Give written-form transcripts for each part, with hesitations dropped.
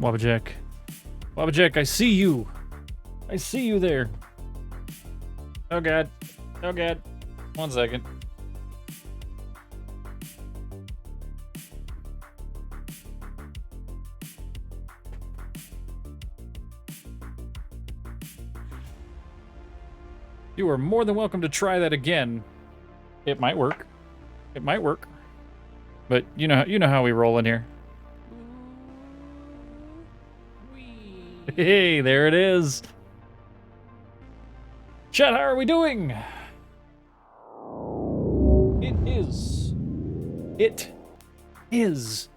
Wabajack. Wabajack, I see you. I see you there. Oh god. Oh god. 1 second. You are more than welcome to try that again. It might work. It might work. But you know how we roll in here. Hey, there it is. Chat, how are we doing? It is.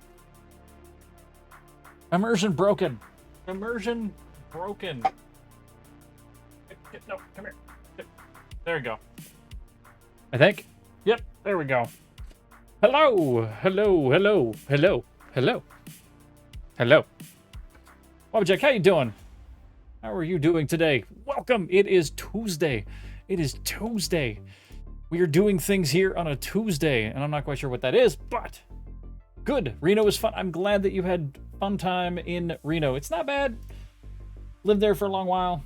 Immersion broken. Immersion broken. No, come here. There we go. I think. Yep, there we go. Hello, hello, hello, hello, hello, hello. Wabajack, how you doing? How are you doing today? Welcome. It is Tuesday. It is Tuesday. We are doing things here on a Tuesday, and I'm not quite sure what that is, but good. Reno was fun. I'm glad that you had fun time in Reno. It's not bad. Lived there for a long while.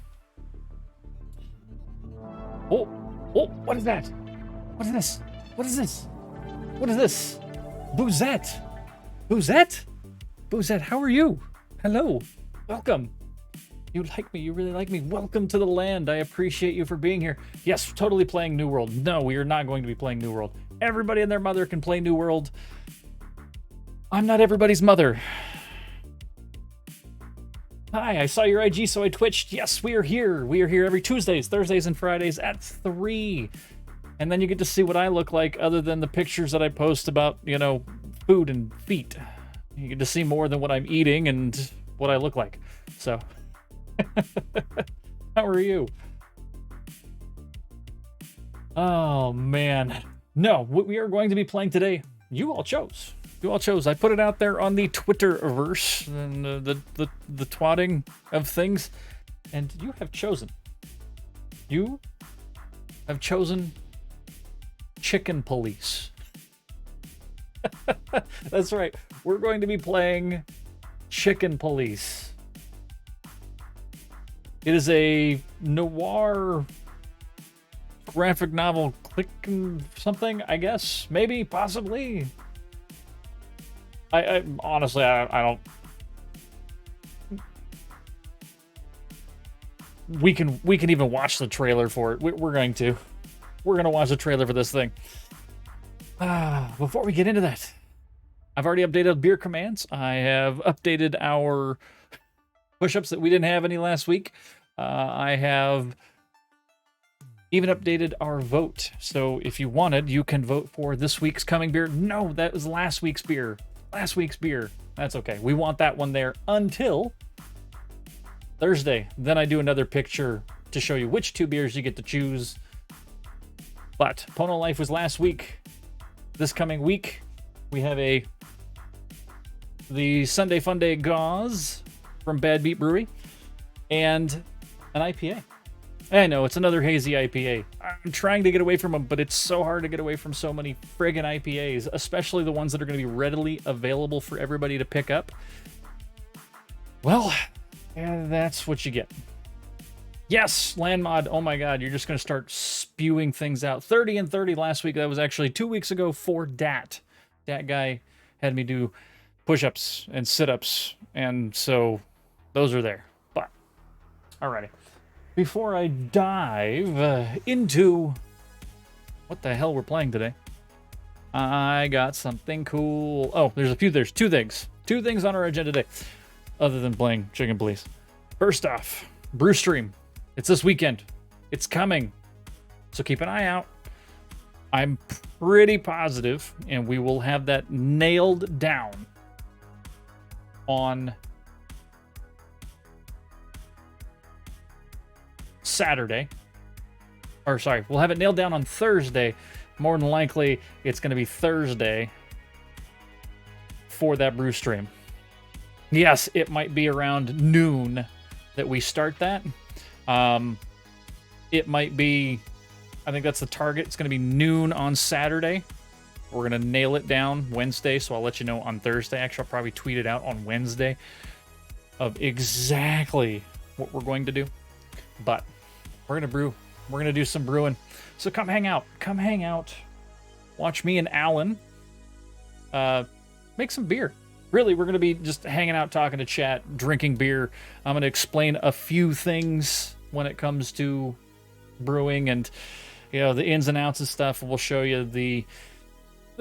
Oh, what is that? What is this? What is this? What is this? Boozette. Boozette? Boozette, how are you? Hello. Welcome. You like me. You really like me. Welcome to the land. I appreciate you for being here. Yes, totally playing New World. No, we are not going to be playing New World. Everybody and their mother can play New World. I'm not everybody's mother. Hi, I saw your IG, so I twitched. Yes, we are here. We are here every Tuesdays, Thursdays, and Fridays at 3. And then you get to see what I look like other than the pictures that I post about, food and feet. You get to see more than what I'm eating and what I look like. So, how are you? Oh, man. No, what we are going to be playing today, you all chose. You all chose. I put it out there on the Twitterverse and the twatting of things, and you have chosen. You have chosen Chicken Police. That's right. We're going to be playing Chicken Police. It is a noir graphic novel click something, I guess. Maybe, possibly. I honestly, I don't. We can even watch the trailer for it. We're going to watch the trailer for this thing. Before we get into that, I've already updated beer commands. I have updated our push-ups that we didn't have any last week. I have even updated our vote. So if you wanted, you can vote for this week's coming beer. No, that was last week's beer. Last week's beer. That's okay. We want that one there until Thursday. Then I do another picture to show you which 2 beers you get to choose. But Pono Life was last week. This coming week, we have the Sunday Funday Gauze from Bad Beat Brewery and an IPA. I know, it's another hazy IPA. I'm trying to get away from them, but it's so hard to get away from so many friggin' IPAs, especially the ones that are going to be readily available for everybody to pick up. Well, that's what you get. Yes, Landmod. Oh my god, you're just going to start spewing things out. 30 and 30 last week. That was actually 2 weeks ago for Dat. Dat guy had me do push-ups and sit-ups, and so those are there. But, alrighty. Before I dive into what the hell we're playing today, I got something cool. Oh, there's 2 things. 2 things on our agenda today, other than playing Chicken Police. First off, Brewstream. It's this weekend. It's coming. So keep an eye out. I'm pretty positive, and we will have that nailed down on Saturday. Or sorry, we'll have it nailed down on Thursday. More than likely, it's going to be Thursday for that brew stream. Yes, it might be around noon that we start that. It might be, I think that's the target. It's going to be noon on Saturday. We're going to nail it down Wednesday, so I'll let you know on Thursday. Actually, I'll probably tweet it out on Wednesday. of exactly what we're going to do. But we're gonna brew. We're gonna do some brewing. So come hang out. Come hang out. Watch me and Alan make some beer. Really, we're gonna be just hanging out, talking to chat, drinking beer. I'm gonna explain a few things when it comes to brewing and the ins and outs and stuff. We'll show you the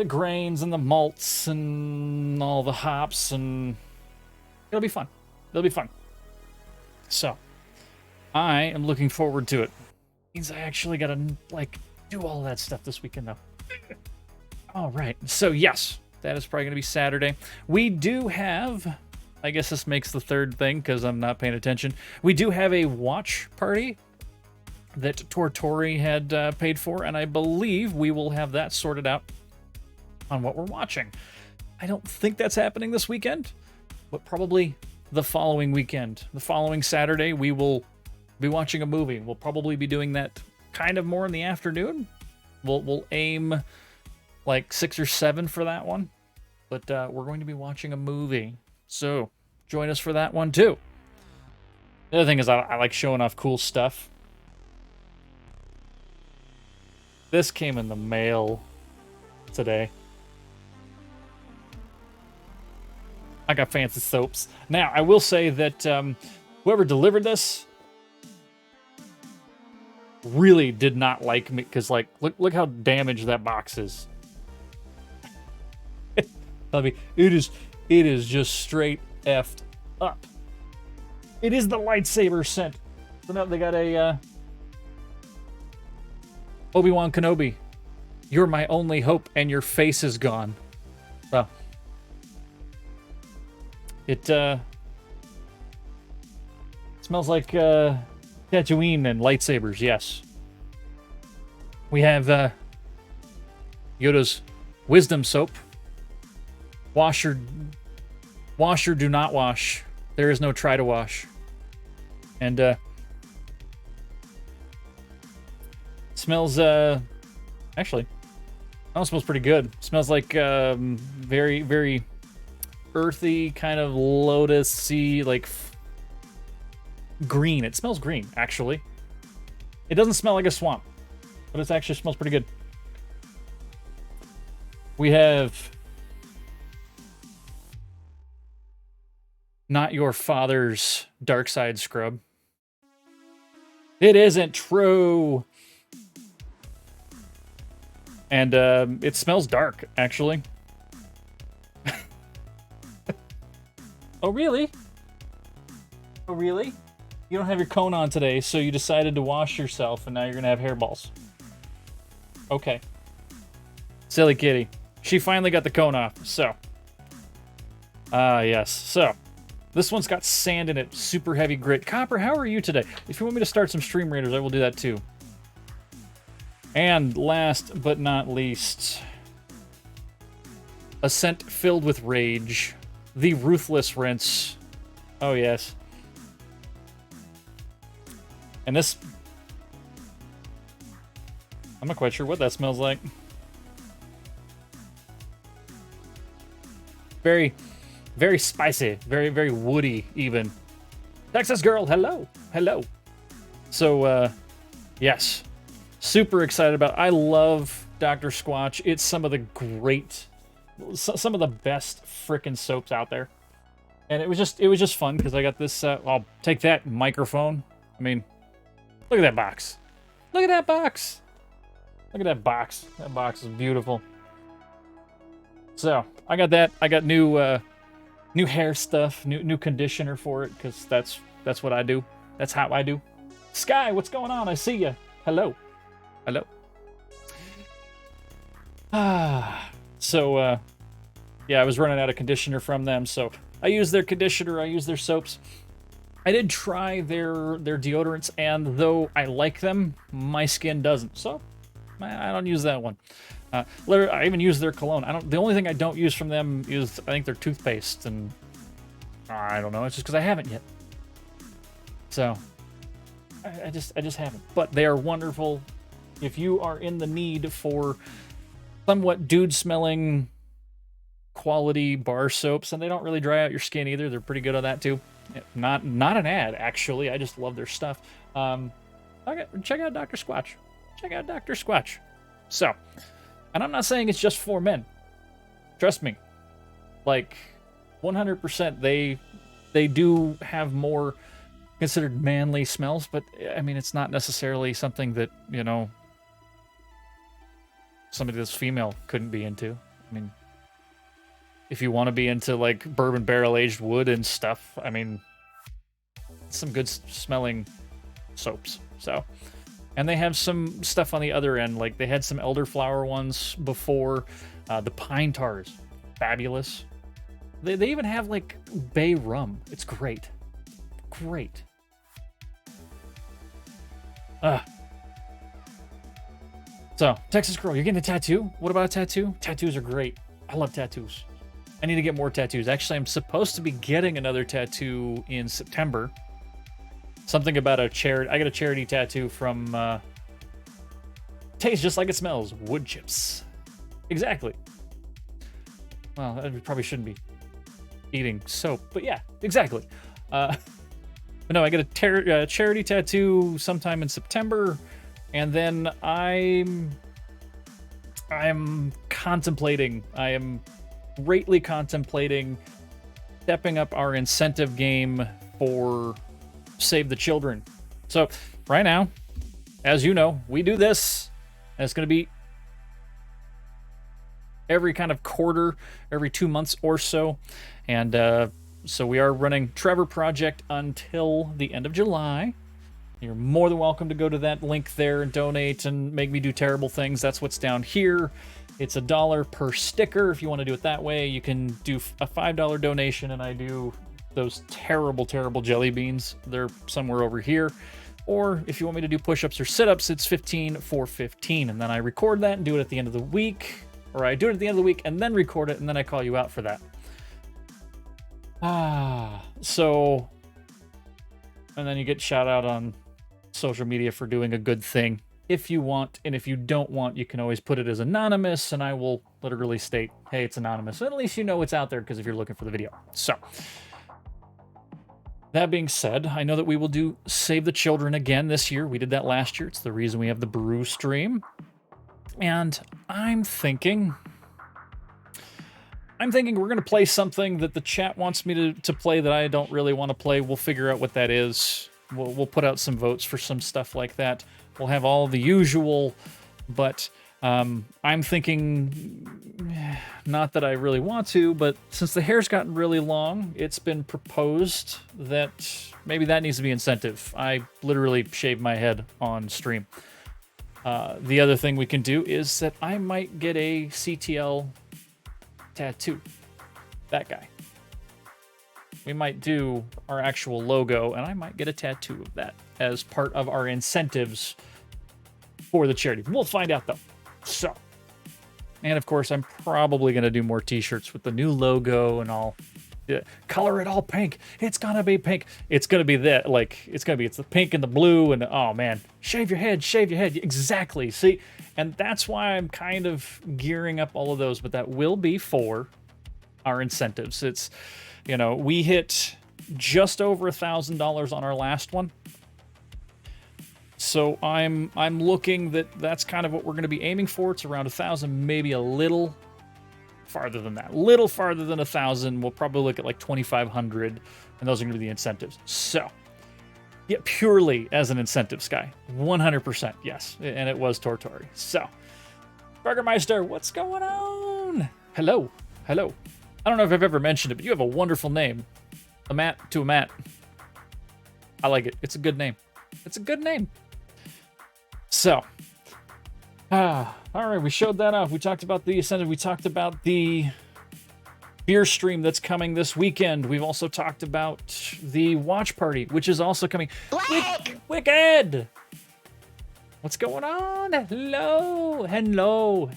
grains and the malts and all the hops, and it'll be fun. It'll be fun. So I am looking forward to it. Means I actually gotta do all that stuff this weekend though. All right. So yes, that is probably gonna be Saturday. We do have, I guess this makes the third thing because I'm not paying attention. We do have a watch party that Tortori had paid for, and I believe we will have that sorted out on what we're watching. I don't think that's happening this weekend, but probably the following weekend. The following Saturday, we will be watching a movie. We'll probably be doing that kind of more in the afternoon. We'll aim like 6 or 7 for that one, but we're going to be watching a movie. So join us for that one too. The other thing is I like showing off cool stuff. This came in the mail today. I got fancy soaps. Now, I will say that whoever delivered this really did not like me, because look how damaged that box is. I mean, it is just straight effed up. It is the lightsaber scent. So now they got a Obi-Wan Kenobi. You're my only hope, and your face is gone. Well, it smells like Tatooine and lightsabers, yes. We have Yoda's wisdom soap. Wash or do not wash. There is no try to wash. And smells actually, that smells pretty good. Smells like very, very earthy, kind of lotus-y, like green. It smells green, actually. It doesn't smell like a swamp, but it actually smells pretty good. We have Not Your Father's Dark Side Scrub. It isn't true. And it smells dark, actually. Oh, really? Oh, really? You don't have your cone on today, so you decided to wash yourself, and now you're going to have hairballs. Okay. Silly kitty. She finally got the cone off, so. Yes. So, this one's got sand in it, super heavy grit. Copper, how are you today? If you want me to start some Stream Raiders, I will do that too. And last but not least, a scent filled with rage. The Ruthless Rinse. Oh, yes. And this, I'm not quite sure what that smells like. Very, very spicy. Very, very woody, even. Texas girl, hello. Hello. So, yes. Super excited about it. I love Dr. Squatch. It's some of the best frickin' soaps out there. And it was just fun because I got this, I'll take that microphone. I mean, look at that box. Look at that box. Look at that box. That box is beautiful. So, I got that. I got new hair stuff, new conditioner for it, because that's what I do. That's how I do. Sky, what's going on? I see you. Hello. Hello. So, yeah, I was running out of conditioner from them, so I use their conditioner, I use their soaps. I did try their deodorants, and though I like them, my skin doesn't, so I don't use that one. I even use their cologne. The only thing I don't use from them is, I think, their toothpaste, and I don't know, it's just because I haven't yet. So, I just haven't. But they are wonderful. If you are in the need for somewhat dude-smelling quality bar soaps, and they don't really dry out your skin either, they're pretty good on that too. Not an ad, actually. I just love their stuff. Okay, check out Dr. Squatch. Check out Dr. Squatch. So, and I'm not saying it's just for men. Trust me. Like, 100% they do have more considered manly smells, but I mean, it's not necessarily something that, you know, somebody that's female couldn't be into. I mean, if you want to be into like bourbon barrel aged wood and stuff, I mean, some good smelling soaps. So, and they have some stuff on the other end. Like they had some elderflower ones before. The pine tars, fabulous. They even have like bay rum. It's great. Great. So, Texas Girl, you're getting a tattoo? What about a tattoo? Tattoos are great. I love tattoos. I need to get more tattoos. Actually, I'm supposed to be getting another tattoo in September. Something about a charity. I got a charity tattoo from tastes just like it smells. Wood chips. Exactly. Well, I probably shouldn't be eating soap, but yeah, exactly. But no, I get a charity tattoo sometime in September, and then I'm contemplating. I am greatly contemplating stepping up our incentive game for Save the Children. So right now, as you know, we do this, and it's going to be every kind of quarter, every 2 months or so. And so we are running Trevor Project until the end of July. You're more than welcome to go to that link there and donate and make me do terrible things. That's what's down here. It's $1 per sticker. If you want to do it that way, you can do a $5 donation, and I do those terrible, terrible jelly beans. They're somewhere over here. Or if you want me to do push-ups or sit-ups, it's $15 for $15. And then I record that and do it at the end of the week. Or I do it at the end of the week and then record it, and then I call you out for that. So, and then you get shout out on social media for doing a good thing if you want, and if you don't want, you can always put it as anonymous, and I will literally state, hey, it's anonymous. And at least you know it's out there, because if you're looking for the video. So, that being said, I know that we will do Save the Children again this year. We did that last year. It's the reason we have the brew stream. And I'm thinking we're going to play something that the chat wants me to play that I don't really want to play. We'll figure out what that is. We'll put out some votes for some stuff like that. We'll have all the usual, but I'm thinking, not that I really want to, but since the hair's gotten really long, it's been proposed that maybe that needs to be incentive. I literally shaved my head on stream. The other thing we can do is that I might get a CTL tattoo. That guy. We might do our actual logo, and I might get a tattoo of that as part of our incentives for the charity. We'll find out, though. So, and of course, I'm probably going to do more t-shirts with the new logo and all. Color it all pink. It's gonna be pink. It's gonna be that, like, it's the pink and the blue, and oh man, shave your head. Exactly. See, and that's why I'm kind of gearing up all of those, but that will be for our incentives. It's, you know, we hit just over $1,000 on our last one. So I'm looking that's kind of what we're going to be aiming for. It's around 1,000, maybe a little farther than that. Little farther than 1,000. We'll probably look at like 2,500, and those are going to be the incentives. So, yeah, purely as an incentive, Sky. 100%, yes. And it was Tortori. So, Burgermeister, what's going on? Hello. I don't know if I've ever mentioned it, but you have a wonderful name. A Matt to a Matt. I like it. It's a good name. So, all right, we showed that off. We talked about the incentive. We talked about the beer stream that's coming this weekend. We've also talked about the watch party, which is also coming. Wicked! What's going on? Hello,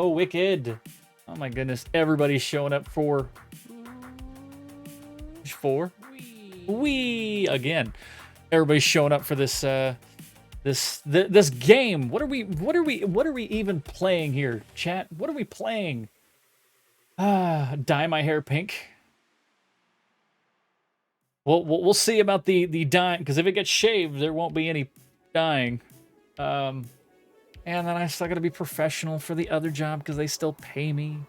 Wicked. Oh my goodness, everybody's showing up for we again. Everybody's showing up for this this game. What are we even playing here, chat? What are we playing? Dye my hair pink. we'll see about the dying, because if it gets shaved, there won't be any dying. And then I still got to be professional for the other job because they still pay me.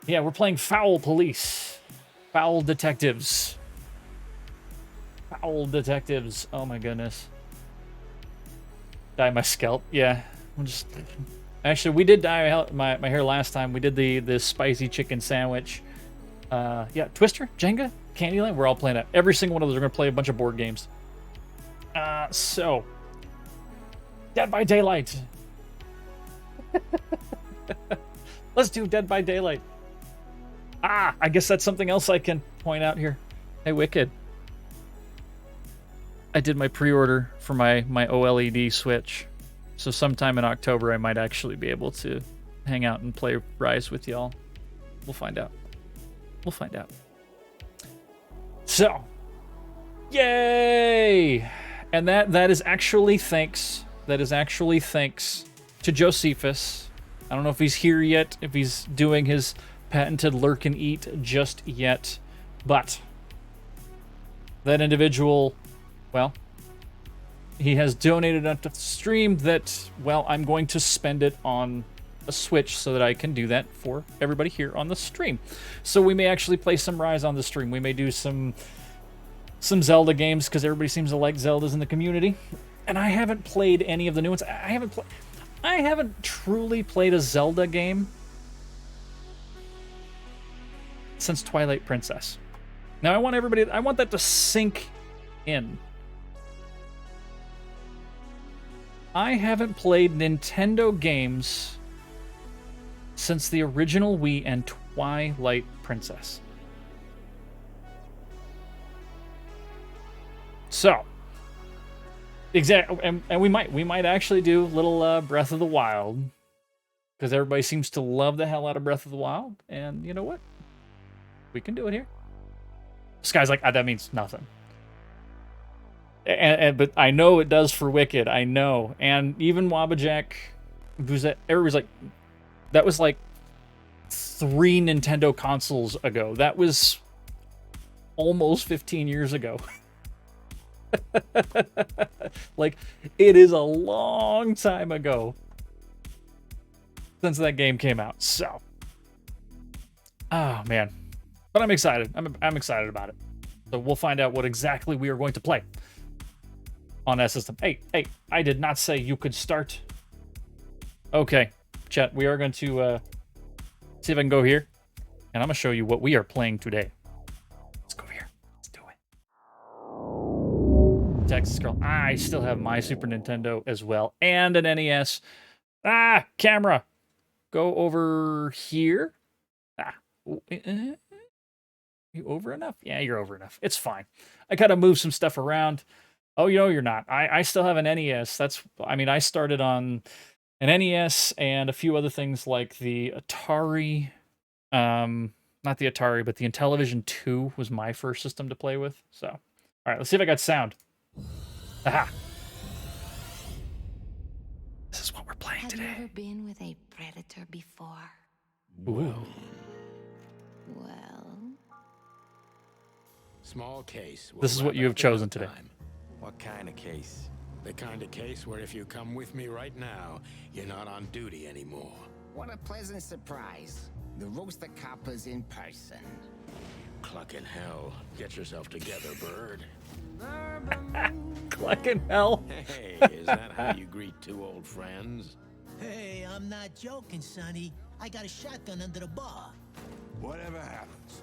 Yeah, we're playing Foul Police. Foul Detectives. Foul Detectives. Oh my goodness. Dye my scalp. Yeah. I'm just... Actually, we did dye my hair last time. We did the spicy chicken sandwich. Yeah, Twister, Jenga, Candyland. We're all playing it. Every single one of those are going to play a bunch of board games. So... Dead by Daylight. Let's do Dead by Daylight. I guess that's something else I can point out here. Hey, Wicked. I did my pre-order for my OLED Switch. So sometime in October, I might actually be able to hang out and play Rise with y'all. We'll find out. We'll find out. So, yay! And that is actually thanks. That is actually thanks to Josephus. I don't know if he's here yet, if he's doing his patented lurk and eat just yet, but that individual, well, he has donated enough to the stream that, well, I'm going to spend it on a Switch so that I can do that for everybody here on the stream. So we may actually play some Rise on the stream. We may do some Zelda games because everybody seems to like Zeldas in the community. And I haven't played any of the new ones. I haven't truly played a Zelda game since Twilight Princess. Now I want that to sink in. I haven't played Nintendo games since the original Wii and Twilight Princess. So, exactly, and we might actually do little Breath of the Wild, because everybody seems to love the hell out of Breath of the Wild, and you know what? We can do it here. This guy's like, that means nothing. But I know it does for Wicked. I know, and even Wabajack, everybody's like, that was like 3 Nintendo consoles ago. That was almost 15 years ago. Like, it is a long time ago since that game came out. So, oh man, but I'm excited. I'm excited about it. So we'll find out what exactly we are going to play on that system. Hey, I did not say you could start. Okay, chat, we are going to see if I can go here, and I'm gonna show you what we are playing today. Let's go here. Let's do it. Texas Girl. I still have my Super Nintendo as well, and an NES. Camera. Go over here. You over enough? Yeah, you're over enough. It's fine. I gotta move some stuff around. Oh, you're not. I still have an NES. I started on an NES and a few other things like the Atari. Not the Atari, but the Intellivision 2 was my first system to play with. So, all right, let's see if I got sound. Aha. This is what we're playing today. Have you ever been with a predator before? Ooh. Well, Small case. This is what you have chosen today. What kind of case? The kind of case where if you come with me right now, you're not on duty anymore. What a pleasant surprise. The roaster copper's in person. Clucking hell. Get yourself together, bird. Clucking hell. Hey, is that how you greet 2 old friends? Hey, I'm not joking, Sonny. I got a shotgun under the bar. Whatever happens,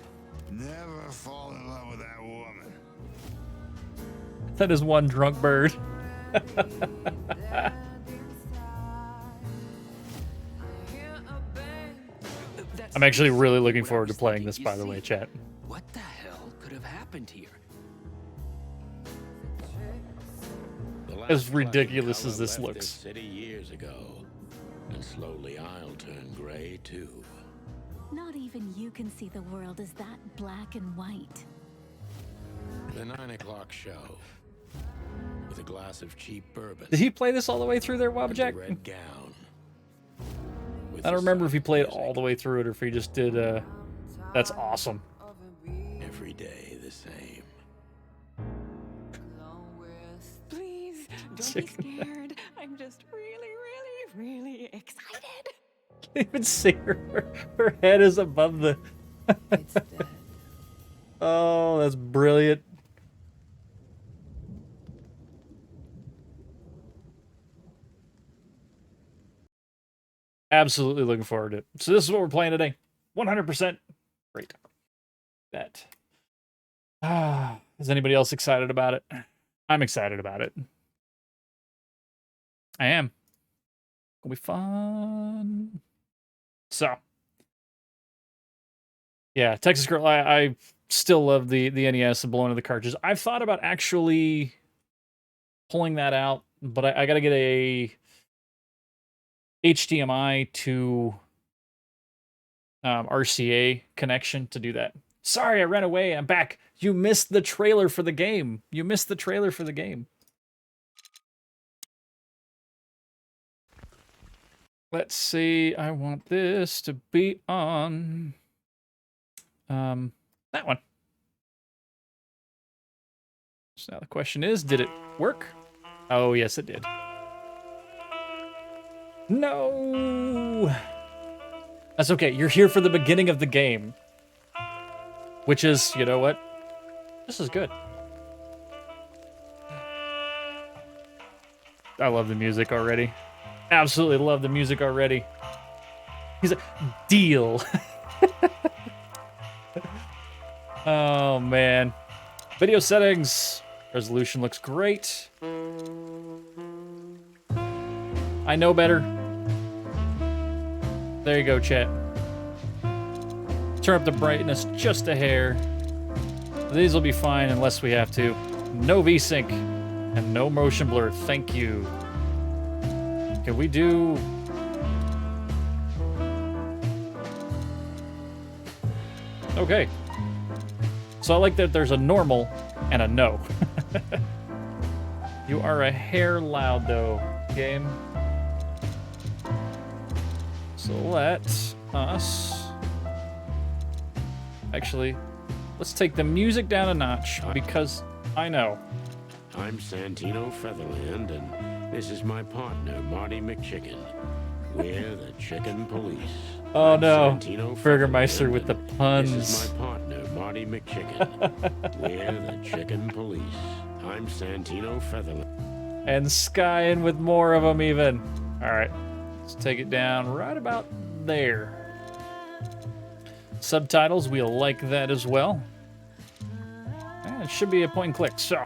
never fall in love with that woman. That is one drunk bird. I'm actually really looking forward to playing this, by the way, chat. What the hell could have happened here? As ridiculous as Color this left looks. City years ago, and slowly I'll turn gray too. not even you can see the world as that black and white. The 9 o'clock show. With a glass of cheap bourbon. Did he play this all the way through there, and a Wabjack? red gown. With I don't the remember if he soft played music. all the way through it or if he just did, that's awesome. Every day the same. chicken. scared. I'm just really, really, really excited. Can't even see her. Her head is above the. It's dead. Oh, that's brilliant. Absolutely looking forward to it. So this is what we're playing today. 100%. Great. That. Is anybody else excited about it? I'm excited about it. I am. It'll be fun. So. Yeah, Texas Girl, I still love the NES and blowing of the cartridges. I've thought about actually pulling that out, but I got to get a HDMI to RCA connection to do that. Sorry, I ran away. I'm back. You missed the trailer for the game. You missed the trailer for the game. Let's see. I want this to be on that one. So now the question is, did it work? Oh, yes, it did. No! That's okay. You're here for the beginning of the game. Which is, you know what? This is good. I love the music already. Absolutely love the music already. He's a deal. Oh, man. Video settings. Resolution looks great. I know better. There you go, chat. Turn up the brightness just a hair. These will be fine unless we have to. No VSync and no motion blur. Thank you. Can we do... Okay. So I like that there's a normal and a no. You are a hair loud, though, game. So let us... Actually, let's take the music down a notch, because I know. I'm Santino Featherland, and this is my partner, Marty McChicken. We're the Chicken Police. Oh I'm no, Santino Burgermeister Featherland, with the and puns. This is my partner, Marty McChicken. We're the Chicken Police. I'm Santino Featherland. And Skyin with more of them even. All right, let's take it down right about there. Subtitles, we'll like that as well. And it should be a point and click, so.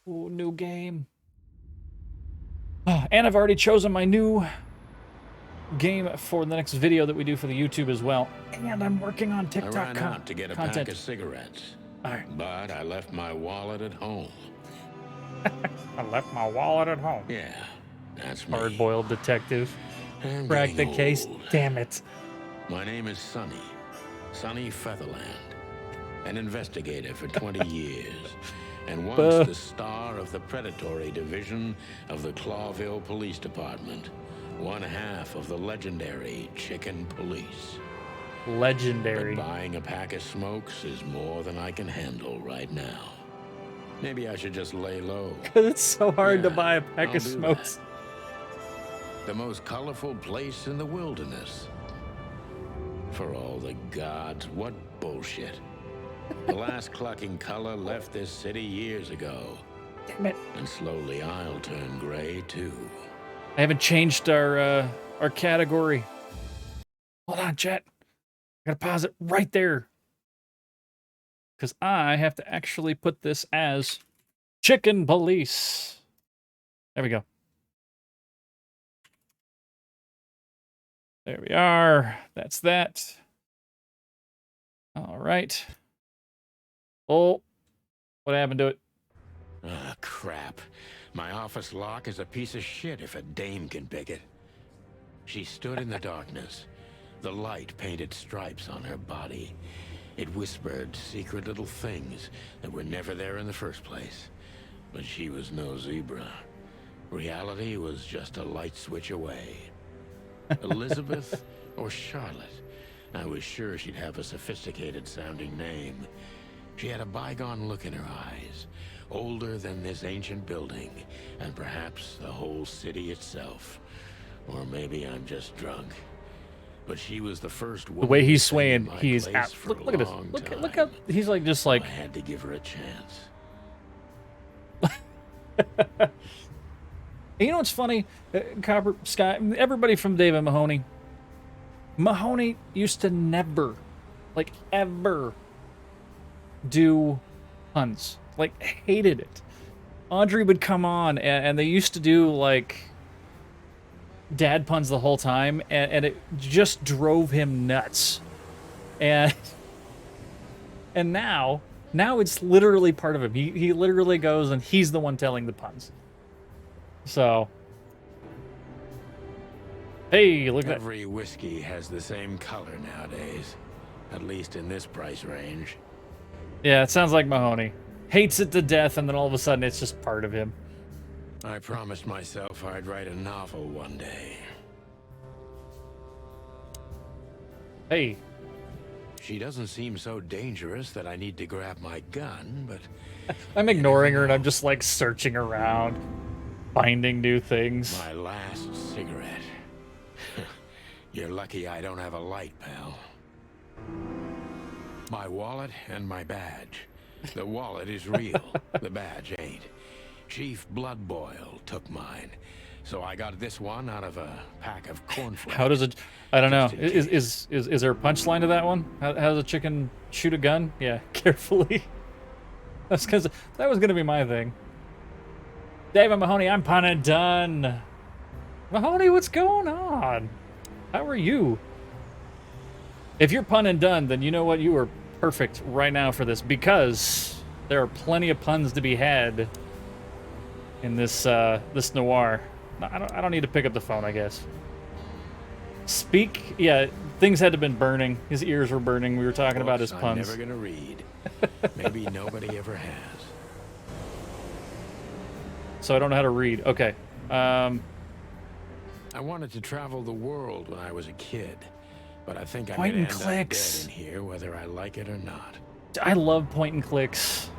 Ooh, new game. And I've already chosen my new game for the next video that we do for the YouTube as well. And I'm working on I TikTok ran out to get a content. pack of cigarettes, All right. but I left my wallet at home. I left my wallet at home. Yeah, that's me. Hard-boiled detective. I'm Crack the getting case. old. Damn it. My name is Sonny Featherland, an investigator for 20 years, and once the star of the predatory division of the Clawville Police Department, one half of the legendary Chicken Police. Legendary. But buying a pack of smokes is more than I can handle right now. Maybe I should just lay low. Because it's so hard to Yeah, buy a pack I'll of do smokes. that. The most colorful place in the wilderness. For all the gods, what bullshit. The last clucking color left this city years ago. Damn it. And slowly I'll turn gray too. I haven't changed our category. Hold on, chat. I gotta pause it right there. Because I have to actually put this as Chicken Police. There we go. There we are. That's that. All right. Oh, what happened to it? Ah, crap. My office lock is a piece of shit if a dame can pick it. She stood in the darkness. The light painted stripes on her body. It whispered secret little things that were never there in the first place. But she was no zebra. Reality was just a light switch away. Elizabeth or Charlotte? I was sure she'd have a sophisticated sounding name. She had a bygone look in her eyes, older than this ancient building, and perhaps the whole city itself. Or maybe I'm just drunk. But she was the first woman The way he's to stay in swaying, my he's place at. for Look, a look at this. long Look how time. he's like just like. I had to give her a chance. You know what's funny? Copper Sky, everybody from David Mahoney. Mahoney used to never, like ever, do puns. Like hated it. Audrey would come on, and they used to do like dad puns the whole time, and it just drove him nuts. And now it's literally part of him. He literally goes and he's the one telling the puns. So, hey, look at that. Every whiskey has the same color nowadays, at least in this price range. Yeah, it sounds like Mahoney. Hates it to death, and then all of a sudden it's just part of him. I promised myself I'd write a novel one day. Hey, She doesn't seem so dangerous that I need to grab my gun, but I'm ignoring her and I'm just like searching around, finding new things. my last cigarette. You're lucky I don't have a light, pal. My wallet and my badge. The wallet is real, the badge ain't. Chief Bloodboil took mine, so I got this one out of a pack of cornflakes. How does it? I don't know. Just in Is there a punchline to that one? How does a chicken shoot a gun? Yeah, carefully. That's because that was gonna be my thing. David Mahoney, I'm pun and done. Mahoney, what's going on? How are you? If you're pun and done, then you know what? You are perfect right now for this because there are plenty of puns to be had in this this noir. I don't need to pick up the phone, I guess. Speak. Yeah, things had to have been burning. His ears were burning. We were talking about his Books puns. I'm never gonna read. Maybe nobody ever has. So I don't know how to read. Okay. I wanted to travel the world when I was a kid, but I think I'm Point gonna and end up clicks. dead in here whether I like it or not. I love point and clicks.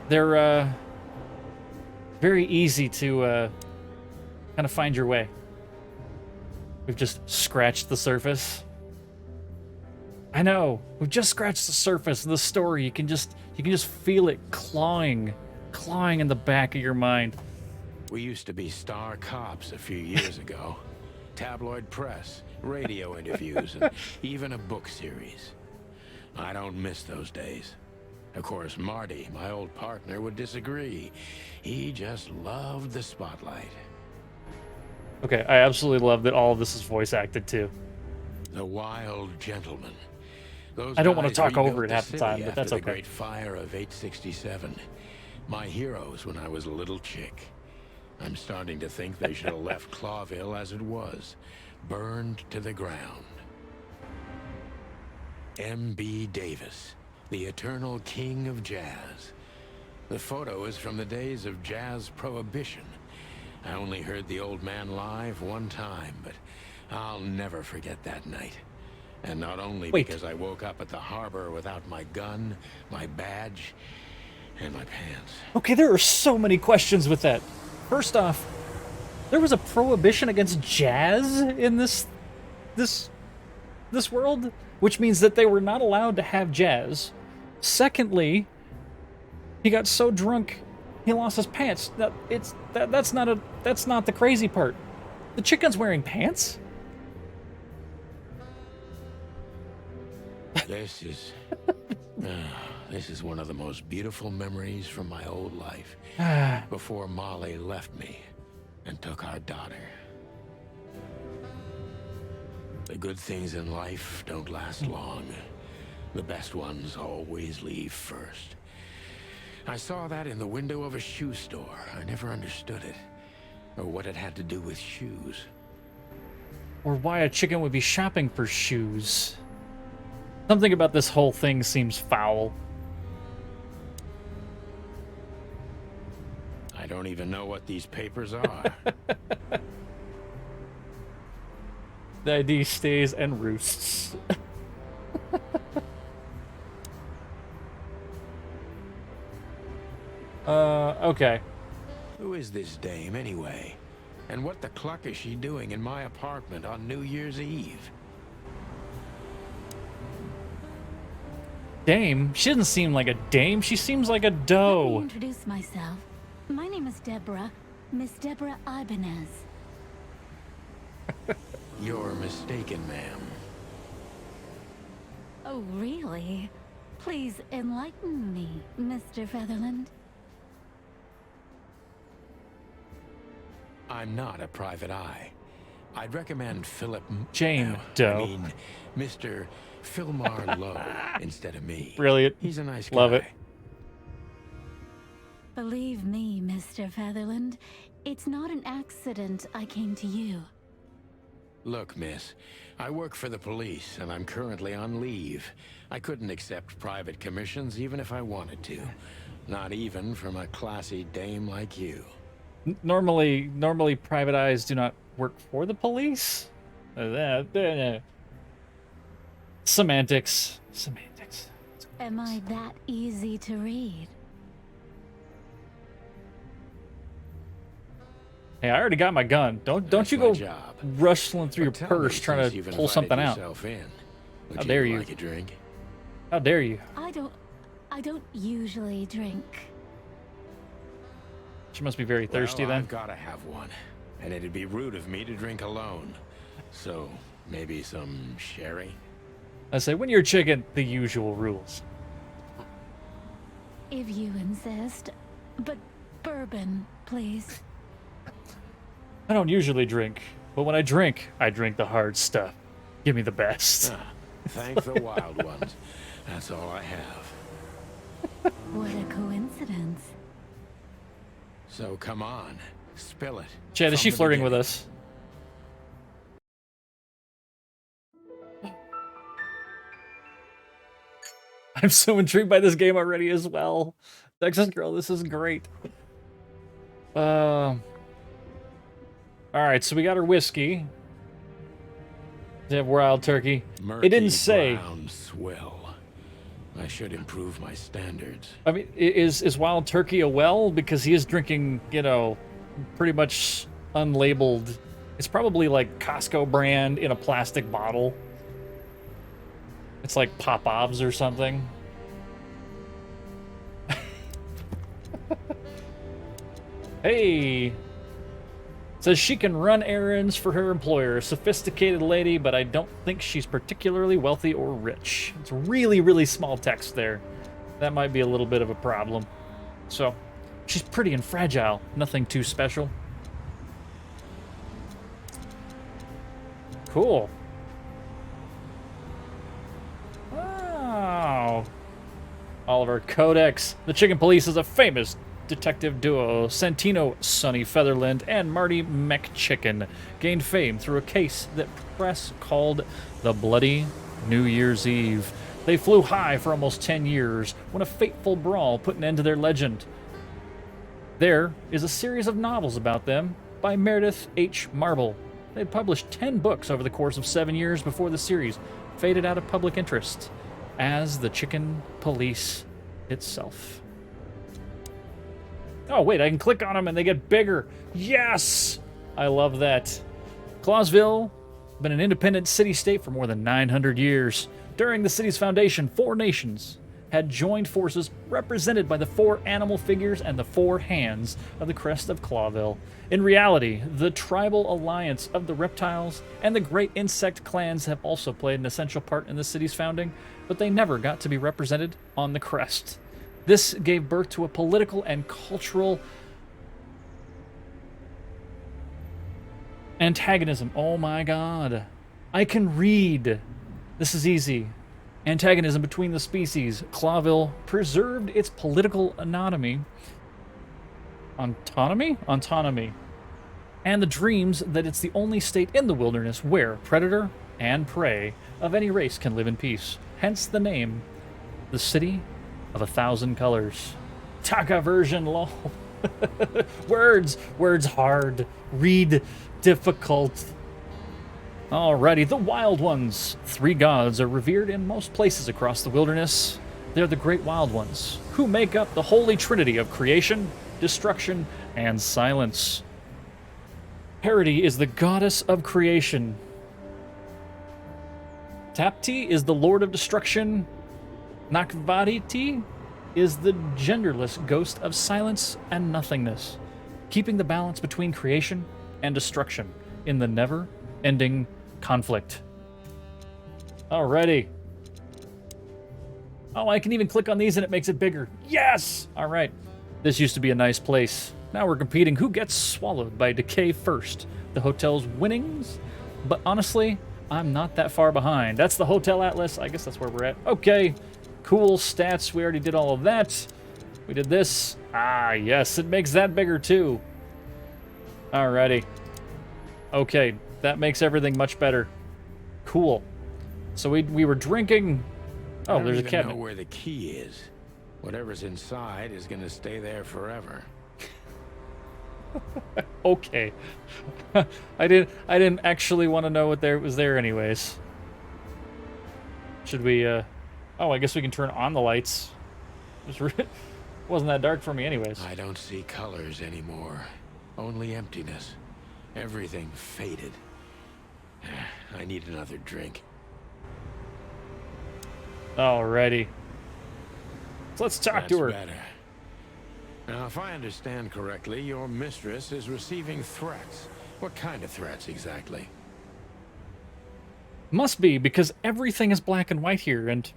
They're very easy to kind of find your way. We've just scratched the surface. I know. We've just scratched the surface of the story. You can just feel it clawing in the back of your mind. We used to be star cops a few years ago. Tabloid press, radio interviews, and even a book series. I don't miss those days. Of course, Marty, my old partner, would disagree. He just loved the spotlight. Okay, I absolutely love that all of this is voice acted too. The Wild Gentleman. Those I don't want to guys talk over rebuilt it half the city time, but after that's the okay. Great Fire of 867. My heroes when I was a little chick. I'm starting to think they should have left Clawville as it was, burned to the ground. M.B. Davis, the eternal king of jazz. The photo is from the days of jazz prohibition. I only heard the old man live one time, but I'll never forget that night. And not only Wait. because I woke up at the harbor without my gun, my badge, and my pants. Okay, there are so many questions with that. First off, there was a prohibition against jazz in this world, which means that they were not allowed to have jazz. Secondly, he got so drunk he lost his pants. That's not the crazy part. The chicken's wearing pants? This is one of the most beautiful memories from my old life. Before Molly left me and took our daughter. The good things in life don't last long. The best ones always leave first. I saw that in the window of a shoe store. I never understood it, or what it had to do with shoes. Or why a chicken would be shopping for shoes. Something about this whole thing seems foul. I don't even know what these papers are. The ID stays and roosts. Okay. Who is this dame, anyway? And what the cluck is she doing in my apartment on New Year's Eve? Dame? She doesn't seem like a dame. She seems like a Let me doe. introduce myself. My name is Deborah. Miss Deborah Ibanez. You're mistaken, ma'am. Oh, really? Please enlighten me, Mr. Featherland. I'm not a private eye. I'd recommend Philip... Jane I Doe. mean, Mr. Philmar Lowe instead of me. Brilliant. He's a nice guy. Love it. Believe me, Mr. Featherland, it's not an accident I came to you. Look, miss, I work for the police, and I'm currently on leave. I couldn't accept private commissions even if I wanted to. Not even from a classy dame like you. Normally private eyes do not work for the police. Semantics. Semantics. Am I that easy to read? Hey, I already got my gun. Don't That's you my go job. rustling through your But tell me, purse trying since to you've pull invited something out. yourself in, would How dare you. like a drink? How dare you? I don't usually drink. She must be very thirsty Well, then. I've gotta have one, and it'd be rude of me to drink alone. So maybe some sherry. I say, when you're chicken, the usual rules. If you insist. But bourbon, please. I don't usually drink, but when I drink the hard stuff. Give me the best. Ah, thank the wild ones. That's all I have. What a coincidence. So come on, spill it. Chad, is from she the flirting with beginning. us? I'm so intrigued by this game already as well. Texas Girl, this is great. All right, so we got our whiskey. They have wild turkey. Murky It didn't say. brown swill. I should improve my standards. I mean, is wild turkey a well? Because he is drinking, you know, pretty much unlabeled. It's probably like Costco brand in a plastic bottle. It's like Pop-Ovs or something. Hey! Says she can run errands for her employer. A sophisticated lady, but I don't think she's particularly wealthy or rich. It's really, really small text there. That might be a little bit of a problem. So, she's pretty and fragile. Nothing too special. Cool. Wow. Oliver Codex. The Chicken Police is a famous detective duo. Santino Sonny Featherland and Marty McChicken gained fame through a case that press called the Bloody New Year's Eve. They flew high for almost 10 years when a fateful brawl put an end to their legend. There is a series of novels about them by Meredith H. Marble. They had published 10 books over the course of 7 years before the series faded out of public interest, as the Chicken Police itself. Oh, wait, I can click on them and they get bigger. Yes! I love that. Clausville has been an independent city-state for more than 900 years. During the city's foundation, 4 nations had joined forces represented by the 4 animal figures and the 4 hands of the crest of Clawville. In reality, the tribal alliance of the reptiles and the great insect clans have also played an essential part in the city's founding, but they never got to be represented on the crest. This gave birth to a political and cultural antagonism. Oh my god. I can read. This is easy. Antagonism between the species. Clawville preserved its political autonomy. Autonomy. And the dreams that it's the only state in the wilderness where predator and prey of any race can live in peace. Hence the name, the City of 1,000 Colors. Taka version, lol. Words hard. Read difficult. Alrighty, the Wild Ones. 3 gods are revered in most places across the wilderness. They're the Great Wild Ones, who make up the holy trinity of creation, destruction, and silence. Parity is the goddess of creation. Tapti is the lord of destruction. Nakvariti is the genderless ghost of silence and nothingness, keeping the balance between creation and destruction in the never-ending conflict. Alrighty. Oh, I can even click on these and it makes it bigger. Yes! Alright. This used to be a nice place. Now we're competing who gets swallowed by decay first. The hotel's winnings? But honestly, I'm not that far behind. That's the Hotel Atlas. I guess that's where we're at. Okay. Cool stats. We already did all of that. We did this. Ah, yes. It makes that bigger too. Alrighty. Okay. That makes everything much better. Cool. So we were drinking... Oh, there's a I don't even cabinet. know where the key is. Whatever's inside is gonna stay there forever. Okay. I didn't actually want to know what was there anyways. Should we oh, I guess we can turn on the lights. Wasn't that dark for me anyways. I don't see colors anymore. Only emptiness. Everything faded. I need another drink. Alrighty. So let's talk to her. That's better. Now, if I understand correctly, your mistress is receiving threats. What kind of threats exactly? Must be, because everything is black and white here, and...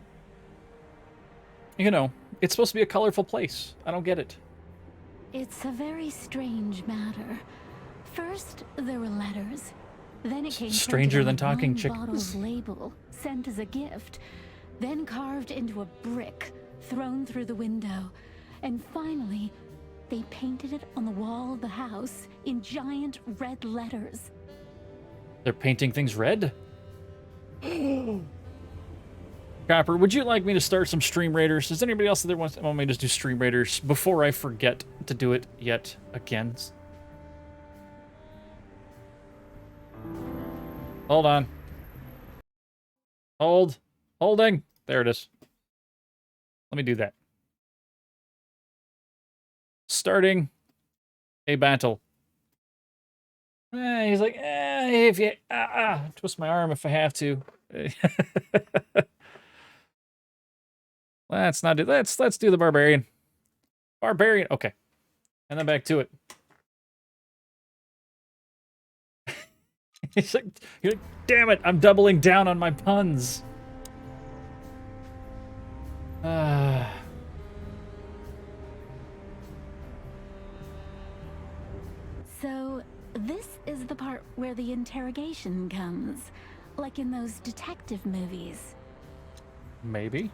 You know, it's supposed to be a colorful place. I don't get it. It's a very strange matter. First, there were letters. Then it came Stranger printed on than a talking wine chickens. bottle's label, sent as a gift. Then carved into a brick, thrown through the window. And finally, they painted it on the wall of the house in giant red letters. They're painting things red? Copper, would you like me to start some Stream Raiders? Does anybody else there want me to do Stream Raiders before I forget to do it yet again? Hold on. Holding. There it is. Let me do that. Starting a battle. He's like, if you twist my arm if I have to. Let's not do let's do the barbarian. Okay. And then back to it. You're like, damn it, I'm doubling down on my puns. So, this is the part where the interrogation comes, like in those detective movies. Maybe.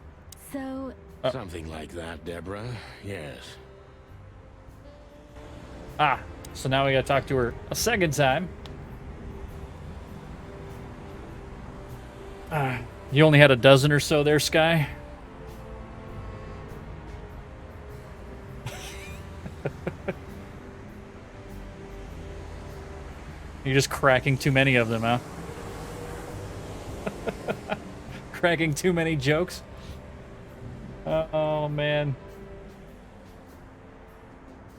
So, Something like that, Deborah. Yes. So now we gotta talk to her a second time. You only had a dozen or so there, Sky? You're just cracking too many of them, huh? Cracking too many jokes? Oh, man.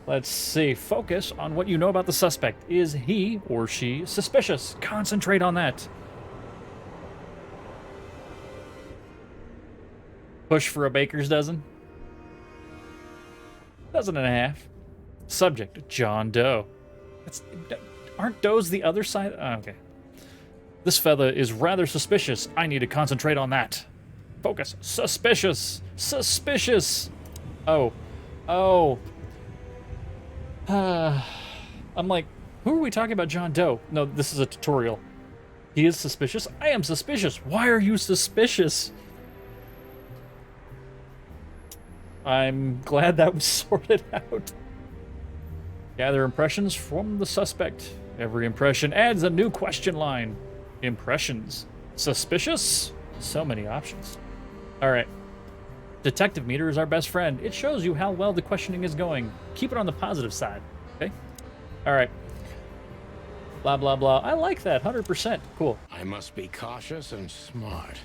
Let's see. Focus on what you know about the suspect. Is he or she suspicious? Concentrate on that. Push for a baker's dozen. Dozen and a half. Subject, John Doe. Aren't does the other side? Oh, okay. This fella is rather suspicious. I need to concentrate on that. Focus. Suspicious. Suspicious. Oh. I'm like, who are we talking about, John Doe? No, this is a tutorial. He is suspicious? I am suspicious. Why are you suspicious? I'm glad that was sorted out. Gather impressions from the suspect. Every impression adds a new question line. Impressions. Suspicious? So many options. Alright. Detective meter is our best friend. It shows you how well the questioning is going. Keep it on the positive side. Okay? Alright. Blah, blah, blah. I like that. 100%. Cool. I must be cautious and smart.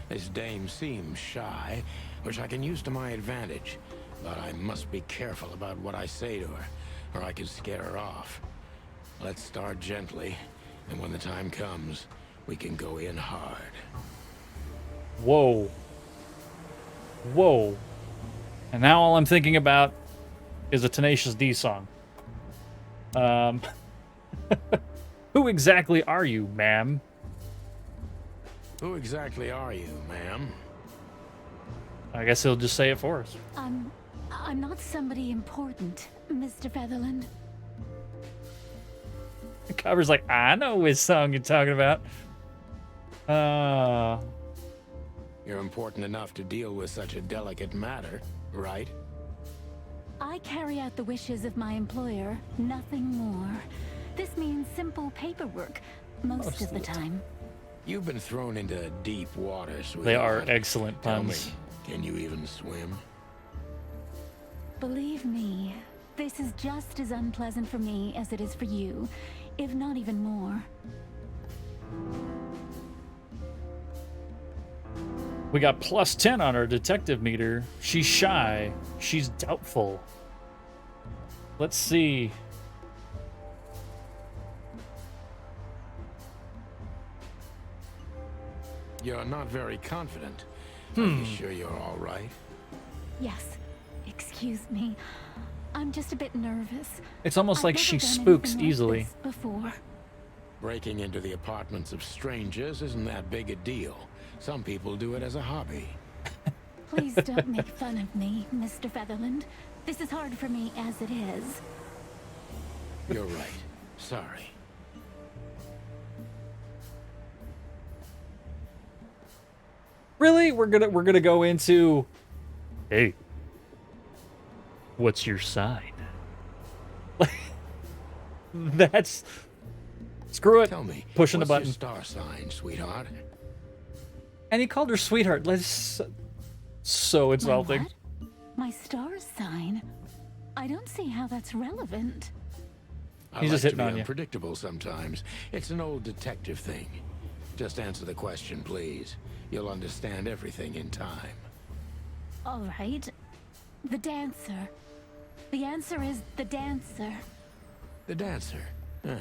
This dame seems shy, which I can use to my advantage. But I must be careful about what I say to her, or I could scare her off. Let's start gently, and when the time comes, we can go in hard. Whoa. Whoa. And now all I'm thinking about is a Tenacious D song. Who exactly are you, ma'am? Who exactly are you, ma'am? I guess he'll just say it for us. I'm not somebody important, Mr. Featherland. The cover's like, I know which song you're talking about. You're important enough to deal with such a delicate matter, right? I carry out the wishes of my employer, nothing more. This means simple paperwork, most of the time. You've been thrown into deep water, sweetheart. They are excellent Tell puns. me, can you even swim? Believe me, this is just as unpleasant for me as it is for you, if not even more. We got plus 10 on our detective meter. She's shy. She's doubtful. Let's see. You're not very confident. Are you sure you're all right? Yes, excuse me. I'm just a bit nervous. It's almost like I've she never done spooks anything like easily. this before. Breaking into the apartments of strangers isn't that big a deal. Some people do it as a hobby. Please don't make fun of me, Mr. Featherland. This is hard for me as it is. You're right. Sorry. Really? We're gonna go into, hey, what's your sign? That's, screw it. Tell me, Pushing the what's button. your star sign, sweetheart? And he called her sweetheart. That's so insulting. My what? My star sign? I don't see how that's relevant. I He's like just to hitting be on you. unpredictable sometimes. It's an old detective thing. Just answer the question, please. You'll understand everything in time. All right. The dancer. The answer is the dancer. The dancer. Ah,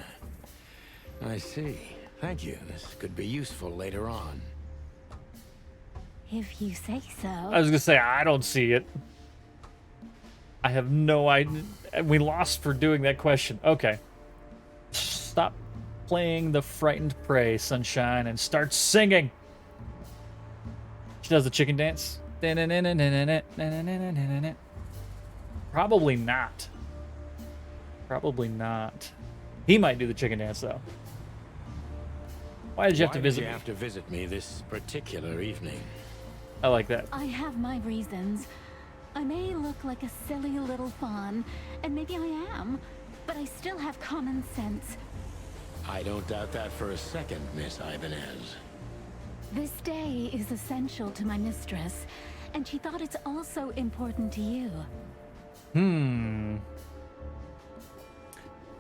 I see. Thank you. This could be useful later on. If you say so. I was gonna say I don't see it. I have no idea. We lost for doing that question. Okay. Stop playing the frightened prey, Sunshine, and start singing. She does the chicken dance. Probably not. Probably not. He might do the chicken dance though. Why did you have to visit Why did you me? have to visit me this particular evening? I like that. I have my reasons. I may look like a silly little fawn, and maybe I am, but I still have common sense. I don't doubt that for a second, Miss Ibanez. This day is essential to my mistress, and she thought it's also important to you.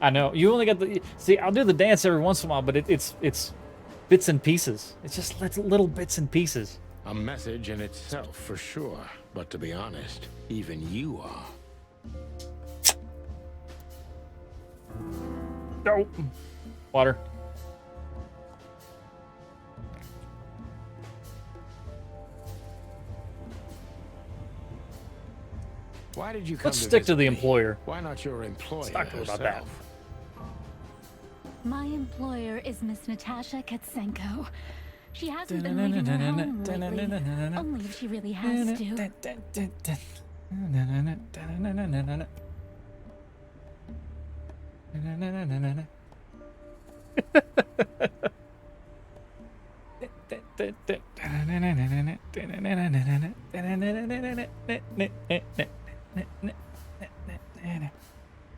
I know. You only got the... See, I'll do the dance every once in a while, but it's bits and pieces. It's just little bits and pieces. A message in itself, for sure. But to be honest, even you are. No. Water. Why did you come Let's stick to visit the me? employer. Why not your employer Let's talk to her herself? about that. My employer is Miss Natasha Katsenko. She hasn't been leaving her home lately, only if she really has to.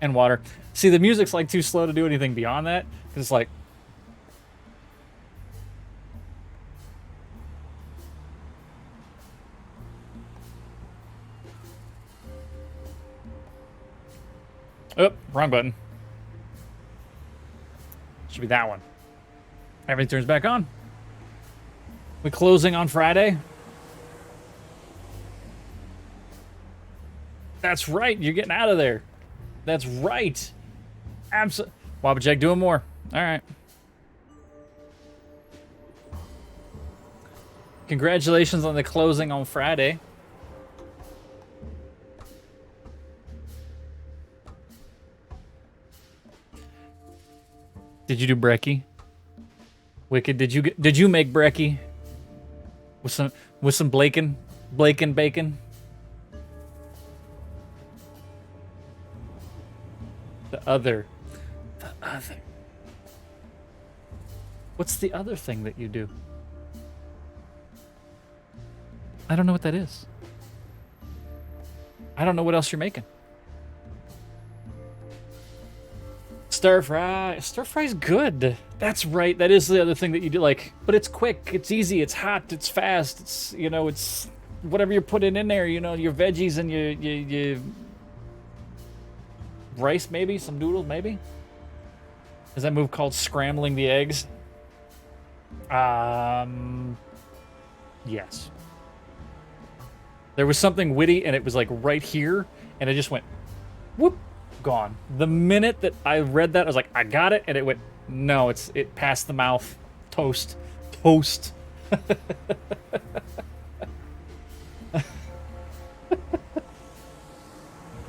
And water. See, the music's like too slow to do anything beyond that, because it's like... Oh, wrong button. Should be that one. Everything turns back on. We closing on Friday? That's right. You're getting out of there. That's right. Absolutely. Wabajek doing more. All right. Congratulations on the closing on Friday. Did you do brekkie? Wicked, did you make brekkie? With some bacon bacon? The other. What's the other thing that you do? I don't know what that is. I don't know what else you're making. Stir fry. Stir fry's good. That's right. That is the other thing that you do. Like, but it's quick. It's easy. It's hot. It's fast. It's, you know, it's whatever you're putting in there. You know, your veggies and your rice, maybe some noodles, maybe. Is that move called scrambling the eggs? Yes. There was something witty, and it was like right here, and it just went, whoop, gone. The minute that I read that, I was like, I got it, and it went, no, it passed the mouth. Toast.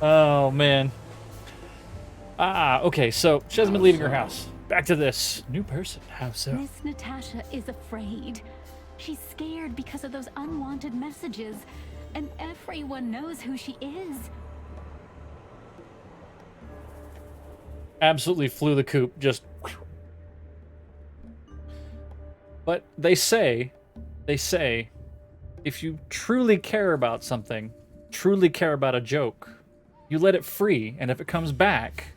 Oh man. Okay, so she hasn't been leaving her house. Back to this new person. How so? Miss Natasha is afraid. She's scared because of those unwanted messages, and everyone knows who she is. Absolutely flew the coop, just. But they say, if you truly care about something, truly care about a joke, you let it free, and if it comes back,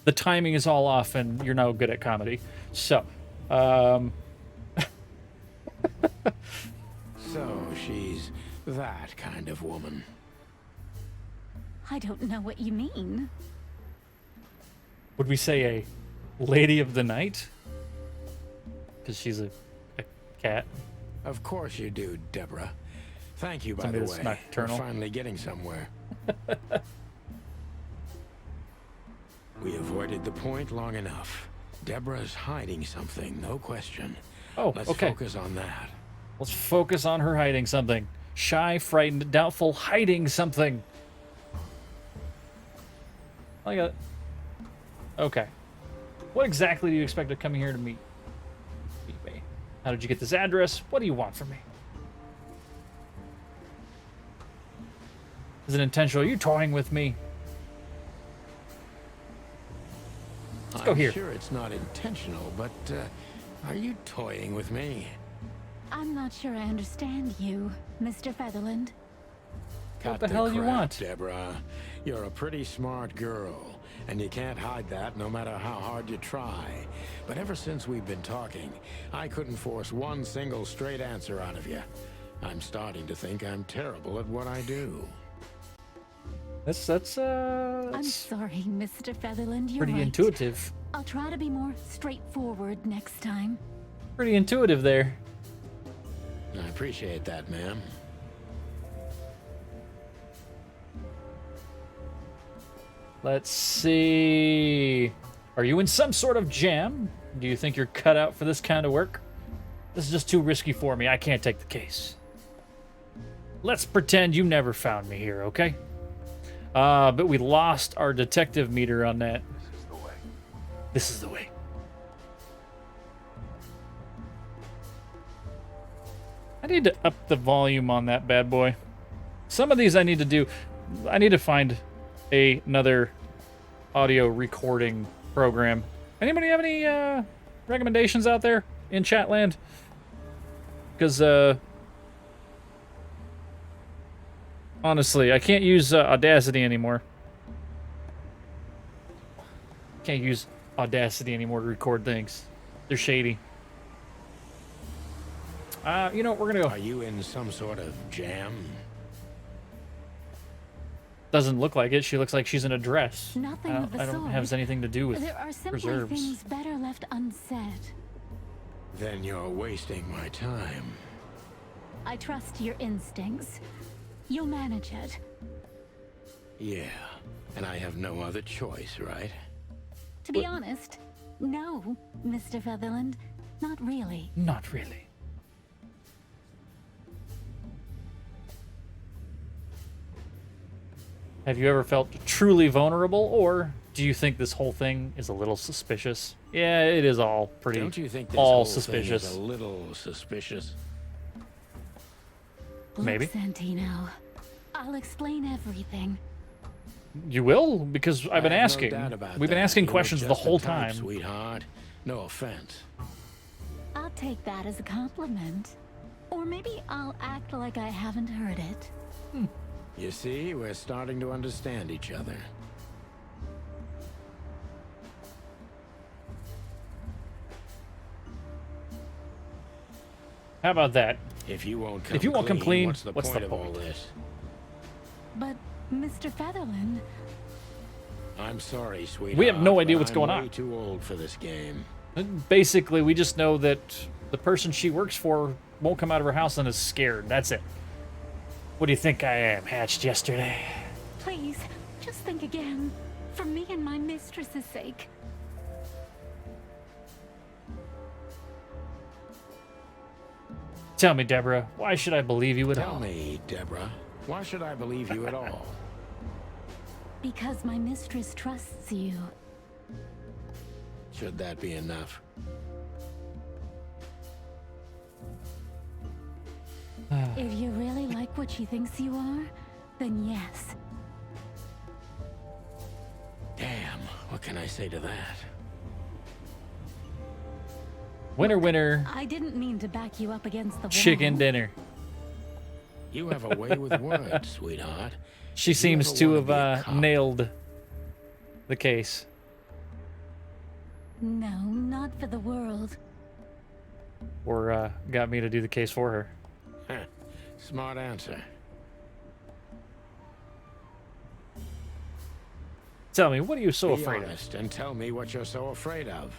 the timing is all off, and you're no good at comedy. So, So she's that kind of woman. I don't know what you mean. would we say a lady of the night? Because she's a cat. Of course you do, Deborah. Thank you, by Somebody the that's way. nocturnal. We're finally getting somewhere. We avoided the point long enough. Deborah's hiding something, no question. Oh, Let's okay. focus on that. Let's focus on her hiding something. Shy, frightened, doubtful, hiding something. I got it. Okay. What exactly do you expect to come here to meet me? How did you get this address? What do you want from me? Is it intentional? Are you toying with me? Let's go I'm here. sure it's not intentional, but are you toying with me? I'm not sure I understand you, Mr. Featherland. Cut the hell you crap, want? Deborah? You're a pretty smart girl, and you can't hide that no matter how hard you try. But ever since we've been talking, I couldn't force one single straight answer out of you. I'm starting to think I'm terrible at what I do. I'm That's sorry, Mr. Featherland. You're pretty right. intuitive. I'll try to be more straightforward next time. Pretty intuitive there. I appreciate that, ma'am. Let's see. Are you in some sort of jam? Do you think you're cut out for this kind of work? This is just too risky for me. I can't take the case. Let's pretend you never found me here, okay? But we lost our detective meter on that. This is the way. This is the way. I need to up the volume on that bad boy. Some of these I need to do. I need to find another audio recording program. Anybody have any recommendations out there in Chatland? Because honestly, I can't use Audacity anymore. Can't use Audacity anymore to record things. They're shady. You know what? We're gonna Are go. you in some sort of jam? Doesn't look like it. She looks like she's in a dress. Nothing I of the don't sort. have anything to do with There are simply preserves. things better left unsaid. Then you're wasting my time. I trust your instincts. You'll manage it. Yeah, and I have no other choice, right? To be honest, no, Mr. Featherland. Not really. Not really. Have you ever felt truly vulnerable, or do you think this whole thing is a little suspicious? Yeah, it is all pretty. Don't you think this all whole suspicious? thing is a little suspicious? Maybe. Look, Santino, I'll explain everything. You will, because I've been I have asking. No doubt about We've been that. asking You were questions the just whole type, time. sweetheart. No offense. I'll take that as a compliment. Or maybe I'll act like I haven't heard it. You see, we're starting to understand each other. How about that? If you won't come If you won't come clean, what's the what's point the of all point? this? But, Mr. Featherland, I'm sorry, sweetheart. We have no idea but what's I'm going way on. Too old for this game. Basically, we just know that the person she works for won't come out of her house and is scared. That's it. What do you think I am, hatched yesterday? please, just think again. For me and my mistress's sake. Tell me, Deborah, why should I believe you at all? Tell me, Deborah, why should I believe you at all? Because my mistress trusts you. Should that be enough? If you really like what she thinks you are, then yes. Damn, what can I say to that? Winner, winner, I didn't mean to back you up against the wall. chicken dinner. You have a way with words, sweetheart. She If you seems ever to wanna have be a cop- nailed the case. No, not for the world. Or got me to do the case for her. Heh, smart answer. Tell me, what are you so Be afraid of? honest and tell me what you're so afraid of.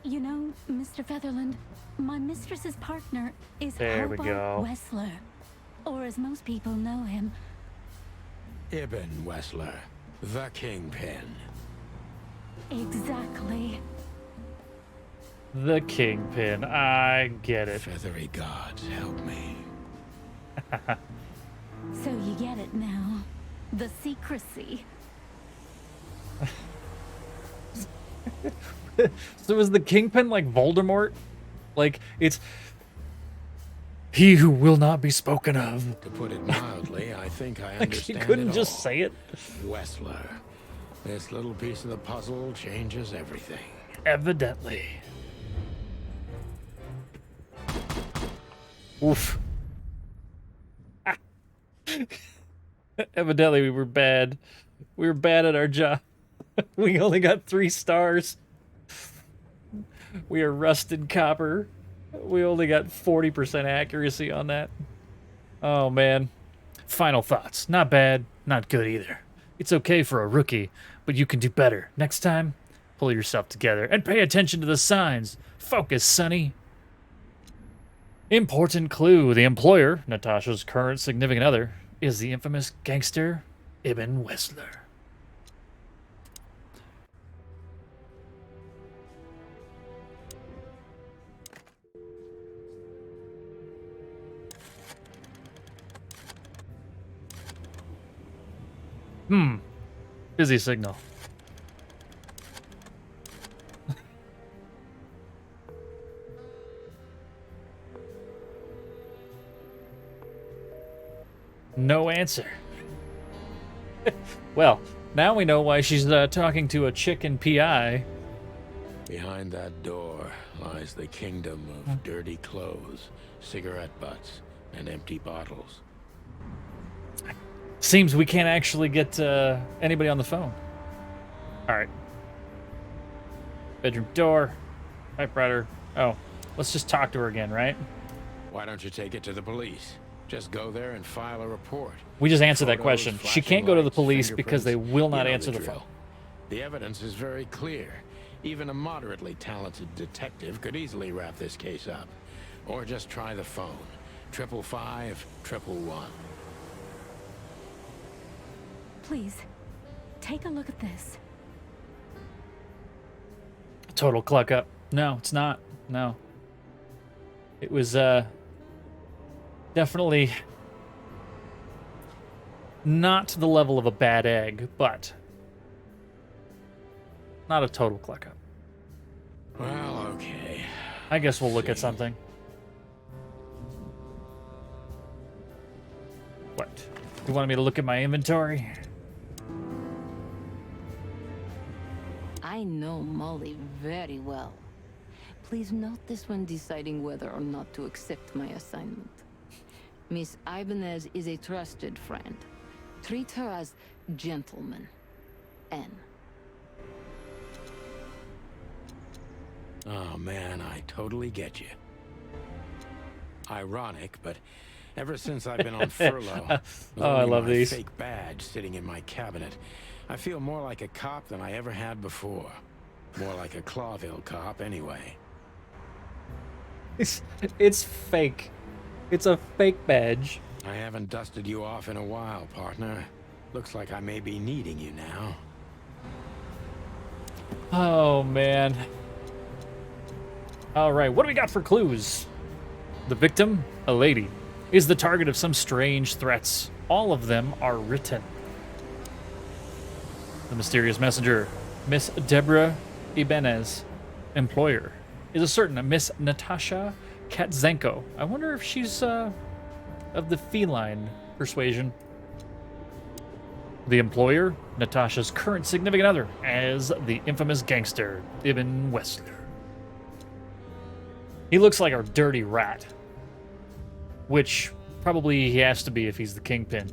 You know, Mr. Featherland, my mistress's partner is There we Hobart go. Wessler. Or as most people know him, Ibn Wessler, the Kingpin. exactly. The Kingpin. I get it. Feathery gods, help me. So you get it now. The secrecy. So is the Kingpin like Voldemort? Like, it's he who will not be spoken of. To put it mildly, I think I Like, she understand couldn't it just all. say it. Wessler. This little piece of the puzzle changes everything. Evidently. Oof. Evidently, we were bad. We were bad at our job. We only got 3 stars. We are rusted copper. We only got 40% accuracy on that. Oh, man. Final thoughts. Not bad, not good either. It's okay for a rookie, but you can do better. Next time, pull yourself together and pay attention to the signs. Focus, Sonny. Important clue. The employer, Natasha's current significant other, is the infamous gangster Ibn Wessler. Busy signal. No answer. Well, now we know why she's talking to a chicken PI. Behind that door lies the kingdom of dirty clothes, cigarette butts, and empty bottles. Seems we can't actually get anybody on the phone. All right. Bedroom door. Typewriter. Oh, let's just talk to her again, right? Why don't you take it to the police? Just go there and file a report. We just answered that Photos, question. She flashing can't go to the lights, police because they fingerprints. will not You know answer the drill. phone. The evidence is very clear. Even a moderately talented detective could easily wrap this case up. Or just try the phone. 555-111. Please, take a look at this. Total cluck up. No, it's not. No. It was definitely not to the level of a bad egg, but not a total cluck up. Well, okay. I guess we'll look at something. What? You wanted me to look at my inventory? I know Molly very well. Please note this when deciding whether or not to accept my assignment. Miss Ibanez is a trusted friend. Treat her as gentleman. N. Oh man, I totally get you. Ironic, but ever since I've been on furlough, with Oh, I only love my these. fake badge sitting in my cabinet, I feel more like a cop than I ever had before. More like a Clawville cop, anyway. It's fake. It's a fake badge. I haven't dusted you off in a while, partner. Looks like I may be needing you now. Oh, man. All right, what do we got for clues? The victim, a lady, is the target of some strange threats. All of them are written. The mysterious messenger, Miss Deborah Ibanez. Employer is a certain Miss Natasha Katzenko. I wonder if she's of the feline persuasion. The employer, Natasha's current significant other, as the infamous gangster, Ibn Wessler. He looks like a dirty rat. Which probably he has to be if he's the kingpin.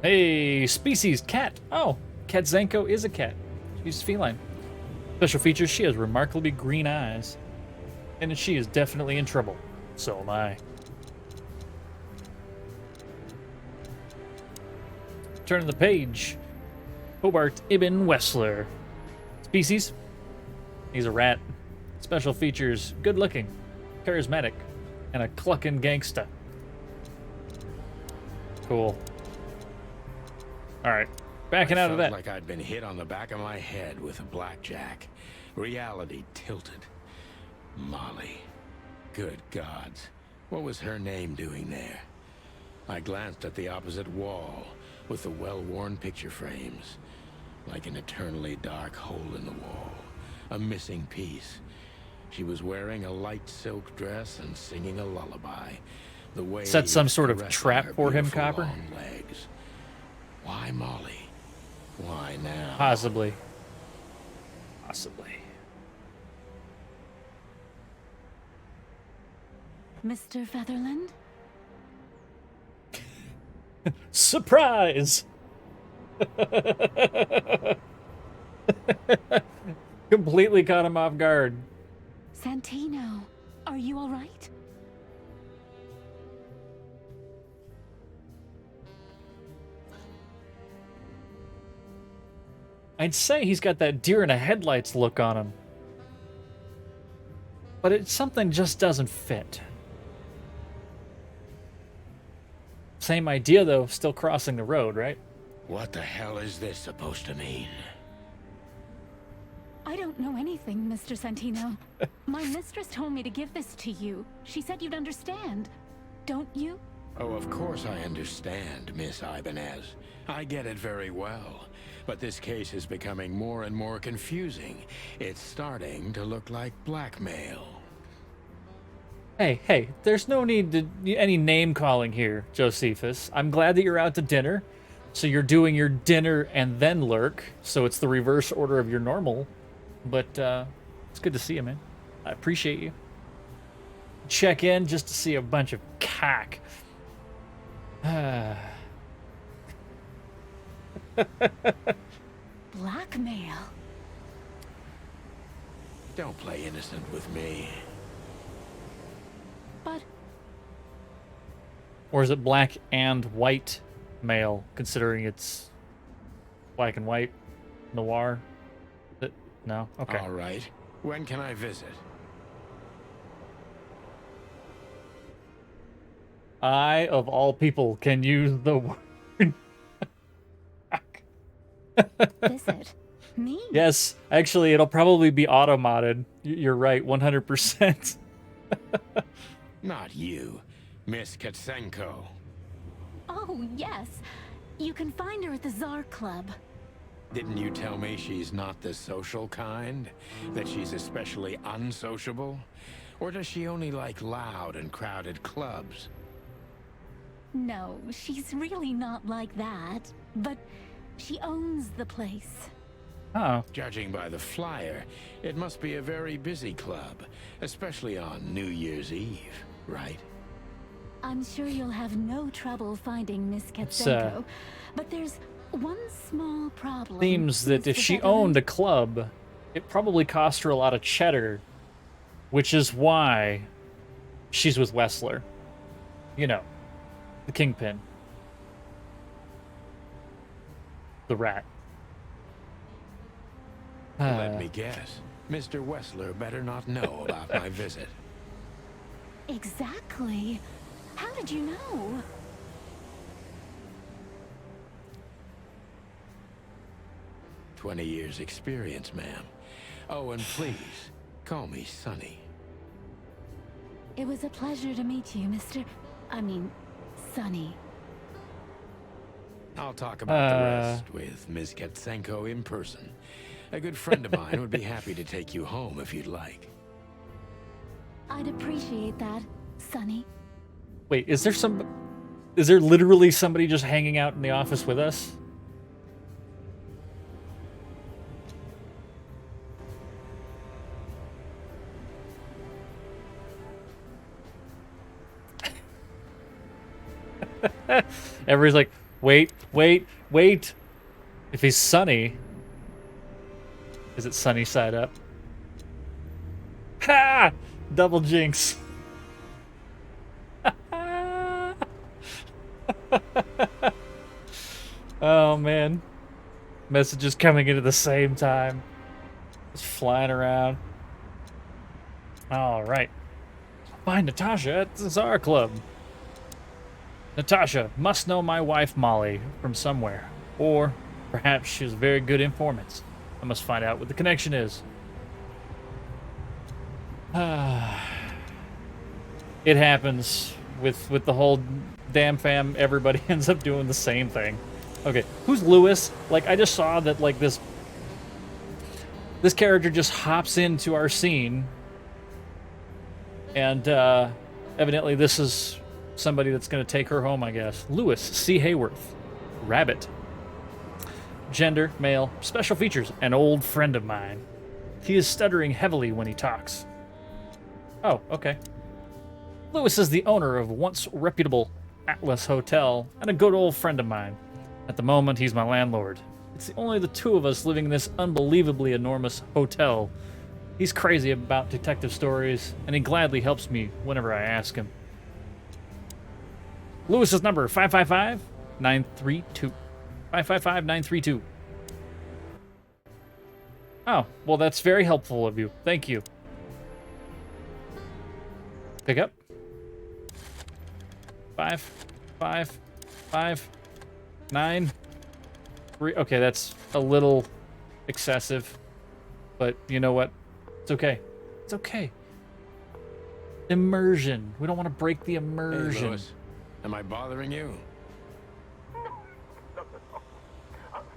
Hey, species cat. Oh, Katzenko is a cat. She's feline. Special features, she has remarkably green eyes. And she is definitely in trouble. So am I. Turning the page. Hobart Ibn Wessler. Species? He's a rat. Special features, good looking, charismatic, and a clucking gangsta. Cool. Alright, backing out of that. Like I'd been hit on the back of my head with a blackjack. Reality tilted. Molly. Good gods. What was her name doing there? I glanced at the opposite wall with the well-worn picture frames. Like an eternally dark hole in the wall. A missing piece. She was wearing a light silk dress and singing a lullaby. The way Set some sort of caressing trap her for him, beautiful Copper? long legs. Why Molly? Why now? Possibly. Possibly. Mr. Featherland? Surprise! Completely caught him off guard. Santino, are you all right? I'd say he's got that deer in the headlights look on him. But something just doesn't fit. Same idea, though, still crossing the road, right? What the hell is this supposed to mean? I don't know anything, Mr. Santino. My mistress told me to give this to you. She said you'd understand. Don't you? Oh, of course I understand, Miss Ibanez. I get it very well. But this case is becoming more and more confusing. It's starting to look like blackmail. Hey, there's no need to any name calling here, Josephus. I'm glad that you're out to dinner. So you're doing your dinner and then lurk. So it's the reverse order of your normal. But it's good to see you, man. I appreciate you. Check in just to see a bunch of cack. Blackmail. Don't play innocent with me. But Or is it black and white male, considering it's black and white noir? No? Okay. All right. When can I visit? I, of all people, can use the word. Visit me? Yes, actually, it'll probably be auto-modded. You're right, 100%. Not you, Miss Katsenko. Oh, yes. You can find her at the Tsar Club. Didn't you tell me she's not the social kind? That she's especially unsociable? Or does she only like loud and crowded clubs? No, she's really not like that. But she owns the place. Oh, Judging by the flyer, it must be a very busy club, especially on New Year's Eve, right? I'm sure you'll have no trouble finding Miss It's, Katsenko. But there's one small problem. seems that if Mr. she Beverly. owned a club, it probably cost her a lot of cheddar, which is why she's with Wessler. You know, the Kingpin. The rat. Let me guess. Mr. Wessler better not know about my visit. Exactly. How did you know? "20 years experience, ma'am. Oh, and please, call me Sonny." It was a pleasure to meet you, Sonny. I'll talk about the rest with Ms. Katsenko in person. A good friend of mine would be happy to take you home if you'd like. I'd appreciate that, Sonny. Wait, is there literally somebody just hanging out in the office with us? Everybody's like, wait. If he's Sunny, is it Sunny side up? Ha! Double jinx. Oh man. Messages coming in at the same time. Just flying around. Alright. Find Natasha at the Tsar Club. Natasha must know my wife Molly from somewhere. Or perhaps she's a very good informant. I must find out what the connection is. It happens with the whole damn fam. Everybody ends up doing the same thing. Okay, who's Lewis? Like, I just saw that, like, this character just hops into our scene. And, evidently this is somebody that's going to take her home, I guess. Lewis C. Hayworth. Rabbit. Gender, male. Special features, an old friend of mine. He is stuttering heavily when he talks. Oh, okay. Lewis is the owner of once reputable Atlas Hotel and a good old friend of mine. At the moment, he's my landlord. It's only the two of us living in this unbelievably enormous hotel. He's crazy about detective stories, and he gladly helps me whenever I ask him. Lewis's number, 555-932. 555-932. Oh, well, that's very helpful of you. Thank you. Pick up. 5, 5, 5, 9, 3. Okay, that's a little excessive, but you know what? It's okay. It's okay. Immersion. We don't want to break the immersion. Hey, Lewis. Am I bothering you? Of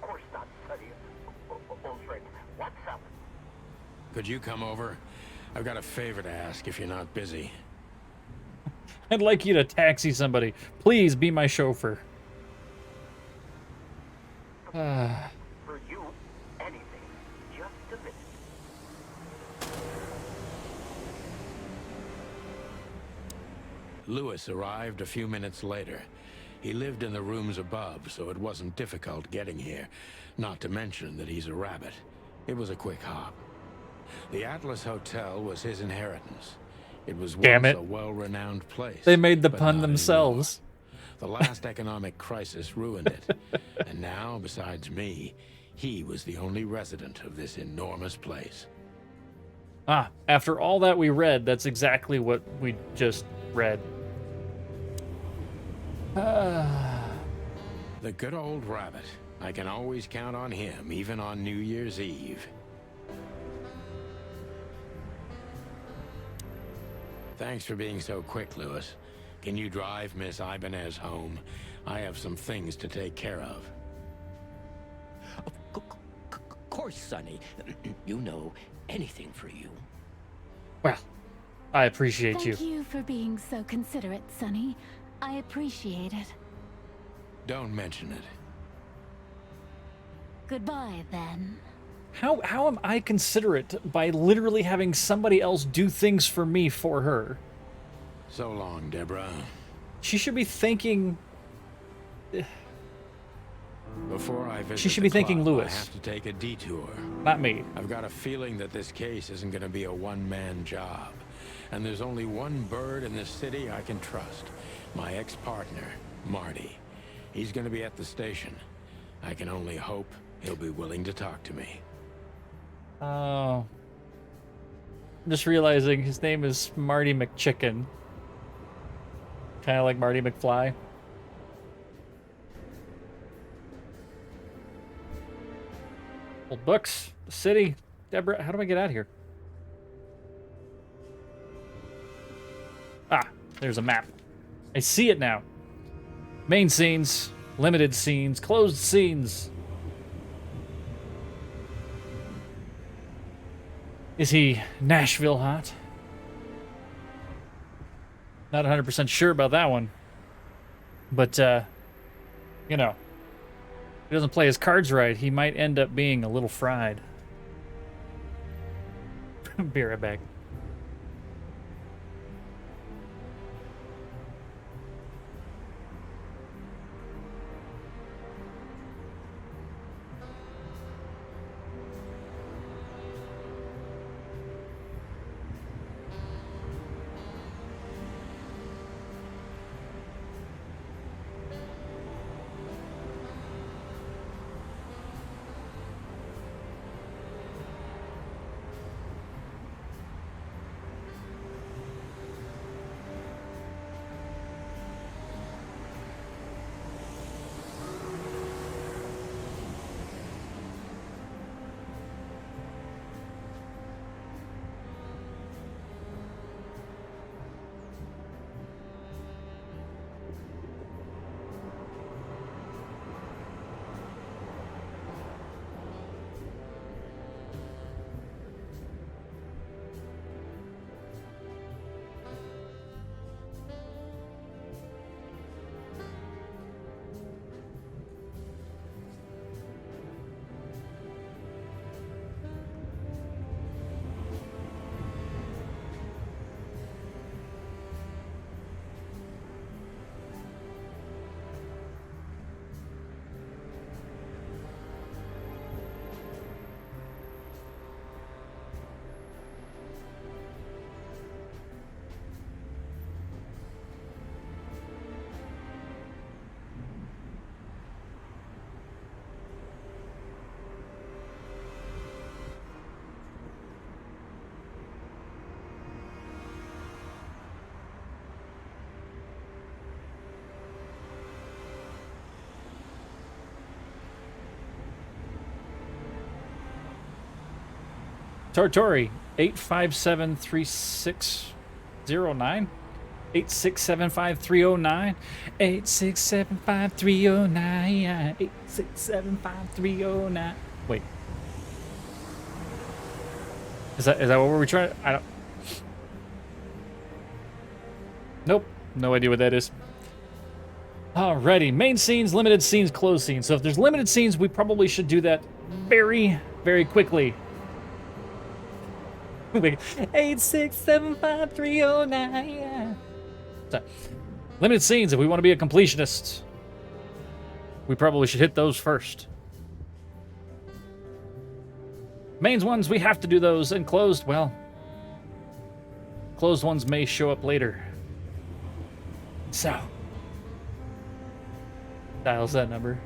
course not, Sonny. Old friend, what's up? Could you come over? I've got a favor to ask if you're not busy. I'd like you to taxi somebody. Please be my chauffeur. For you, anything. Just a minute. Lewis arrived a few minutes later. He lived in the rooms above, so it wasn't difficult getting here. Not to mention that he's a rabbit. It was a quick hop. The Atlas Hotel was his inheritance. It was once a well-renowned place. They made the but pun not themselves. anymore. The last economic crisis ruined it. And now, besides me, he was the only resident of this enormous place. Ah, after all that we read, that's exactly what we just read. The good old rabbit. I can always count on him, even on New Year's Eve. Thanks for being so quick, Lewis. Can you drive Miss Ibanez home? I have some things to take care of. Of course, Sonny. You know, anything for you. Well, I appreciate you. Thank you for being so considerate, Sonny. I appreciate it. Don't mention it. Goodbye, then. How am I considerate by literally having somebody else do things for me for her? So long, Deborah. She should be thanking... Before I visit She should the be thanking club, Lewis. I have to take a detour. Not me. I've got a feeling that this case isn't going to be a one-man job. And there's only one bird in this city I can trust. My ex-partner, Marty. He's going to be at the station. I can only hope he'll be willing to talk to me. Oh. I'm just realizing his name is Marty McChicken. Kind of like Marty McFly. Old books, the city. Deborah, how do I get out of here? Ah, there's a map. I see it now. Main scenes, limited scenes, closed scenes. Is he Nashville hot? Not 100% sure about that one. But, you know, if he doesn't play his cards right, he might end up being a little fried. Be right back. Tortori, 857-3609. 8675309. 8675309. 8675309. Wait. Is that what we're trying? I don't. Nope. No idea what that is. Alrighty. Main scenes, limited scenes, closed scenes. So if there's limited scenes, we probably should do that very, very quickly. 8675309. So, limited scenes, if we want to be a completionist, we probably should hit those first. Mains ones, we have to do those, and closed, well, closed ones may show up later. So, dials that number.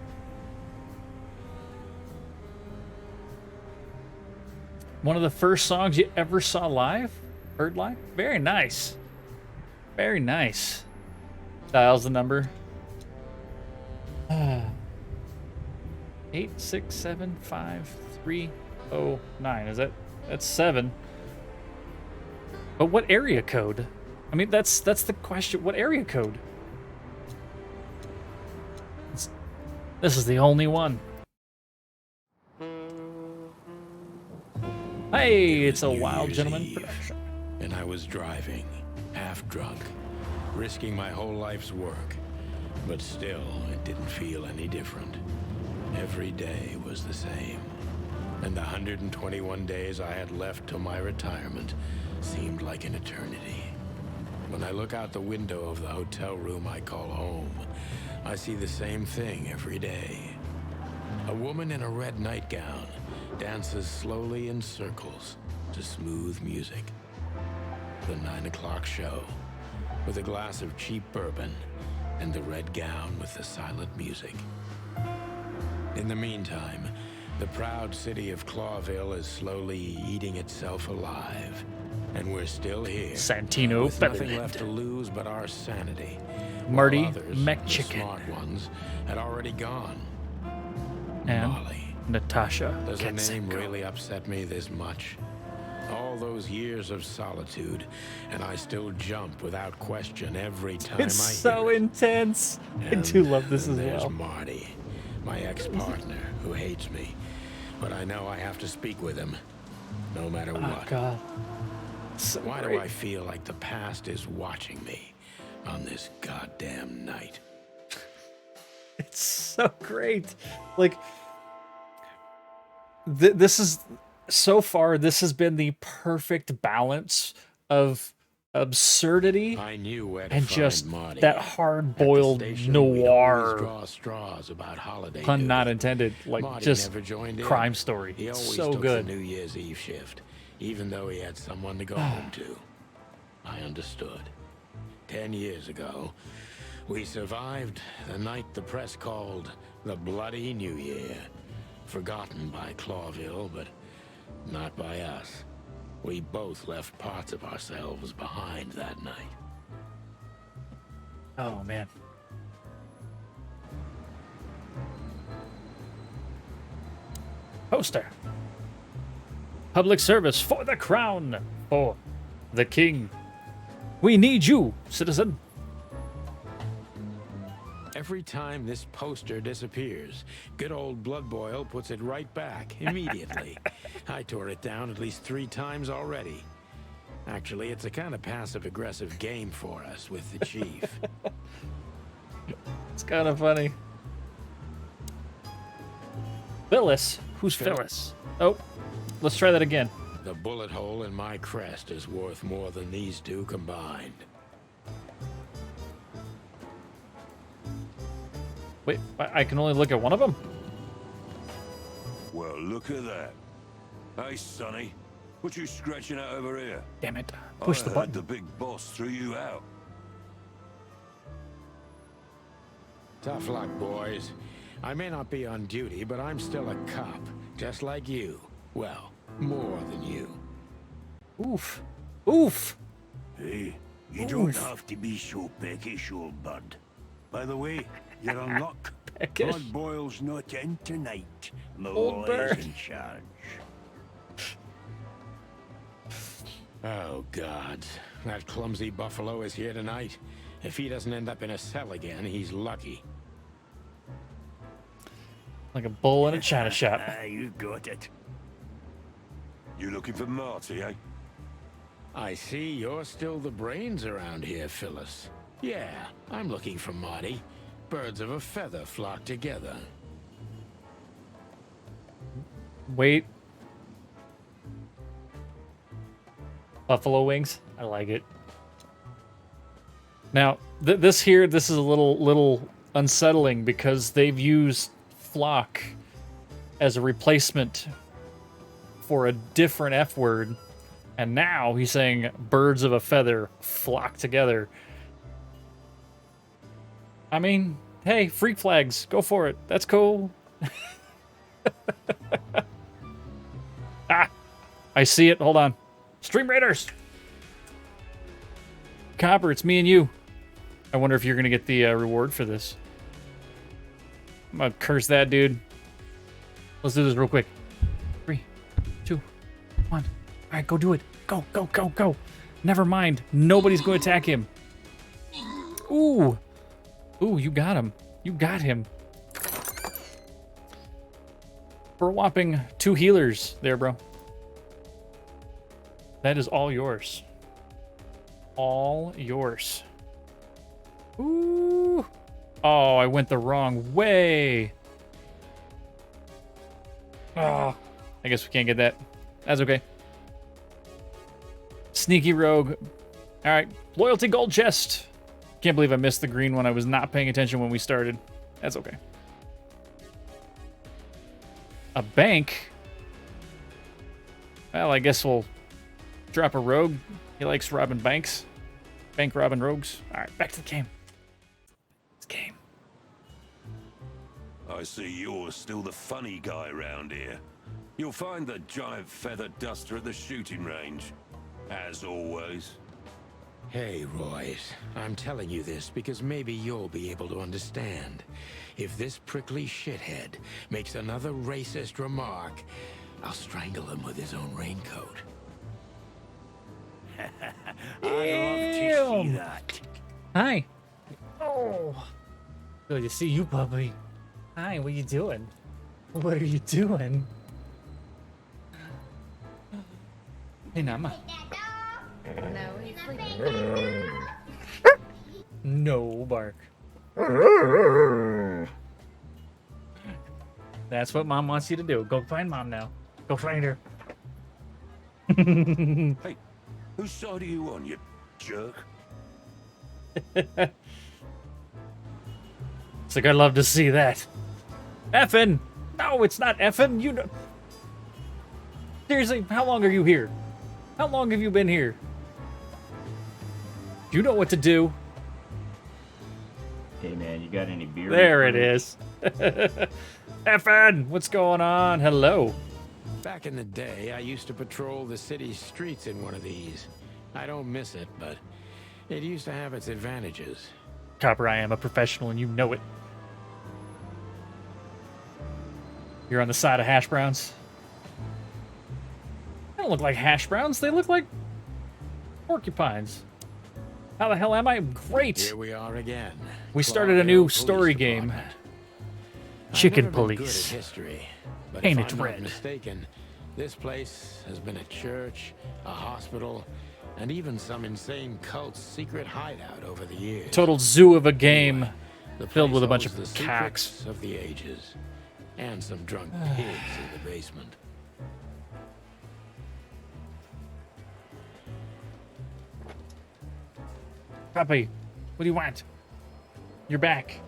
One of the first songs you ever saw live? Heard live? Very nice. Very nice. Dials the number. 8675309. Is that's 7? But what area code? I mean, that's the question. What area code? This is the only one. Hey, it's a Wild Gentleman production. And I was driving, half drunk, risking my whole life's work. But still, it didn't feel any different. Every day was the same. And the 121 days I had left till my retirement seemed like an eternity. When I look out the window of the hotel room I call home, I see the same thing every day. A woman in a red nightgown dances slowly in circles to smooth music. The 9 o'clock show, with a glass of cheap bourbon and the red gown with the silent music. In the meantime, the proud city of Clawville is slowly eating itself alive. And we're still here. Santino with nothing Featherland. left to lose but our sanity. Marty While others, McChicken. the smart ones, had already gone. And Molly. Natasha Does her name Ketsenko. really upset me this much? All those years of solitude, and I still jump without question every time It's I so hear it. intense. I And do love this as then there's well. Marty, my ex-partner, who hates me. But I know I have to speak with him, no matter Oh, what. God. So Why great. do I feel like the past is watching me on this goddamn night? It's so great. Like, this is, so far, this has been the perfect balance of absurdity I knew where to and find just Marty. that At the hard-boiled station, we'd always noir, draw straws about holiday pun duty. not intended, like Marty just never joined in. crime story. He always So took good. the New Year's Eve shift, even though he had someone to go home to. I understood. 10 years ago, we survived the night the press called the Bloody New Year. Forgotten by Clawville, but not by us. We both left parts of ourselves behind that night. Oh, man. Poster. Public service for the crown, for the king. We need you, citizen. Every time this poster disappears, good old Blood Boil puts it right back immediately. I tore it down at least 3 times already. Actually, it's a kind of passive-aggressive game for us with the chief. It's kind of funny. Phyllis? Who's Phyllis? Oh, let's try that again. The bullet hole in my crest is worth more than these 2 combined. Wait, I can only look at one of them? Well, look at that. Hey, Sonny. What you scratching at over here? Damn it. Push I the heard button. the big boss threw you out. Tough luck, boys. I may not be on duty, but I'm still a cop, just like you. Well, more than you. Oof. Oof. Hey, you don't have to be so peckish, old bud. By the way, you're on luck. Peckish. Blood Boil's not in tonight. Old Malloy is bird. in charge. Oh, God. That clumsy buffalo is here tonight. If he doesn't end up in a cell again, he's lucky. Like a bull in a china shop. Ah, you got it. You looking for Marty, eh? I see you're still the brains around here, Phyllis. Yeah, I'm looking for Marty. Birds of a feather flock together. Wait. Buffalo wings. I like it. Now, this is a little unsettling because they've used flock as a replacement for a different F word, and now he's saying birds of a feather flock together. I mean, hey, freak flags, go for it. That's cool. Ah, I see it. Hold on. Stream Raiders. Copper, it's me and you. I wonder if you're going to get the reward for this. I'm going to curse that dude. Let's do this real quick. 3, 2, 1. All right, go do it. Go, go, go, go. Never mind. Nobody's going to attack him. Ooh. Ooh, you got him. You got him. For a whopping 2 healers there, bro. That is all yours. All yours. Ooh. Oh, I went the wrong way. Oh, I guess we can't get that. That's okay. Sneaky rogue. All right, loyalty gold chest. Can't believe I missed the green one. I was not paying attention when we started. That's okay. A bank. Well, I guess we'll drop a rogue. He likes robbing banks. Bank robbing rogues. All right, back to the game. This game. I see you're still the funny guy around here. You'll find the giant feather duster at the shooting range, as always. Hey, Royce. I'm telling you this because maybe you'll be able to understand. If this prickly shithead makes another racist remark, I'll strangle him with his own raincoat. I'd love to see that. Hi. Oh. Good to see you, puppy. Hi, what are you doing? What are you doing? Hey, Nama. No, he's sleeping. No bark. That's what Mom wants you to do. Go find Mom now. Go find her. Hey, whose side are you on, you jerk? It's like, I'd love to see that. Effin! No, it's not Effin. You know. Seriously, how long are you here? How long have you been here? You know what to do. Hey man, you got any beer? There it is. Effin, what's going on? Hello. Back in the day, I used to patrol the city streets in one of these. I don't miss it, but it used to have its advantages. Copper, I am a professional and you know it. You're on the side of hash browns. They don't look like hash browns. They look like porcupines. How the hell am I? Great. Here we are again. We started a new story game. Chicken I've never been Police. good at history, but Ain't if it I'm not red? mistaken, this place has been a church, a hospital, and even some insane cult's secret hideout over the years. Total zoo of a game The filled with a place bunch holds of the cacks. secrets of the ages, and some drunk pigs in the basement. Puppy, what do you want? You're back.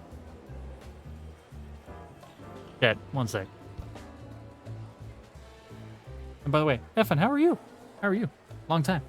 Dad, one sec. And by the way, Effin, how are you? How are you? Long time.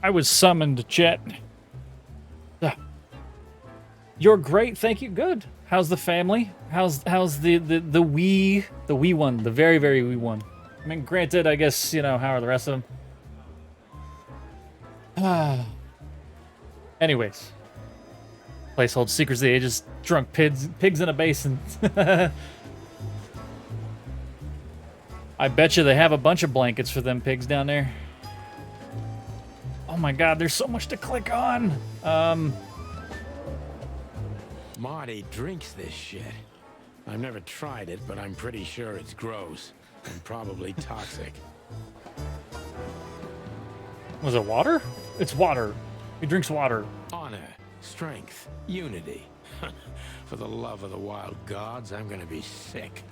I was summoned, Chet. You're great, thank you. Good. How's the family? How's the wee one, the very, very wee one? I mean, granted, I guess, you know, how are the rest of them? Anyways. Place holds secrets of the ages, drunk pigs in a basin. I bet you they have a bunch of blankets for them pigs down there. Oh my god, there's so much to click on. Marty drinks this shit. I've never tried it, but I'm pretty sure it's gross and probably toxic. Was it water? It's water. He drinks water. Honor, strength, unity. For the love of the wild gods, I'm gonna be sick.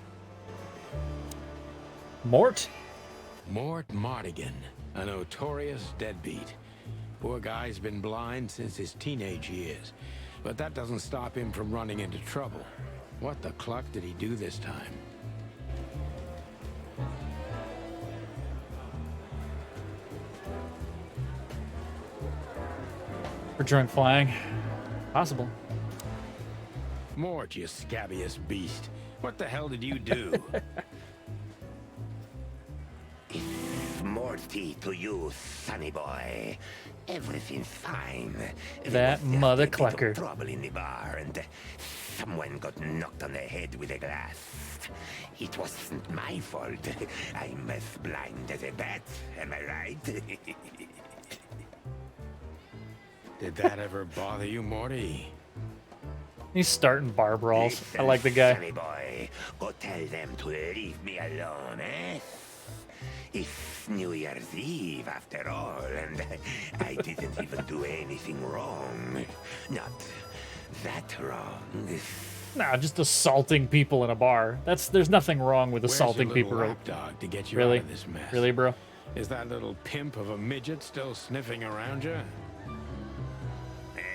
Mort? Mort Mardigan, a notorious deadbeat. Poor guy's been blind since his teenage years, but that doesn't stop him from running into trouble. What the cluck did he do this time? For drunk flying. Possible. Mort, you scabbiest beast. What the hell did you do? Morty to you, sonny boy. Everything's fine. That mother clucker. Trouble in the bar, and someone got knocked on the head with a glass. It wasn't my fault. I'm as blind as a bat. Am I right? Did that ever bother you, Morty? He's starting bar brawls. Listen, I like the guy. Sonny boy, go tell them to leave me alone, eh? It's New Year's Eve after all, and I didn't even do anything wrong. Not that wrong. Nah, just assaulting people in a bar. There's nothing wrong with assaulting Where's your people. little lapdog to get you Really? out of this mess? Really, bro? Is that little pimp of a midget still sniffing around you?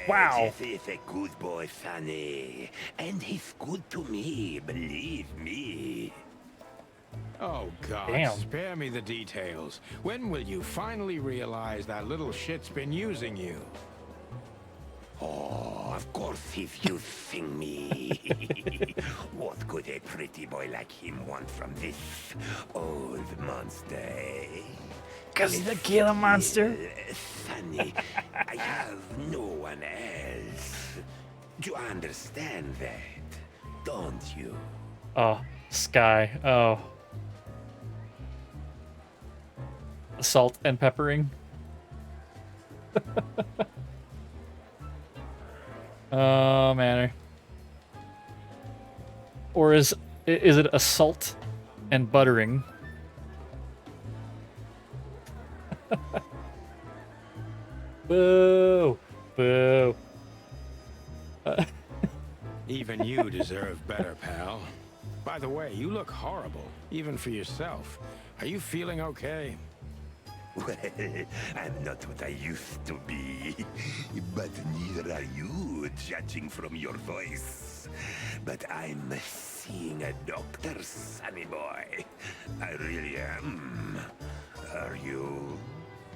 Wow. Jeff is a good boy, Sonny. And he's good to me, believe me. Oh, God, Damn. spare me the details. When will you finally realize that little shit's been using you? Oh, of course he's using me. What could a pretty boy like him want from this old monster, eh? 'Cause he's a killer monster. Sonny, I have no one else. You understand that, don't you? Oh, Sky. Oh. Salt and peppering. Oh, man. Or is it assault and buttering? Boo! Boo! Even you deserve better, pal. By the way, you look horrible, even for yourself. Are you feeling okay? Well, I'm not what I used to be, but neither are you, judging from your voice. But I'm seeing a doctor, sonny boy. I really am. Are you?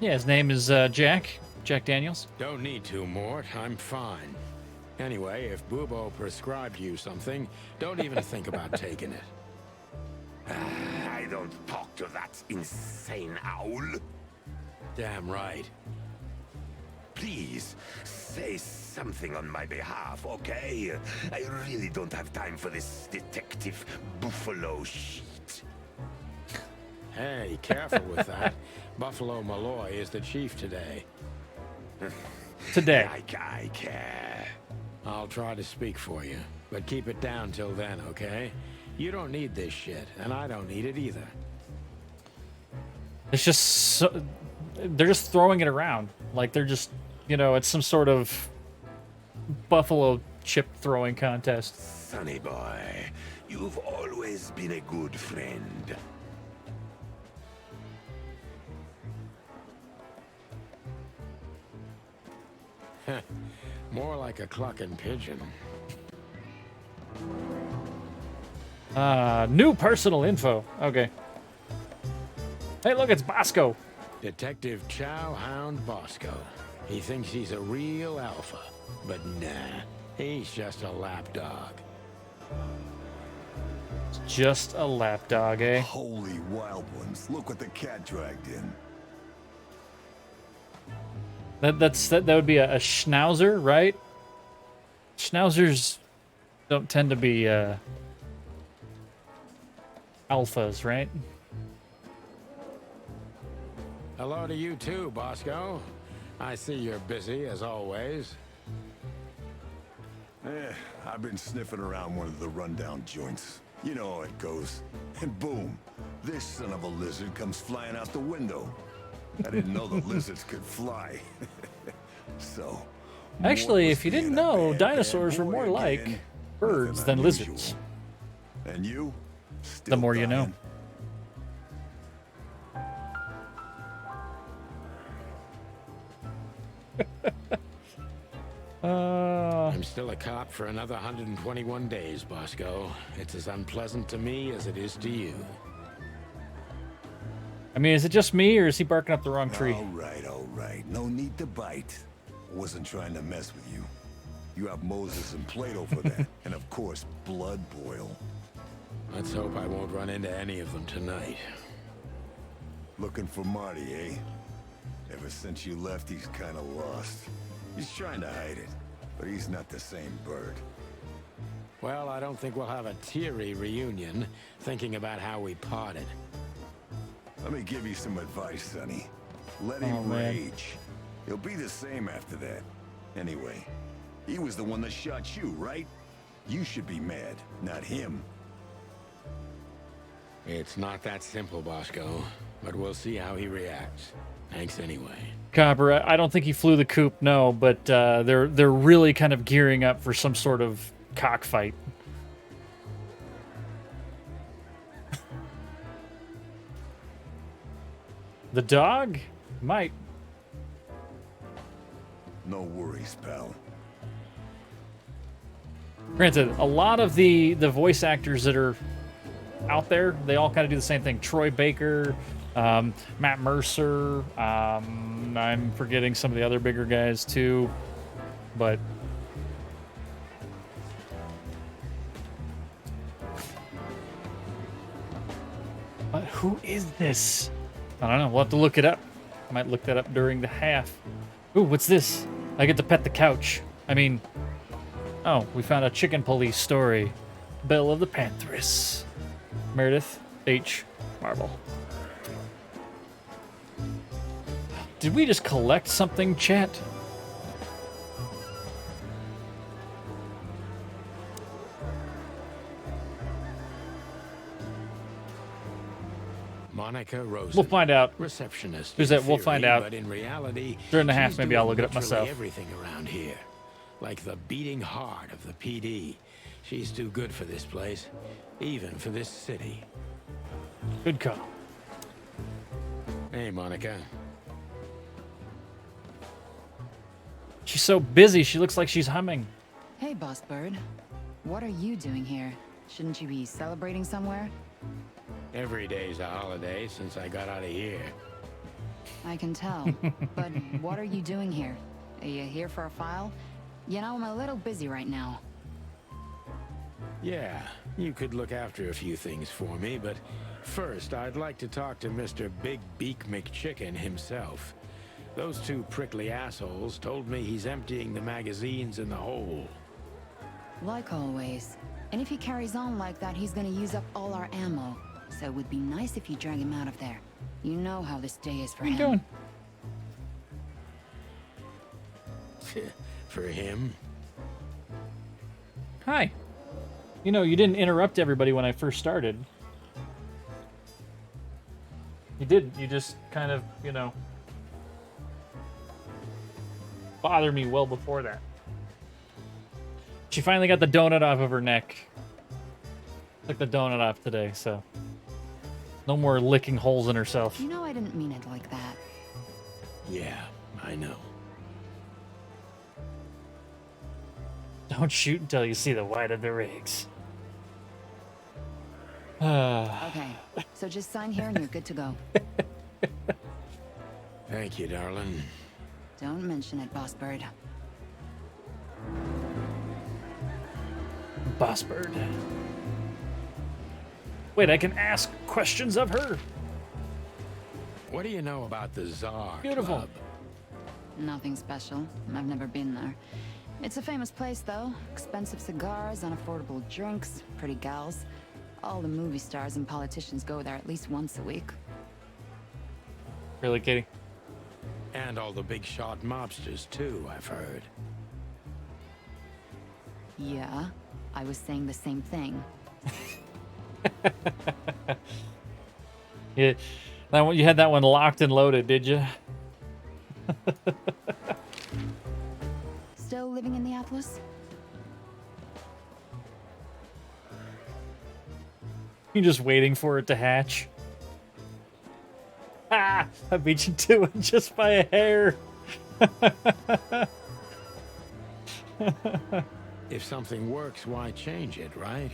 Yeah, his name is Jack Daniels. Don't need to, Mort. I'm fine. Anyway, if Bubo prescribed you something, don't even think about taking it. I don't talk to that insane owl. Damn right. Please, say something on my behalf, okay? I really don't have time for this detective buffalo shit. Hey, careful with that. Buffalo Malloy is the chief today. Today. Like I care. I'll try to speak for you, but keep it down till then, okay? You don't need this shit, and I don't need it either. It's just so, they're just throwing it around like they're just, you know, it's some sort of buffalo chip throwing contest. Sonny boy, you've always been a good friend. More like a clucking pigeon. New personal info. Okay. Hey, look, it's Bosco. Detective Chow Hound Bosco. He thinks he's a real alpha, but nah, he's just a lapdog. Just a lapdog, eh? Holy wild ones! Look what the cat dragged in. That would be a schnauzer, right? Schnauzers don't tend to be alphas, right? Hello to you too, Bosco. I see you're busy as always. I've been sniffing around one of the rundown joints. You know how it goes. And boom, this son of a lizard comes flying out the window. I didn't know the lizards could fly. So, Actually, Mort if you was didn't being a know, bad, dinosaurs bad were more boy like again. birds Nothing than unusual. lizards. And you? The Still more you know. I'm still a cop for another 121 days, Bosco. It's as unpleasant to me as it is to you. I mean, is it just me, or is he barking up the wrong tree? All right. No need to bite. I wasn't trying to mess with you. You have Moses and Plato for that. And of course, Blood Boil. Let's hope I won't run into any of them tonight. Looking for Marty, eh? Ever since you left, he's kind of lost. He's trying to hide it, but he's not the same bird. Well, I don't think we'll have a teary reunion, thinking about how we parted. Let me give you some advice, Sonny. Let him rage. He'll be the same after that. Anyway, he was the one that shot you, right? You should be mad, not him. It's not that simple, Bosco, but we'll see how he reacts. Thanks anyway. Copper, I don't think he flew the coop, no, but they're really kind of gearing up for some sort of cockfight. The dog? Might. No worries, pal. Granted, a lot of the voice actors that are out there, they all kind of do the same thing. Troy Baker, Matt Mercer, I'm forgetting some of the other bigger guys too, but who is this? I don't know. We'll have to look it up. I might look that up during the half. Ooh, what's this? I get to pet the couch. I mean, oh, we found a chicken police story. Belle of the Panthers. Meredith H. Marble. Did we just collect something, chat? Monica Rosen. We'll find out. Receptionist. Who's in that? We'll theory, find out. But in reality, During the half, she's maybe I'll doing look it up literally myself. Everything around here, like the beating heart of the PD. She's too good for this place, even for this city. Good call. Hey, Monica. She's so busy, she looks like she's humming. Hey, Boss Bird. What are you doing here? Shouldn't you be celebrating somewhere? Every day's a holiday since I got out of here. I can tell. But what are you doing here? Are you here for a file? You know, I'm a little busy right now. Yeah, you could look after a few things for me, but first I'd like to talk to Mr. Big Beak McChicken himself. Those two prickly assholes told me he's emptying the magazines in the hole. Like always. And if he carries on like that, he's gonna use up all our ammo. So it would be nice if you drag him out of there. You know how this day is for him. What are you doing? For him? Hi. You know, you didn't interrupt everybody when I first started. You didn't. You just kind of, you know, bothered me well before that. She finally got the donut off of her neck. Took the donut off today, so no more licking holes in herself. You know I didn't mean it like that. Yeah, I know. Don't shoot until you see the white of the rigs. Okay, so just sign here and you're good to go. Thank you, darling. Don't mention it, Boss Bird. Boss Bird. Wait, I can ask questions of her. What do you know about the Czar Beautiful. Club? Nothing special. I've never been there. It's a famous place, though. Expensive cigars, unaffordable drinks, pretty gals. All the movie stars and politicians go there at least once a week. Really, Katie? And all the big shot mobsters, too, I've heard. Yeah, I was saying the same thing. Yeah, that one, you had that one locked and loaded, did you? Still living in the Atlas? You're just waiting for it to hatch. Ah, I beat you to it just by a hair. If something works, why change it, right?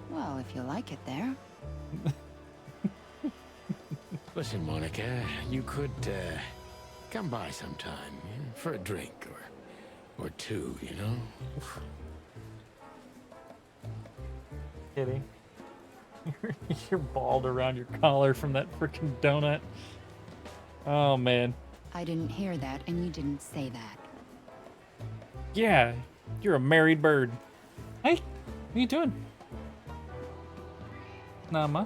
Well, if you like it there. Listen, Monica, you could come by sometime for a drink or two, you know? Kitty. You're bald around your collar from that freaking donut. Oh, man. I didn't hear that, and you didn't say that. Yeah, you're a married bird. Hey, what are you doing? Nah, Ma.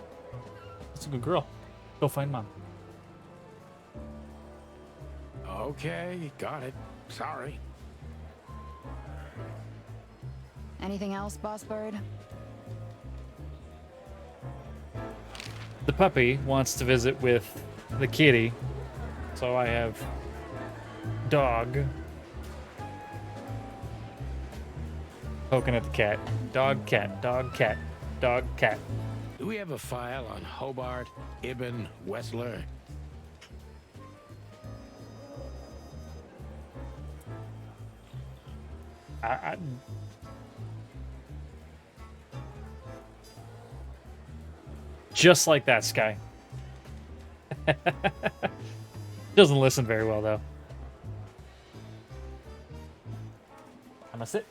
That's a good girl. Go find Mom. Okay, got it. Sorry. Anything else, Boss Bird? The puppy wants to visit with the kitty, so I have dog poking at the cat. Dog, cat, dog, cat, dog, cat. Do we have a file on Hobart, Ibn, Wessler? Just like that, Sky. Doesn't listen very well, though. Namaste.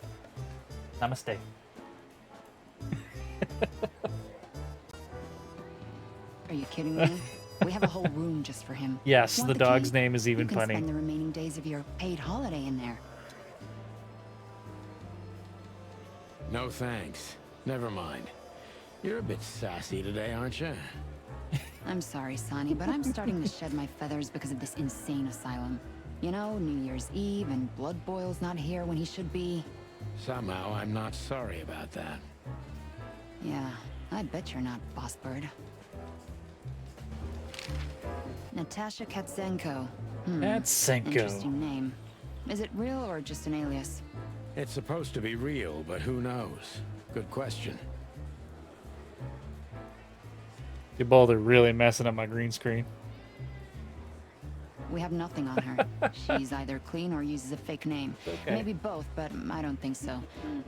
Namaste. Are you kidding me? We have a whole room just for him. Yes, Want the dog's key? name is even you can funny. Spend the remaining days of your paid holiday in there. No thanks. Never mind. You're a bit sassy today, aren't you? I'm sorry, Sonny, but I'm starting to shed my feathers because of this insane asylum. You know, New Year's Eve and Blood Boil's not here when he should be. Somehow, I'm not sorry about that. Yeah, I bet you're not, Boss Bird. Natasha Katzenko. Katzenko. Interesting name. Is it real or just an alias? It's supposed to be real, but who knows? Good question. You both are really messing up my green screen. We have nothing on her. She's either clean or uses a fake name. Okay. Maybe both, but I don't think so.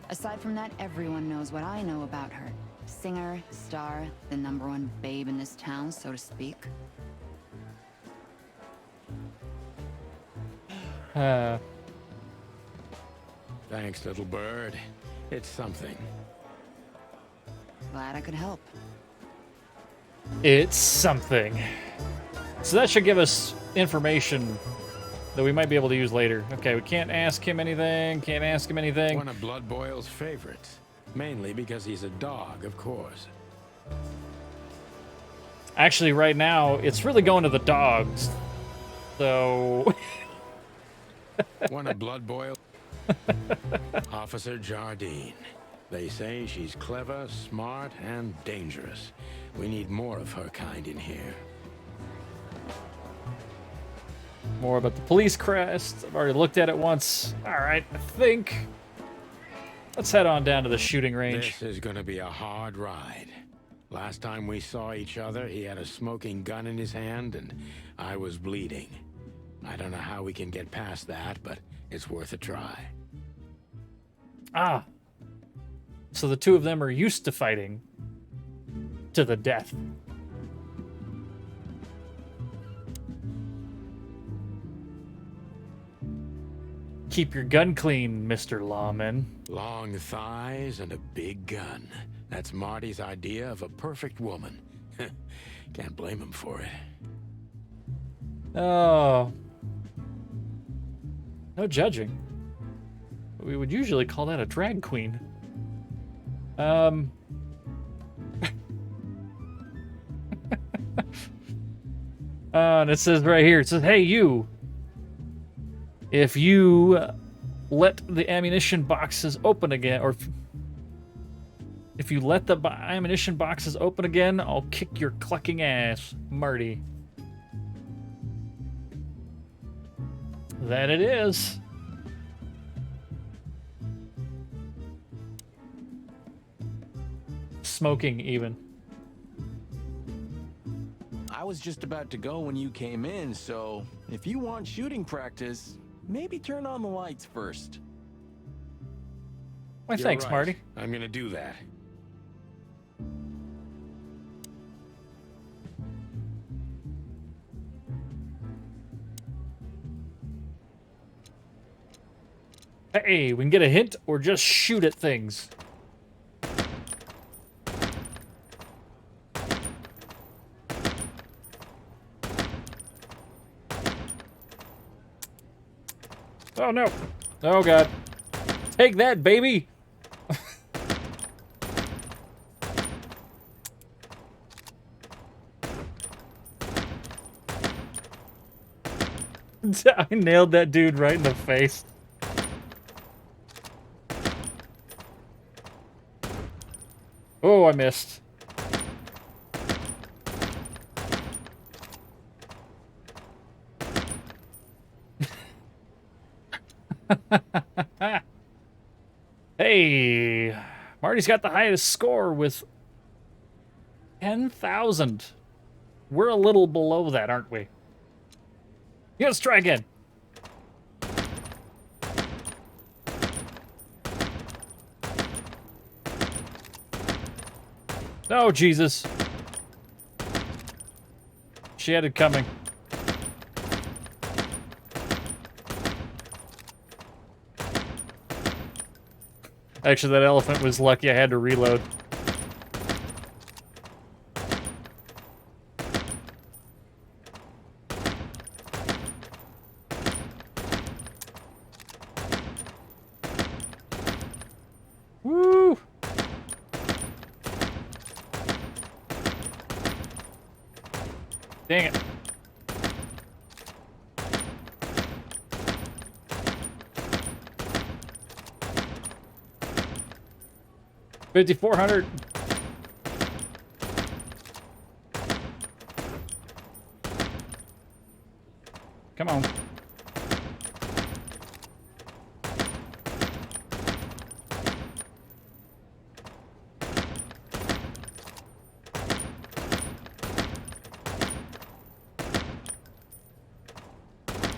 Aside from that, everyone knows what I know about her. Singer, star, the #1 babe in this town, so to speak. Thanks, little bird. It's something. Glad I could help. It's something. So that should give us information that we might be able to use later. Okay, we can't ask him anything, can't ask him anything. One of Blood Boil's favorites. Mainly because he's a dog, of course. Actually, right now, it's really going to the dogs. So... One of Blood Boil. Officer Jardine. They say she's clever, smart, and dangerous. We need more of her kind in here. More about the police crest. I've already looked at it once. Alright, I think... Let's head on down to the shooting range. This is gonna be a hard ride. Last time we saw each other, he had a smoking gun in his hand, and I was bleeding. I don't know how we can get past that, but it's worth a try. Ah. So the two of them are used to fighting to the death. Keep your gun clean, Mr. Lawman. Long thighs and a big gun. That's Marty's idea of a perfect woman. Can't blame him for it. Oh. No judging. We would usually call that a drag queen. And it says right here, it says, hey, you. If you let the ammunition boxes open again, or if you let the ammunition boxes open again, I'll kick your clucking ass, Marty. That it is. Smoking, even. I was just about to go when you came in, so if you want shooting practice, maybe turn on the lights first. Why, You're thanks, right. Marty. I'm gonna do that. Hey, we can get a hint or just shoot at things. Oh no. Oh god. Take that, baby. I nailed that dude right in the face. Oh, I missed. Hey, Marty's got the highest score with 10,000. We're a little below that, aren't we? Yeah, let's try again. Oh, Jesus. She had it coming. Actually, that elephant was lucky I had to reload. Woo! Dang it. $5,400. Come on.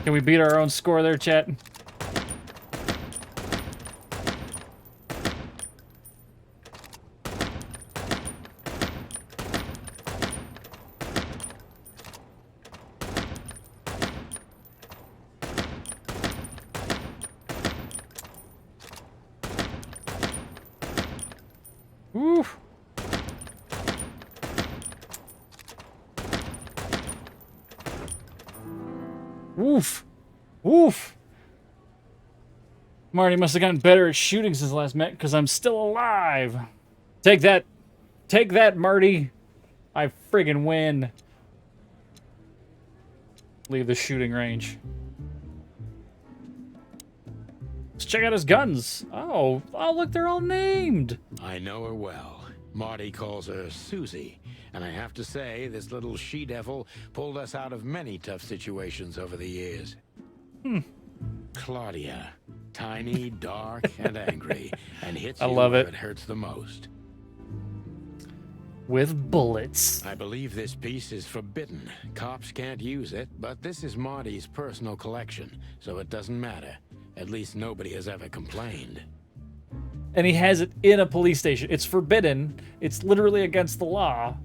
Can we beat our own score there, chat? Oof. Woof. Woof. Marty must have gotten better at shooting since last met because I'm still alive. Take that. Take that, Marty. I friggin' win. Leave the shooting range. Let's check out his guns. Oh, look, they're all named. I know her well. Marty calls her Susie. And I have to say, this little she-devil pulled us out of many tough situations over the years. Claudia. Tiny, dark, and angry. And hits you where it hurts the most. With bullets. I believe this piece is forbidden. Cops can't use it, but this is Marty's personal collection, so it doesn't matter. At least nobody has ever complained. And he has it in a police station. It's forbidden. It's literally against the law.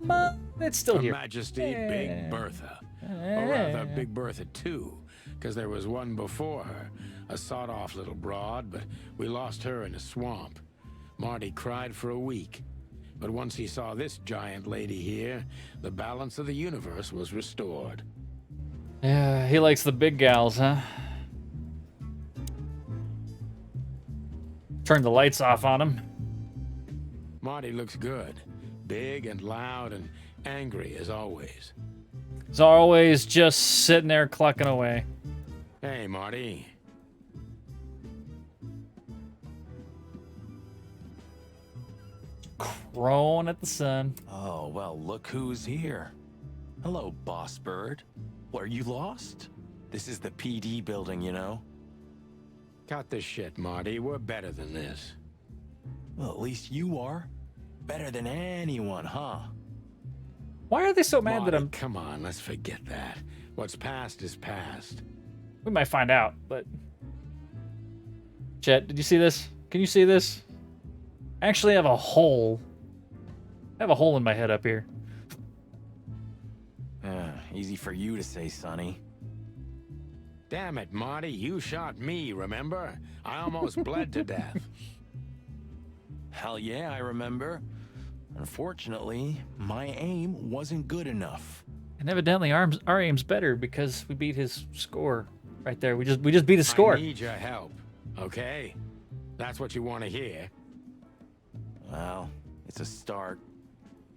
But it's still Her here. Majesty Big Bertha. Or rather, Big Bertha 2, because there was one before her. A sawed-off little broad, but we lost her in a swamp. Marty cried for a week. But once he saw this giant lady here, the balance of the universe was restored. Yeah, he likes the big gals, huh? Turn the lights off on him. Marty looks good. Big and loud and angry as always. He's always just sitting there clucking away. Hey, Marty. Crowing at the sun. Oh, well, look who's here. Hello, Boss Bird. Were you lost? This is the PD building, you know? Cut the shit, Marty. We're better than this. Well, at least you are. Better than anyone, huh? Why are they so mad Marty, that I'm... Come on, let's forget that. What's past is past. We might find out, but... Chet, did you see this? Can you see this? I actually have a hole. I have a hole in my head up here. Easy for you to say, Sonny. Damn it, Marty. You shot me, remember? I almost bled to death. Hell yeah, I remember. Unfortunately, my aim wasn't good enough. And evidently our aim's better because we beat his score right there. We just beat his score. I need your help, okay? That's what you want to hear. Well, it's a start.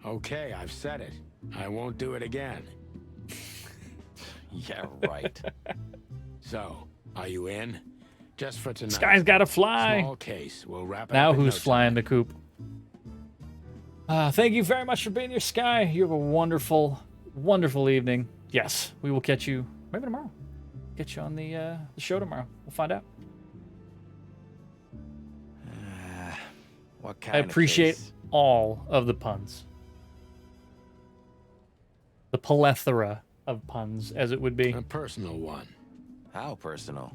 Okay, I've said it. I won't do it again. Yeah, right. So, are you in? Just for tonight. This guy's got to fly. Small case. We'll wrap it Now up in who's no flying time. the coop? Thank you very much for being here, Sky. You have a wonderful, wonderful evening. Yes, we will catch you maybe tomorrow. Get you on the show tomorrow. We'll find out. What kind I of appreciate case? all of the puns. The plethora of puns, as it would be. A personal one. How personal?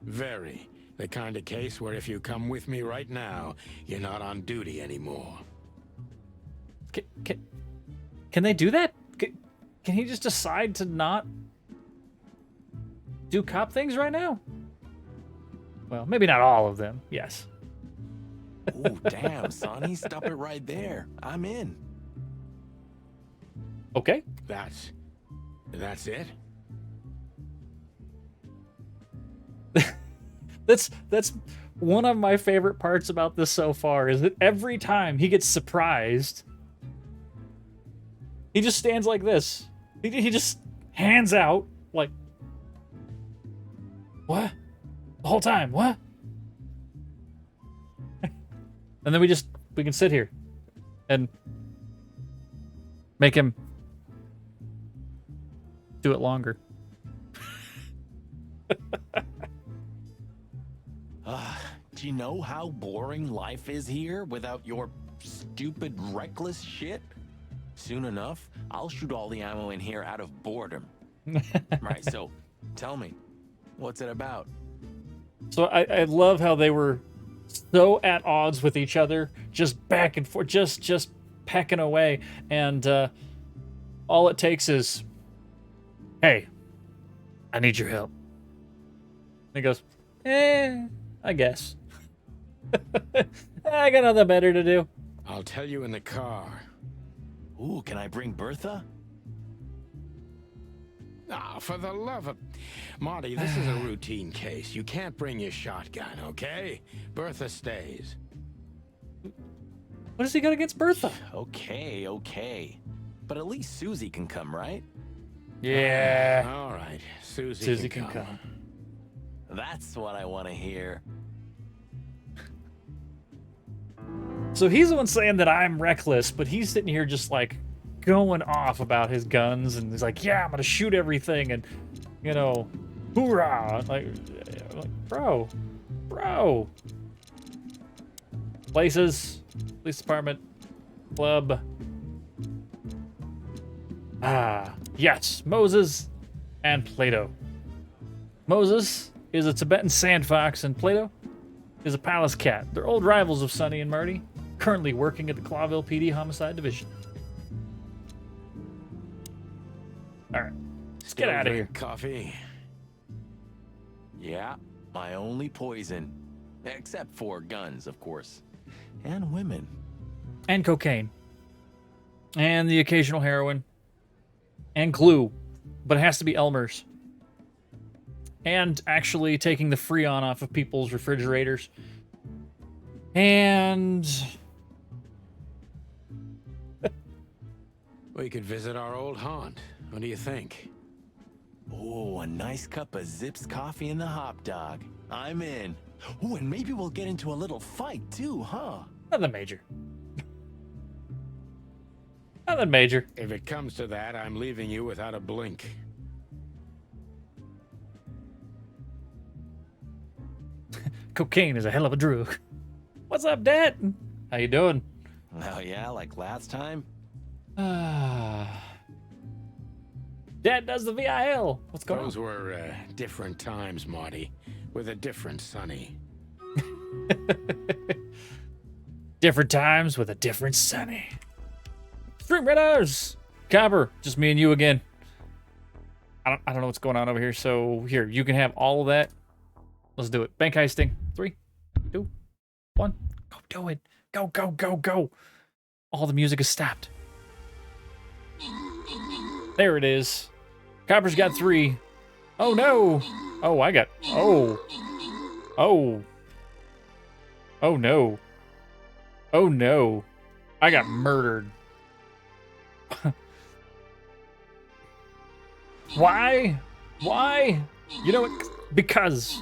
Very. The kind of case where if you come with me right now, you're not on duty anymore. Can they do that? Can he just decide to not do cop things right now? Well, maybe not all of them. Yes. Ooh, damn, Sonny, stop it right there. I'm in. Okay. That's it? That's one of my favorite parts about this so far is that every time he gets surprised, he just stands like this. He just hands out like, what? The whole time, what? And then we can sit here and make him do it longer. Do you know how boring life is here without your stupid, reckless shit? Soon enough, I'll shoot all the ammo in here out of boredom. Right, so tell me, what's it about? So I love how they were so at odds with each other, just back and forth, just pecking away, and all it takes is, hey, I need your help. And he goes, I guess. I got nothing better to do. I'll tell you in the car. Ooh, can I bring Bertha? Ah, for the love of... Marty, this is a routine case. You can't bring your shotgun, okay? Bertha stays. What has he got against Bertha? Okay. But at least Susie can come, right? Yeah. All right, Susie can come. That's what I want to hear. So he's the one saying that I'm reckless, but he's sitting here just like going off about his guns, and he's like, yeah, I'm gonna shoot everything, and you know, hoorah! Like bro. Places, police department, club. Yes, Moses and Plato. Moses is a Tibetan sand fox, and Plato is a palace cat. They're old rivals of Sonny and Marty, currently working at the Clawville PD Homicide Division. All right, let's get out of here. Coffee. Yeah, my only poison. Except for guns, of course. And women. And cocaine. And the occasional heroin. And glue. But it has to be Elmer's. And actually taking the Freon off of people's refrigerators. And... We could visit our old haunt. What do you think? Oh, a nice cup of Zips coffee and the hop dog. I'm in. Oh, and maybe we'll get into a little fight too, huh? Nothing major. Nothing major. If it comes to that, I'm leaving you without a blink. Cocaine is a hell of a drug. What's up, Dad? How you doing? Oh yeah, like last time? Dad does the VIL. What's going Those on? were different times, Marty, with a different Sonny. Different times with a different Sonny. Stream Raiders! Copper, just me and you again. I don't know what's going on over here, so here, you can have all of that. Let's do it. Bank heisting. 3, 2, 1. Go do it. Go, go, go, go. All the music is stopped. There it is. Copper's got 3. Oh no. Oh, I got. Oh. Oh. Oh no. Oh no. I got murdered. Why? Why? You know what? Because.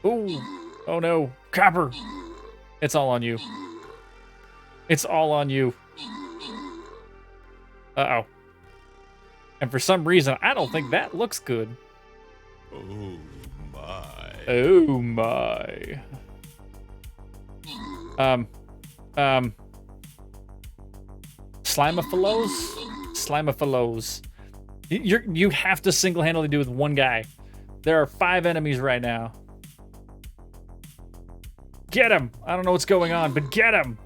Ooh. Oh no. Copper. It's all on you. It's all on you. Uh-oh. And for some reason, I don't think that looks good. Oh my. Oh my. Slimophilos? Slimophilos. You have to single-handedly do with one guy. There are 5 enemies right now. Get him! I don't know what's going on, but get him!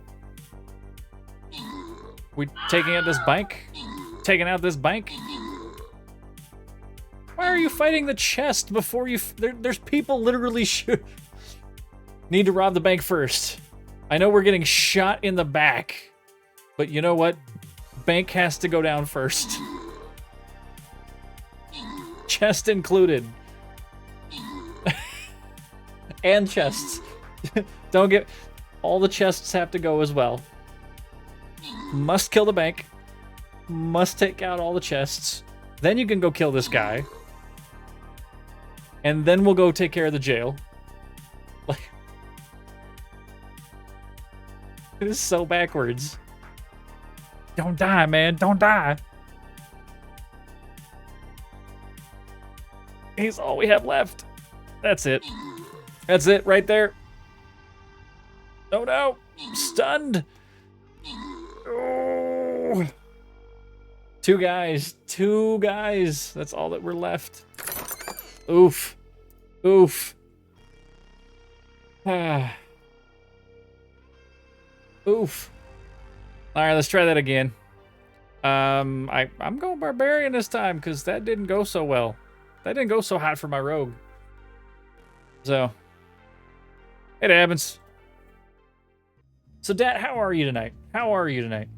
We taking out this bank? Taking out this bank? Why are you fighting the chest before you... There's people literally need to rob the bank first. I know we're getting shot in the back, but you know what? Bank has to go down first. Chest included. And chests. Don't get... All the chests have to go as well. Must kill the bank. Must take out all the chests. Then you can go kill this guy. And then we'll go take care of the jail. Like... It is so backwards. Don't die, man. Don't die. He's all we have left. That's it. That's it right there. Oh no. Stunned. Oh. 2 guys. 2 guys. That's all that we're left. Oof. Oof. Ah. Oof. All right, let's try that again. I'm going barbarian this time because that didn't go so well. That didn't go so hot for my rogue. So, it happens. So, Dad, how are you tonight? How are you tonight?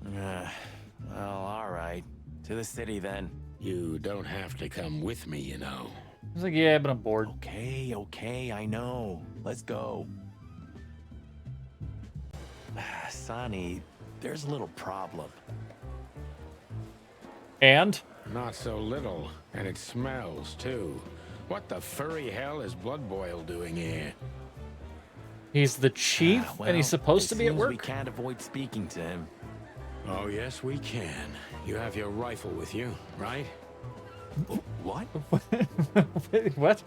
Well, all right. To the city then. You don't have to come with me, you know. I was like, yeah, but I'm bored. Okay, I know. Let's go. Sonny, there's a little problem. And? Not so little, and it smells too. What the furry hell is Blood Boil doing here? He's the chief, and he's supposed to be at work? We can't avoid speaking to him. Oh, yes, we can. You have your rifle with you, right? What? What?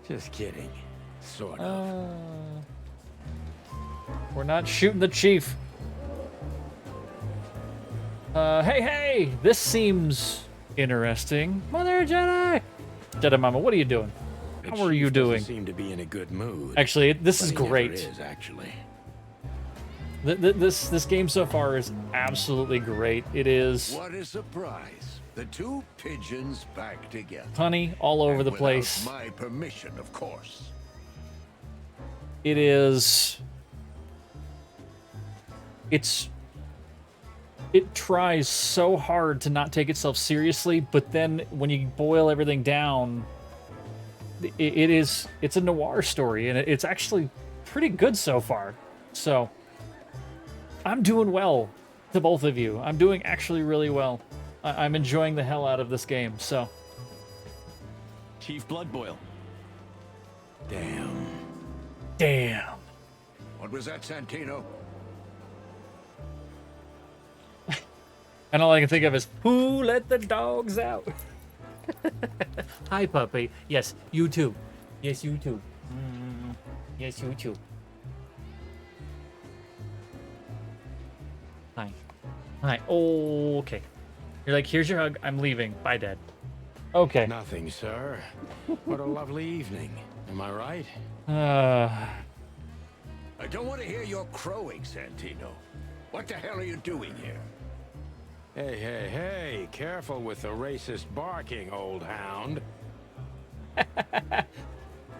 Just kidding. Sort of. We're not shooting the chief. Hey, this seems interesting. Mother Jedi! Jedi Mama, what are you doing? How are you doing? Seem to be in a good mood. Actually, this is great. It is, actually. This game so far is absolutely great. It is... What a surprise. The 2 pigeons back together. Honey all over the place. Without my permission, of course. It is... It tries so hard to not take itself seriously, but then when you boil everything down, it's a noir story, and it's actually pretty good so far. So, I'm doing well. to both of you. I'm doing actually really well. I'm enjoying the hell out of this game, so. Chief Bloodboil. Damn. Damn. What was that, Santino? And all I can think of is, who let the dogs out? Hi, puppy. Yes, you too. Yes, you too. Yes, you too. Hi. Hi. Oh, okay. You're like, here's your hug. I'm leaving. Bye, Dad. Okay. Nothing, sir. What a lovely evening. Am I right? I don't want to hear your crowing, Santino. What the hell are you doing here? Hey, hey, hey. Careful with the racist barking, old hound.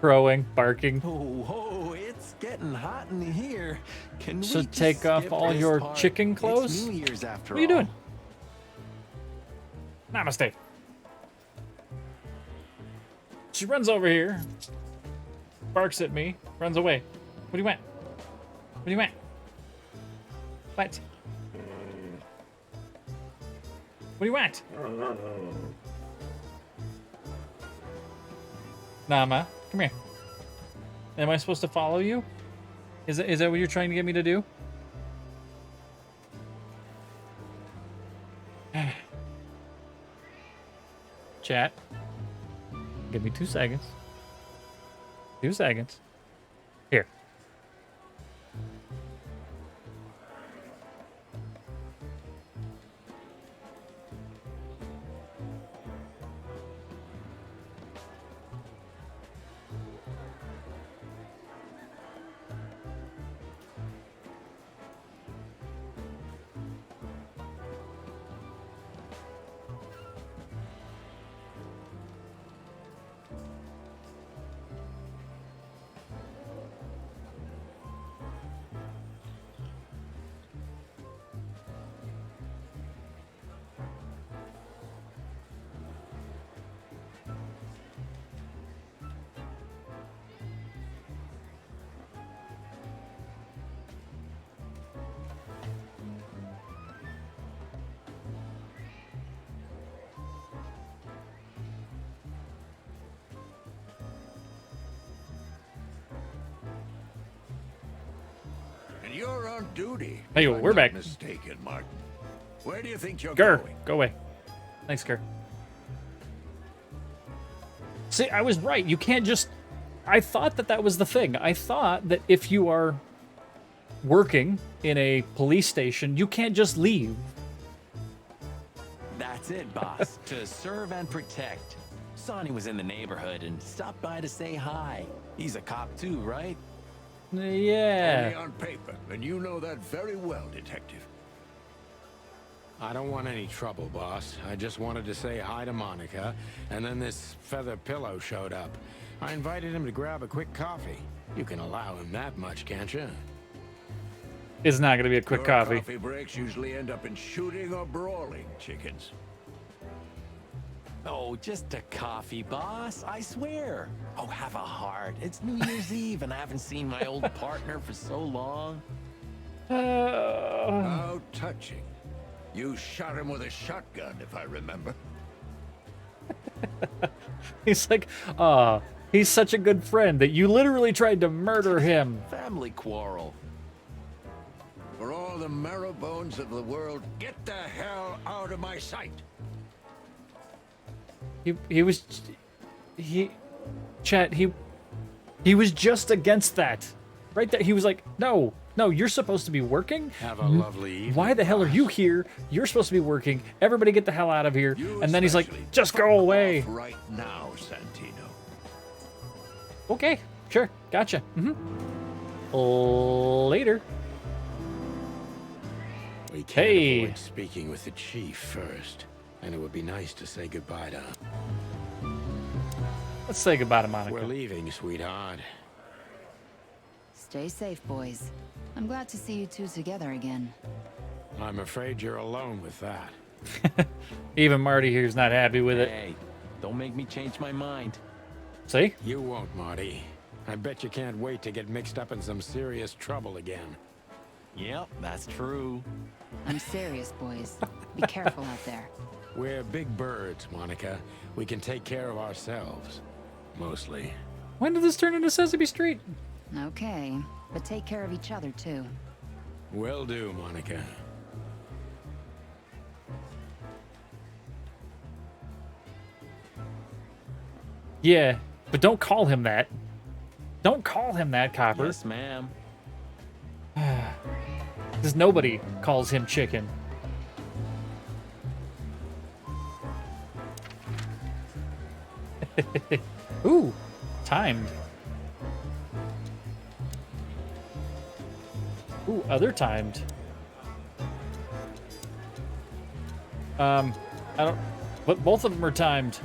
Crowing, barking. Oh, it's getting hot in here. Can So we just take off skip all this your part? chicken clothes? It's New Year's after What are you all. doing? Namaste. She runs over here, barks at me, runs away. What do you want? What do you want? What? What do you want? Nama, come here. Am I supposed to follow you? Is that what you're trying to get me to do? Chat. Give me 2 seconds. 2 seconds. Here. And you're on duty. Hey, if I'm we're not back. Mistaken, Martin. Where do you think you're Gur, going? go away. Thanks, Gur. See, I was right. You can't just... I thought that was the thing. I thought that if you are working in a police station, you can't just leave. That's it, boss. To serve and protect. Sonny was in the neighborhood and stopped by to say hi. He's a cop too, right? Yeah. Only on paper, and you know that very well, Detective. I don't want any trouble, boss. I just wanted to say hi to Monica, and then this feather pillow showed up. I invited him to grab a quick coffee. You can allow him that much, can't you? It's not going to be a quick Your coffee. Coffee breaks usually end up in shooting or brawling, chickens. Oh, just a coffee, boss. I swear. Oh, have a heart. It's New Year's Eve, and I haven't seen my old partner for so long. How touching. You shot him with a shotgun, if I remember. He's like, he's such a good friend that you literally tried to murder him. Family quarrel. For all the marrow bones of the world, get the hell out of my sight. He was just against that. Right there. He was like, no, you're supposed to be working. Have a lovely evening. Why the hell are you here? You're supposed to be working. Everybody get the hell out of here. You And then he's like, especially. just go away. Off right now, Santino. Okay, sure. Gotcha. Later. We can't Hey. avoid speaking with the chief first, and it would be nice to say goodbye to him. Let's say goodbye to Monica. We're leaving, sweetheart. Stay safe, boys. I'm glad to see you two together again. I'm afraid you're alone with that. Even Marty here's not happy with it. Hey, don't make me change my mind. See? You won't, Marty. I bet you can't wait to get mixed up in some serious trouble again. Yep, that's true. I'm serious, boys. Be careful out there. We're big birds, Monica. We can take care of ourselves. Mostly. When did this turn into Sesame Street? Okay, but take care of each other, too. Will do, Monica. Yeah, but don't call him that. Don't call him that, Copper. Yes, ma'am. Because nobody calls him chicken. Ooh, timed. Ooh, other timed. I don't... But both of them are timed.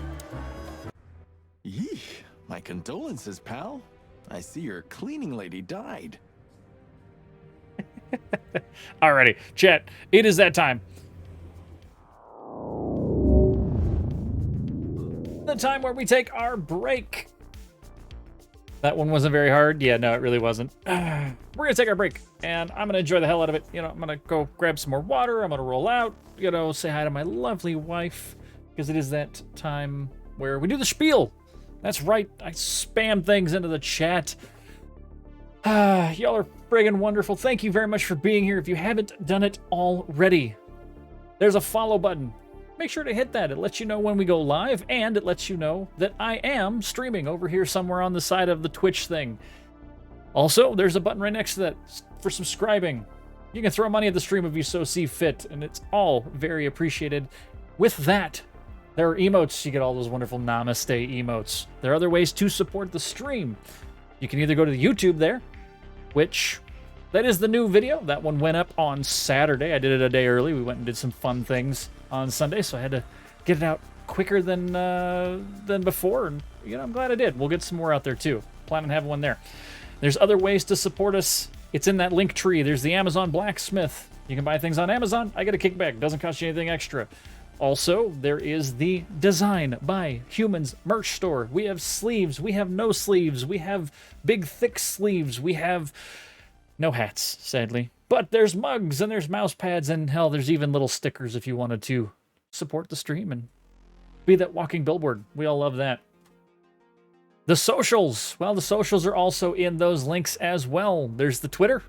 Yeesh. My condolences, pal. I see your cleaning lady died. Alrighty, chat. It is that time. The time where we take our break. That one wasn't very hard. Yeah, no, it really wasn't. We're gonna take our break, and I'm gonna enjoy the hell out of it. You know, I'm gonna go grab some more water. I'm gonna roll out. You know, say hi to my lovely wife, because it is that time where we do the spiel. That's right. I spam things into the chat. Y'all are friggin' wonderful. Thank you very much for being here. If you haven't done it already, there's a follow button. Make sure to hit that. It lets you know when we go live, and it lets you know that I am streaming over here somewhere on the side of the Twitch thing. Also, there's a button right next to that for subscribing. You can throw money at the stream if you so see fit, and it's all very appreciated. With that, there are emotes. You get all those wonderful Namaste emotes. There are other ways to support the stream. You can either go to the YouTube there, which that is the new video. That one went up on Saturday. I did it a day early. We went and did some fun things on Sunday, so I had to get it out quicker than before. And you know, I'm glad I did. We'll get some more out there too. Plan on having one there. There's other ways to support us. It's in that link tree. There's the Amazon Blacksmith. You can buy things on Amazon. I get a kickback. Doesn't cost you anything extra. Also, there is the Design by Humans merch store. We have sleeves. We have no sleeves. We have big, thick sleeves. We have no hats, sadly. But there's mugs, and there's mouse pads, and hell, there's even little stickers if you wanted to support the stream and be that walking billboard. We all love that. The socials. Well, the socials are also in those links as well. There's the Twitter.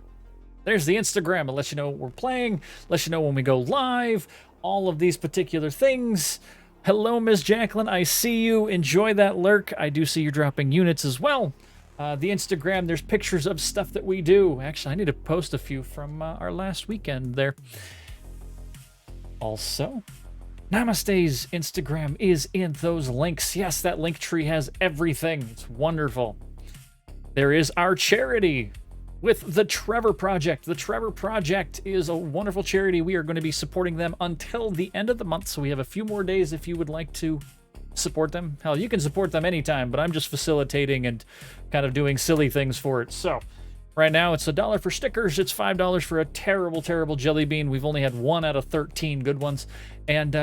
There's the Instagram. It lets you know what we're playing. Lets you know when we go live. All of these particular things. Hello, Ms. Jacqueline. I see you. Enjoy that lurk. I do see you dropping units as well. The Instagram, there's pictures of stuff that we do. Actually, I need to post a few from our last weekend there. Also, Namaste's Instagram is in those links. Yes, that link tree has everything. It's wonderful. There is our charity with the Trevor Project. The Trevor Project is a wonderful charity. We are going to be supporting them until the end of the month, so we have a few more days if you would like to support them. Hell, you can support them anytime, but I'm just facilitating and kind of doing silly things for it. So right now it's $1 for stickers. It's $5 for a terrible, terrible jelly bean. We've only had 1 out of 13 good ones, and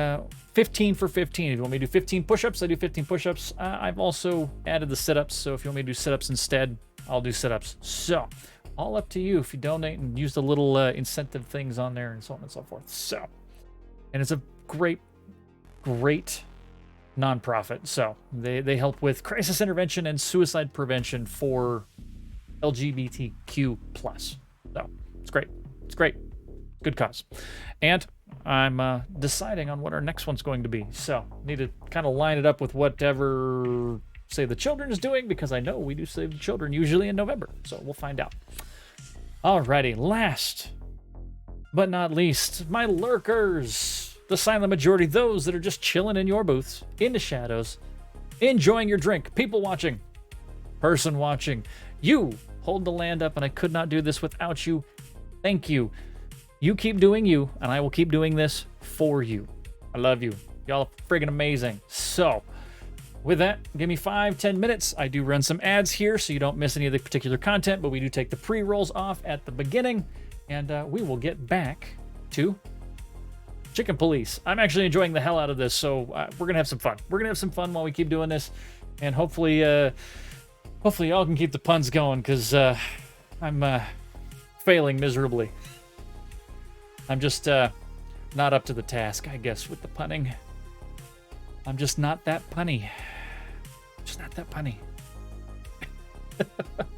15 for 15. If you want me to do 15 push-ups, I do 15 push-ups. I've also added the sit-ups, so if you want me to do sit-ups instead, I'll do sit-ups. So all up to you if you donate and use the little incentive things on there and so on and so forth. So, and it's a great, great nonprofit. So they help with crisis intervention and suicide prevention for LGBTQ+. So it's great. It's great. Good cause. And I'm deciding on what our next one's going to be. So need to kind of line it up with whatever Save the Children is doing, because I know we do Save the Children usually in November. So we'll find out. Alrighty, last but not least, my lurkers. The silent majority, those that are just chilling in your booths, in the shadows, enjoying your drink, people watching, person watching. You hold the land up, and I could not do this without you. Thank you. You keep doing you, and I will keep doing this for you. I love you. Y'all are friggin' amazing. So, with that, give me 5-10 minutes. I do run some ads here, so you don't miss any of the particular content, but we do take the pre-rolls off at the beginning, and we will get back to Chicken Police. I'm actually enjoying the hell out of this, so we're gonna have some fun. We're gonna have some fun while we keep doing this, and hopefully y'all can keep the puns going, because I'm failing miserably. I'm just not up to the task, I guess, with the punning. I'm just not that punny. Just not that punny.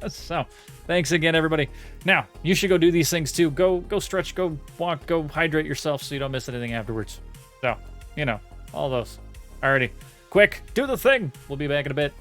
So, thanks again, everybody. Now, you should go do these things too. Go stretch, go walk, go hydrate yourself so you don't miss anything afterwards. So, you know, all those. Alrighty. Quick, do the thing. We'll be back in a bit.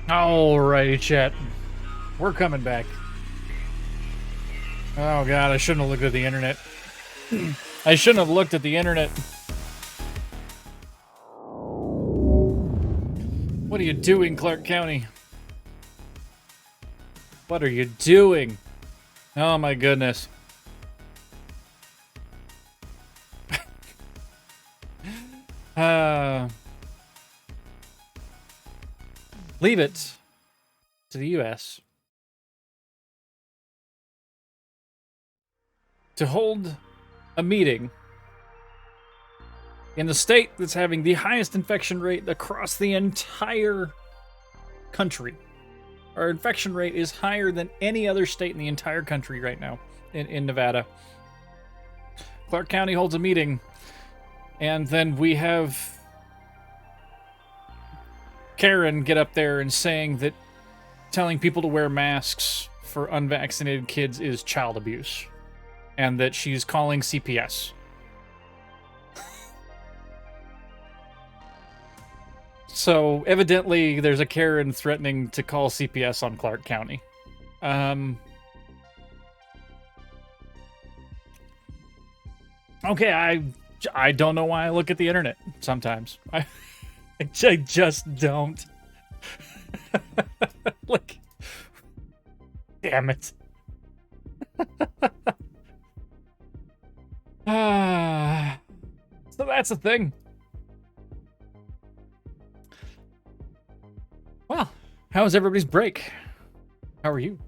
Alrighty, chat. We're coming back. Oh god, I shouldn't have looked at the internet. I shouldn't have looked at the internet. What are you doing, Clark County? What are you doing? Oh my goodness. Leave it to the U.S. to hold a meeting in the state that's having the highest infection rate across the entire country. Our infection rate is higher than any other state in the entire country right now in Nevada. Clark County holds a meeting, and then we have Karen get up there and saying that telling people to wear masks for unvaccinated kids is child abuse, and that she's calling CPS. So evidently there's a Karen threatening to call CPS on Clark County. Okay, I don't know why I look at the internet sometimes. I just don't. Like, damn it. So that's the thing. Well, how was everybody's break? How are you?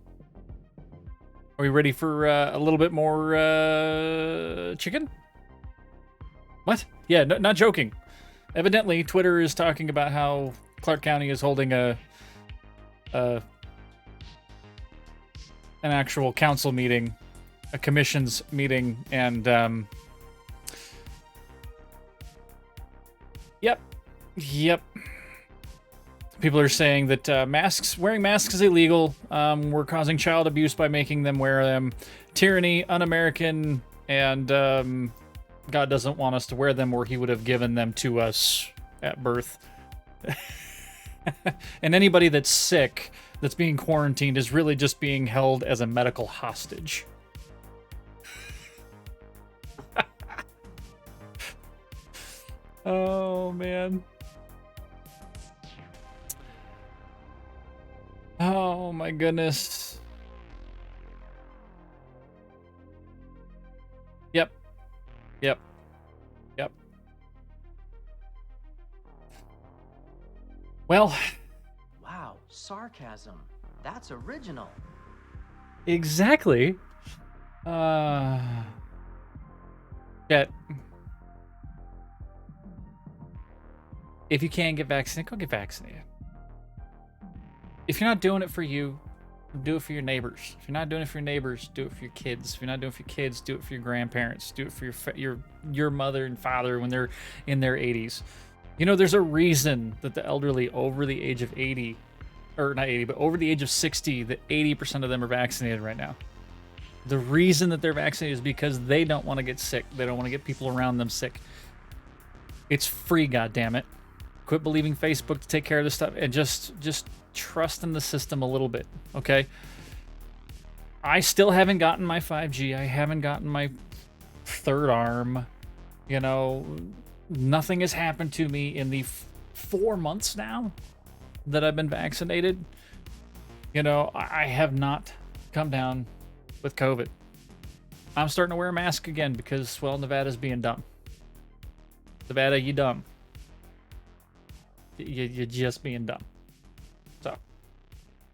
Are we ready for a little bit more chicken? What? Yeah, no, not joking. Evidently, Twitter is talking about how Clark County is holding an actual council meeting, a commission's meeting, and yep. People are saying that wearing masks is illegal. We're causing child abuse by making them wear them. Tyranny, un-American, and God doesn't want us to wear them, or he would have given them to us at birth. And anybody that's sick, that's being quarantined, is really just being held as a medical hostage. Oh, man. Oh my goodness. Yep. Well. Wow, sarcasm. That's original. Exactly. Chat. If you can get vaccinated, go get vaccinated. If you're not doing it for you, do it for your neighbors. If you're not doing it for your neighbors, do it for your kids. If you're not doing it for your kids, do it for your grandparents. Do it for your mother and father when they're in their 80s. You know, there's a reason that the elderly over the age of 80, or not 80, but over the age of 60, that 80% of them are vaccinated right now. The reason that they're vaccinated is because they don't want to get sick. They don't want to get people around them sick. It's free, goddammit. Quit believing Facebook to take care of this stuff, and just trust in the system a little bit, okay? I still haven't gotten my 5G. I haven't gotten my third arm. You know, nothing has happened to me in the 4 months now that I've been vaccinated. You know, I have not come down with COVID. I'm starting to wear a mask again because, well, Nevada's being dumb. Nevada, you dumb. You're just being dumb. So,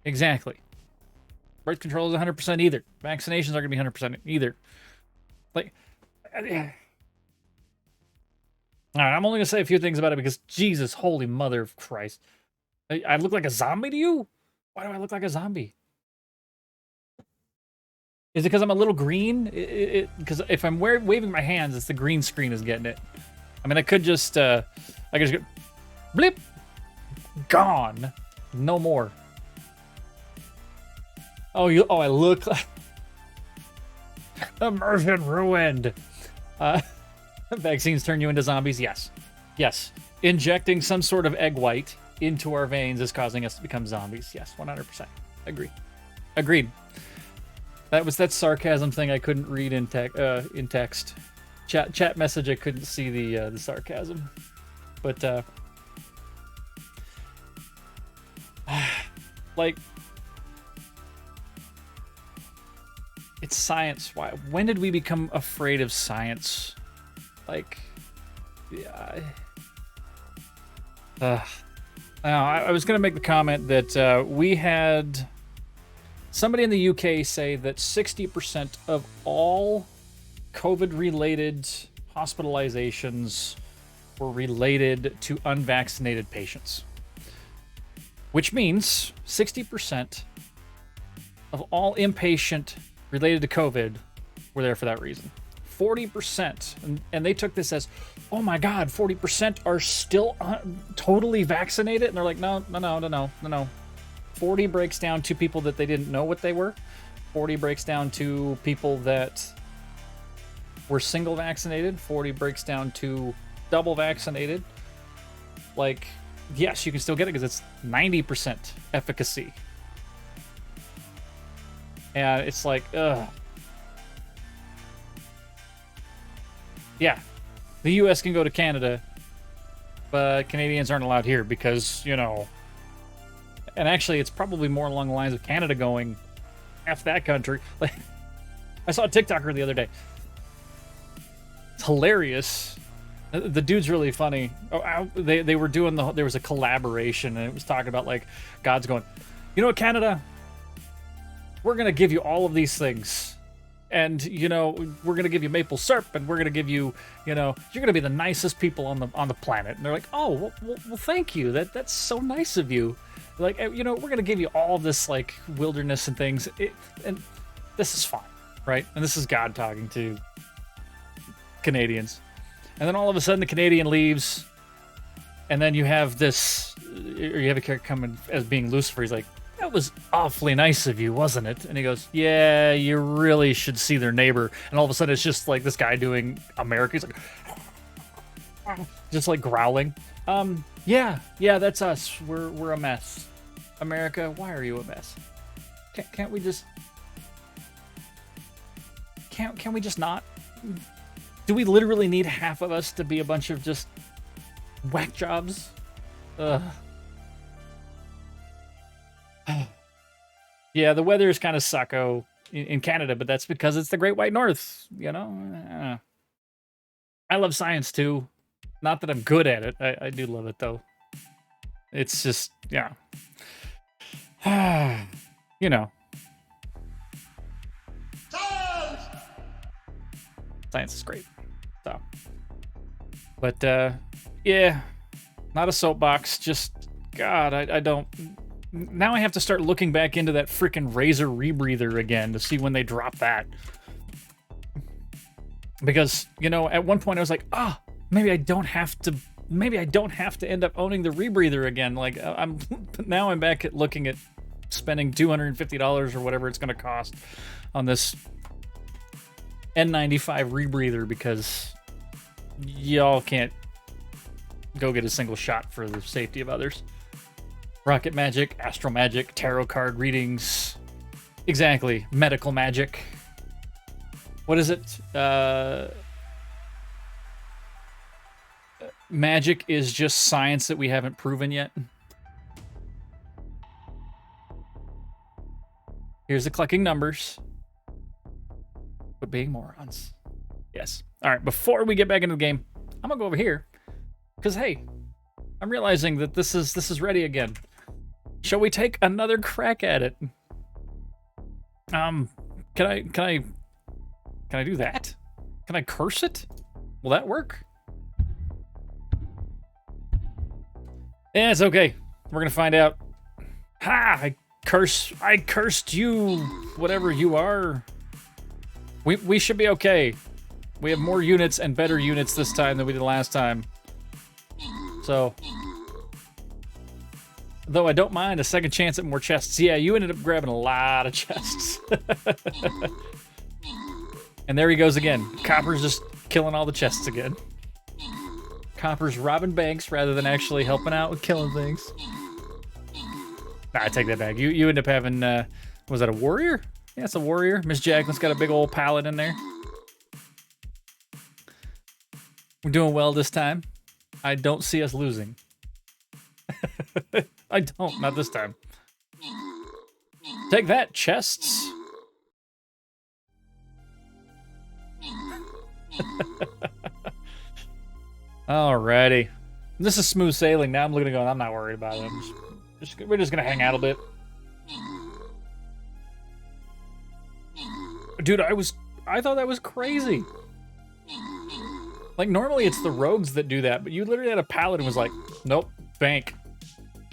exactly. Birth control is 100% either. Vaccinations are going to be 100% either. Like, all right, I'm only going to say a few things about it because, Jesus, holy mother of Christ. I look like a zombie to you? Why do I look like a zombie? Is it because I'm a little green? Because if I'm waving my hands, it's the green screen is getting it. I mean, I could just go blip. Gone. No more. Oh, I look like immersion ruined. Vaccines turn you into zombies? Yes. Injecting some sort of egg white into our veins is causing us to become zombies. Yes, 100%. Agreed. That sarcasm thing I couldn't read in text. Chat message, I couldn't see the sarcasm. But like, it's science. Why? When did we become afraid of science? Like, yeah. Now, I was going to make the comment that we had somebody in the UK say that 60% of all COVID-related hospitalizations were related to unvaccinated patients. Which means 60% of all inpatient related to COVID were there for that reason. 40%, and they took this as, oh my God, 40% are still totally vaccinated? And they're like, no. 40 breaks down to people that they didn't know what they were. 40 breaks down to people that were single vaccinated. 40 breaks down to double vaccinated. Like, yes, you can still get it because it's 90% efficacy. And it's like, ugh. Yeah, the US can go to Canada, but Canadians aren't allowed here because, you know, and actually it's probably more along the lines of Canada going, F that country. Like, I saw a TikToker the other day. It's hilarious. The dude's really funny. They were doing there was a collaboration, and it was talking about, like, God's going, you know what, Canada? We're going to give you all of these things. And, you know, we're going to give you maple syrup, and we're going to give you, you know, you're going to be the nicest people on the planet. And they're like, oh, well thank you. That's so nice of you. Like, you know, we're going to give you all this, like, wilderness and things. And this is fine, right? And this is God talking to Canadians. And then all of a sudden the Canadian leaves, and then you have this, or you have a character coming as being Lucifer. He's like, that was awfully nice of you, wasn't it? And he goes, yeah, you really should see their neighbor. And all of a sudden it's just like this guy doing America. He's like, just like growling. Yeah, that's us. We're a mess. America, why are you a mess? Can't we just... Can we just not? Do we literally need half of us to be a bunch of just whack jobs? Ugh. Yeah, the weather is kind of sucko in Canada, but that's because it's the Great White North, you know? I love science too. Not that I'm good at it. I do love it though. It's just, yeah. You know. Science is great. So. But, yeah. Not a soapbox. Just, God, I don't... Now I have to start looking back into that freaking Razer rebreather again to see when they drop that. Because, you know, at one point I was like, maybe I don't have to end up owning the rebreather again. Like, now I'm back at looking at spending $250 or whatever it's going to cost on this N95 rebreather because y'all can't go get a single shot for the safety of others. Rocket magic, astral magic, tarot card readings. Exactly. Medical magic. What is it? Magic is just science that we haven't proven yet. Here's the collecting numbers. But being morons. Yes. All right, before we get back into the game, I'm going to go over here. Because, hey, I'm realizing that this is ready again. Shall we take another crack at it? Can I do that? Can I curse it? Will that work? Yeah, it's okay. We're gonna find out. Ha! I cursed you, whatever you are. We should be okay. We have more units and better units this time than we did last time. So, though I don't mind a second chance at more chests. Yeah, you ended up grabbing a lot of chests. And there he goes again. Copper's just killing all the chests again. coppers robbing banks rather than actually helping out with killing things. Nah, I take that back. You end up having, was that a warrior? Yeah, it's a warrior. Miss Jacqueline's got a big old pallet in there. We're doing well this time. I don't see us losing. I don't, not this time. Take that, chests. Alrighty. This is smooth sailing. Now I'm looking at going, I'm not worried about it. We're just gonna hang out a bit. Dude, I thought that was crazy. Like, normally it's the rogues that do that, but you literally had a pallet and was like, nope, bank.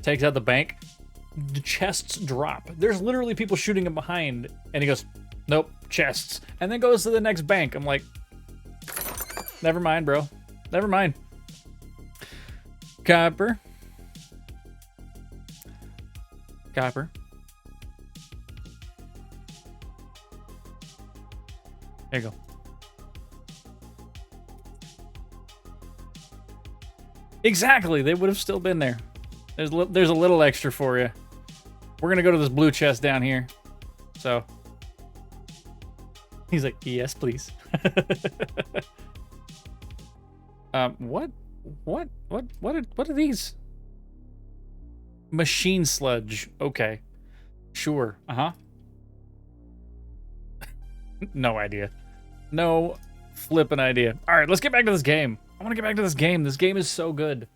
Takes out the bank. The chests drop. There's literally people shooting him behind, and he goes, nope, chests. And then goes to the next bank. I'm like, never mind, bro. Never mind. Copper. Copper. There you go. Exactly, they would have still been there. There's a little extra for you. We're gonna go to this blue chest down here. So he's like, yes, please. What are these? Machine sludge. Okay, sure. No idea. No flippin' idea. All right, let's get back to this game. I want to get back to this game. This game is so good.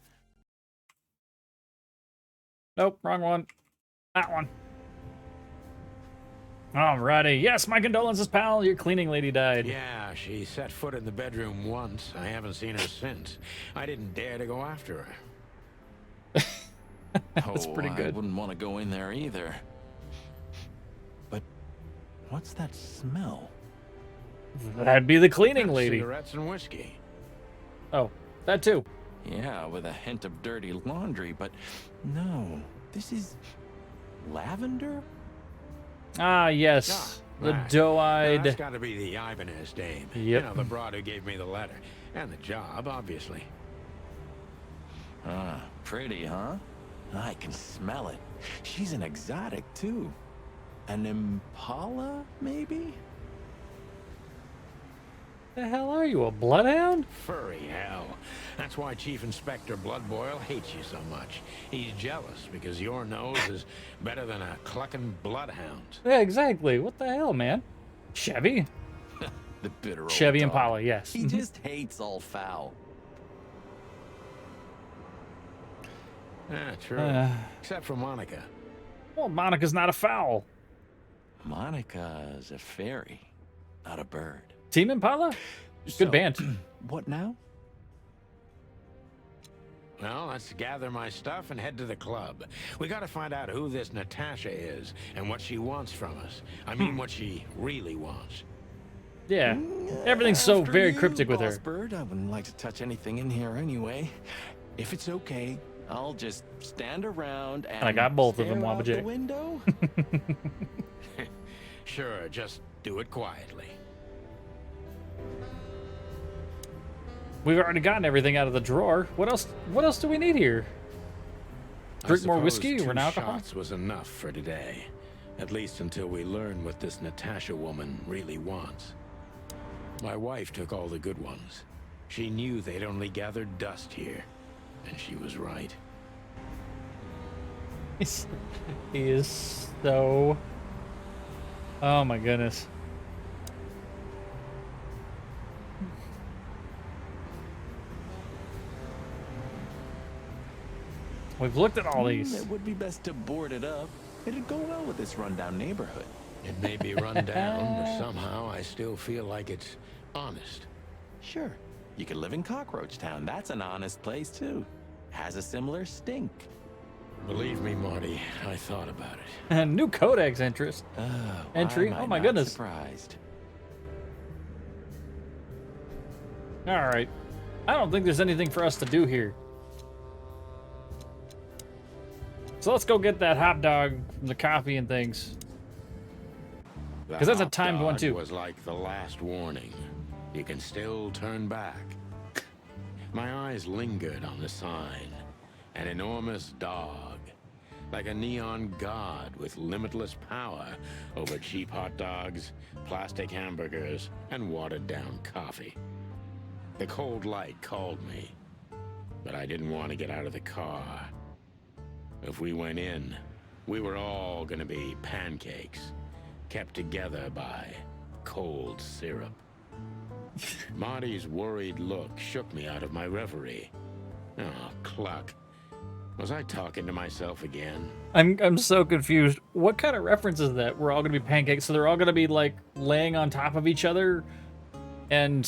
Nope, wrong one. That one. Alrighty. Yes, my condolences, pal. Your cleaning lady died. Yeah, she set foot in the bedroom once. I haven't seen her since. I didn't dare to go after her. That's pretty good. I wouldn't want to go in there either. But what's that smell? That'd be the cleaning lady. Cigarettes and whiskey. Oh, that too. Yeah, with a hint of dirty laundry, but no, this is lavender? Ah, yes. The doe-eyed... That's got to be the Ibanez dame. Yep. You know, the broad who gave me the letter. And the job, obviously. Ah, pretty, huh? I can smell it. She's an exotic, too. An impala, maybe? The hell are you, a bloodhound? Furry hell. That's why Chief Inspector Bloodboil hates you so much. He's jealous because your nose is better than a clucking bloodhound. Yeah, exactly. What the hell, man? Chevy? The bitter old Chevy dog. Impala, yes. He just hates all foul. Yeah, true. Except for Monica. Well, Monica's not a fowl. Monica's a fairy, not a bird. Team Impala? Good band. What now? Well, let's gather my stuff and head to the club. We gotta find out who this Natasha is and what she wants from us. I mean, what she really wants. Yeah. Everything's so After very you, cryptic with her. Boss Bird, I wouldn't like to touch anything in here anyway. If it's okay, I'll just stand around and I got both of them, stare out Wabba the Jack. window. Sure, just do it quietly. We've already gotten everything out of the drawer. What else do we need here? Drink more whiskey or an alcohol? Shots was enough for today. At least until we learn what this Natasha woman really wants. My wife took all the good ones. She knew they'd only gathered dust here. And she was right. He is so... Oh my goodness. We've looked at all these. It would be best to board it up. It'd go well with this rundown neighborhood. It may be run down, but somehow I still feel like it's honest. Sure. You could live in Cockroach Town. That's an honest place, too. Has a similar stink. Believe me, Marty, I thought about it. New codex interest. Entry. Why am Oh I my not goodness. Surprised. All right. I don't think there's anything for us to do here. So let's go get that hot dog from the coffee and things. Because that's a hot timed one dog too. Was like the last warning. You can still turn back. My eyes lingered on the sign. An enormous dog. Like a neon god with limitless power over cheap hot dogs, plastic hamburgers, and watered-down coffee. The cold light called me, but I didn't want to get out of the car. If we went in, we were all gonna be pancakes, kept together by cold syrup. Marty's worried look shook me out of my reverie. Oh, cluck. Was I talking to myself again? I'm so confused. What kind of reference is that? We're all gonna be pancakes, so they're all gonna be like laying on top of each other and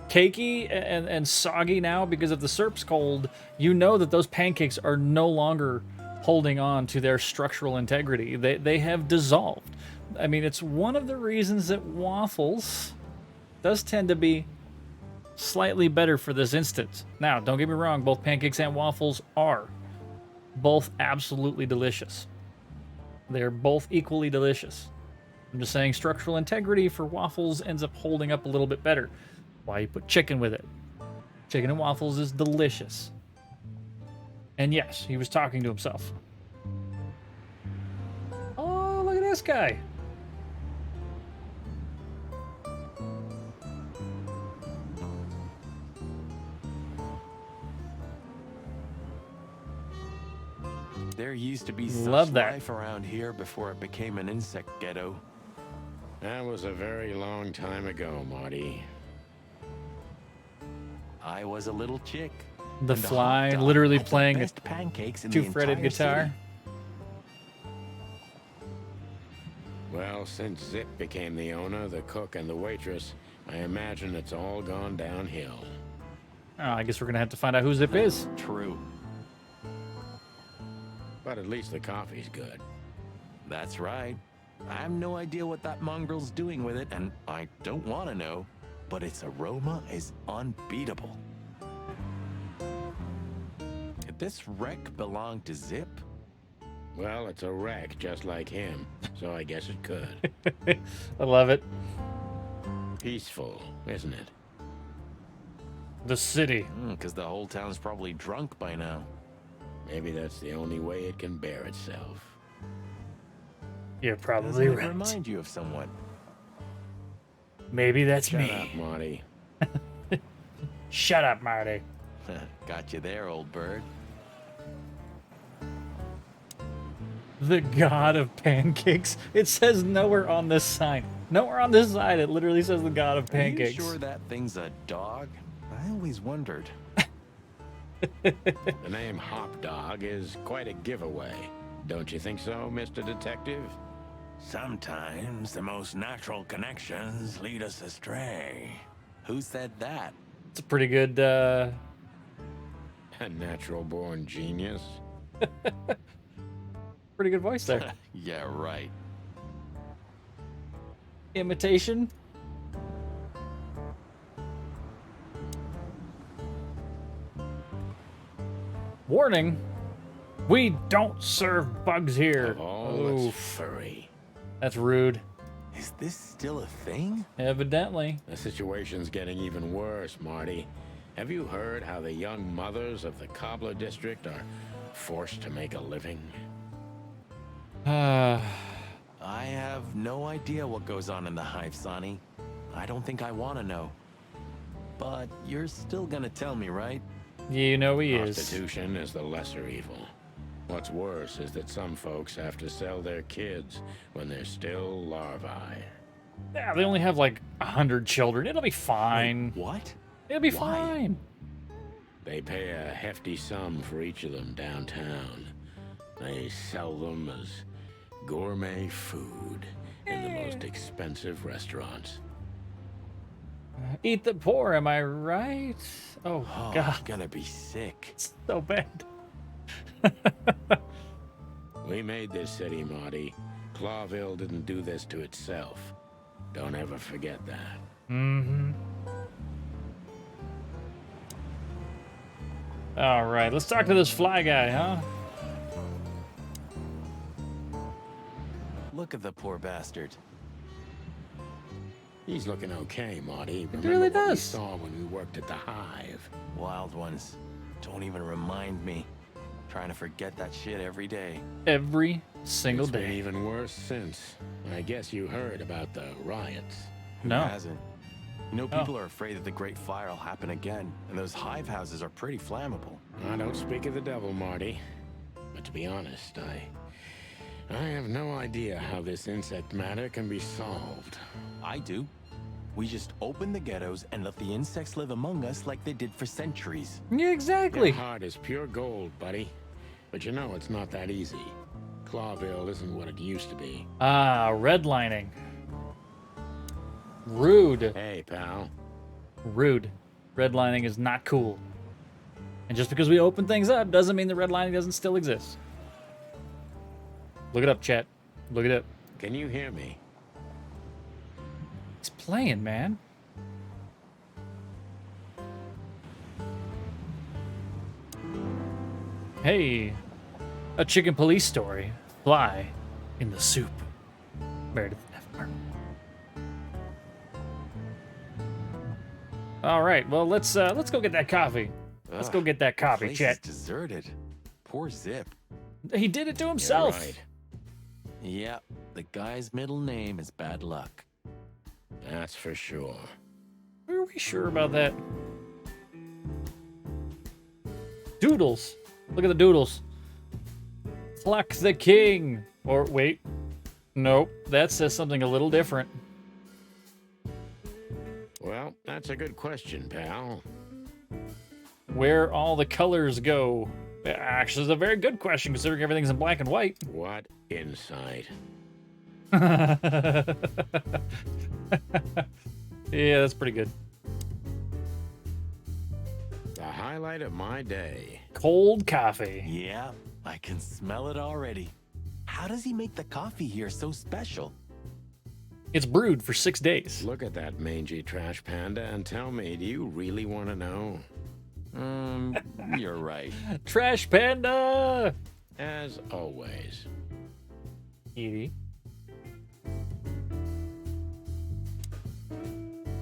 cakey and soggy now because if the syrup's cold, you know that those pancakes are no longer holding on to their structural integrity. They have dissolved. I mean, it's one of the reasons that waffles does tend to be slightly better for this instance. Now, don't get me wrong, both pancakes and waffles are both absolutely delicious. They're both equally delicious. I'm just saying structural integrity for waffles ends up holding up a little bit better. Why you put chicken with it? Chicken and waffles is delicious. And yes, he was talking to himself. Oh, look at this guy. There used to be Love such that. life around here before it became an insect ghetto. That was a very long time ago, Marty. I was a little chick. The and Fly hot dog literally had the playing a best pancakes in the two-fretted entire guitar. city. Well, since Zip became the owner, the cook, and the waitress, I imagine it's all gone downhill. Oh, I guess we're gonna have to find out who Zip is. True. But at least the coffee's good. That's right. I have no idea what that mongrel's doing with it, and I don't want to know, but its aroma is unbeatable. Did this wreck belong to Zip? Well, it's a wreck just like him, so I guess it could. I love it. Peaceful, isn't it? The city. Because the whole town's probably drunk by now. Maybe that's the only way it can bear itself. You're probably Doesn't it right. remind you of someone? Maybe that's Shut me. up, Marty. Shut up, Marty. Got you there, old bird. The god of pancakes. It says nowhere on this sign. Nowhere on this side. It literally says the god of pancakes. Are you sure that thing's a dog? I always wondered. The name Hop Dog is quite a giveaway. Don't you think so, Mr. Detective? Sometimes the most natural connections lead us astray. Who said that? It's a pretty good, A natural-born genius. pretty good voice there. Yeah, right. Imitation. Warning. We don't serve bugs here. Oh, that's Oof. furry. That's rude. Is this still a thing? Evidently. The situation's getting even worse, Marty. Have you heard how the young mothers of the Cobbler District are forced to make a living? I have no idea what goes on in the hive, Sonny. I don't think I want to know. But you're still gonna tell me, right? You know he is. Prostitution is the lesser evil. What's worse is that some folks have to sell their kids when they're still larvae. Yeah, they only have like 100 children. It'll be fine. Wait, what? It'll be Why? fine. They pay a hefty sum for each of them downtown. They sell them as gourmet food in the most expensive restaurants. Eat the poor, am I right? Oh, Oh, God. I'm gonna be sick. It's so bad. We made this city, Marty. Clawville didn't do this to itself. Don't ever forget that. Mm-hmm. All right, let's talk to this fly guy, huh? Look at the poor bastard. He's looking okay, Marty. Remember really what we does. saw when we worked at the Hive. Wild ones. Don't even remind me. Trying to forget that shit every day. Every single It's been day. even worse since. I guess you heard about the riots. No. Who hasn't? You know, people are afraid that the Great Fire will happen again, and those hive houses are pretty flammable. I don't speak of the devil, Marty. But to be honest, I have no idea how this insect matter can be solved. I do. We just open the ghettos and let the insects live among us like they did for centuries. Yeah, exactly. Your heart is pure gold, buddy. But you know it's not that easy. Clawville isn't what it used to be. Ah, redlining. Rude. Hey, pal. Rude. Redlining is not cool. And just because we open things up doesn't mean the redlining doesn't still exist. Look it up, chat. Look it up. Can you hear me? It's playing, man. Hey, a chicken police story. Fly in the soup. Meredith Nevermore. All right, well let's go get that coffee. Let's go get that coffee, Place chat. is deserted. Poor Zip. He did it to himself. You're right. Yeah, the guy's middle name is Bad Luck. That's for sure. Are we sure about that? Doodles. Look at the doodles. Pluck the king. Or wait. Nope. That says something a little different. Well, that's a good question, pal. Where all the colors go. Actually, it's a very good question considering everything's in black and white. What insight? Yeah, that's pretty good. The highlight of my day. Cold coffee. Yeah, I can smell it already. How does he make the coffee here so special? It's brewed for 6 days. Look at that mangy trash panda and tell me, do you really want to know? You're right. Trash panda! As always. Edie.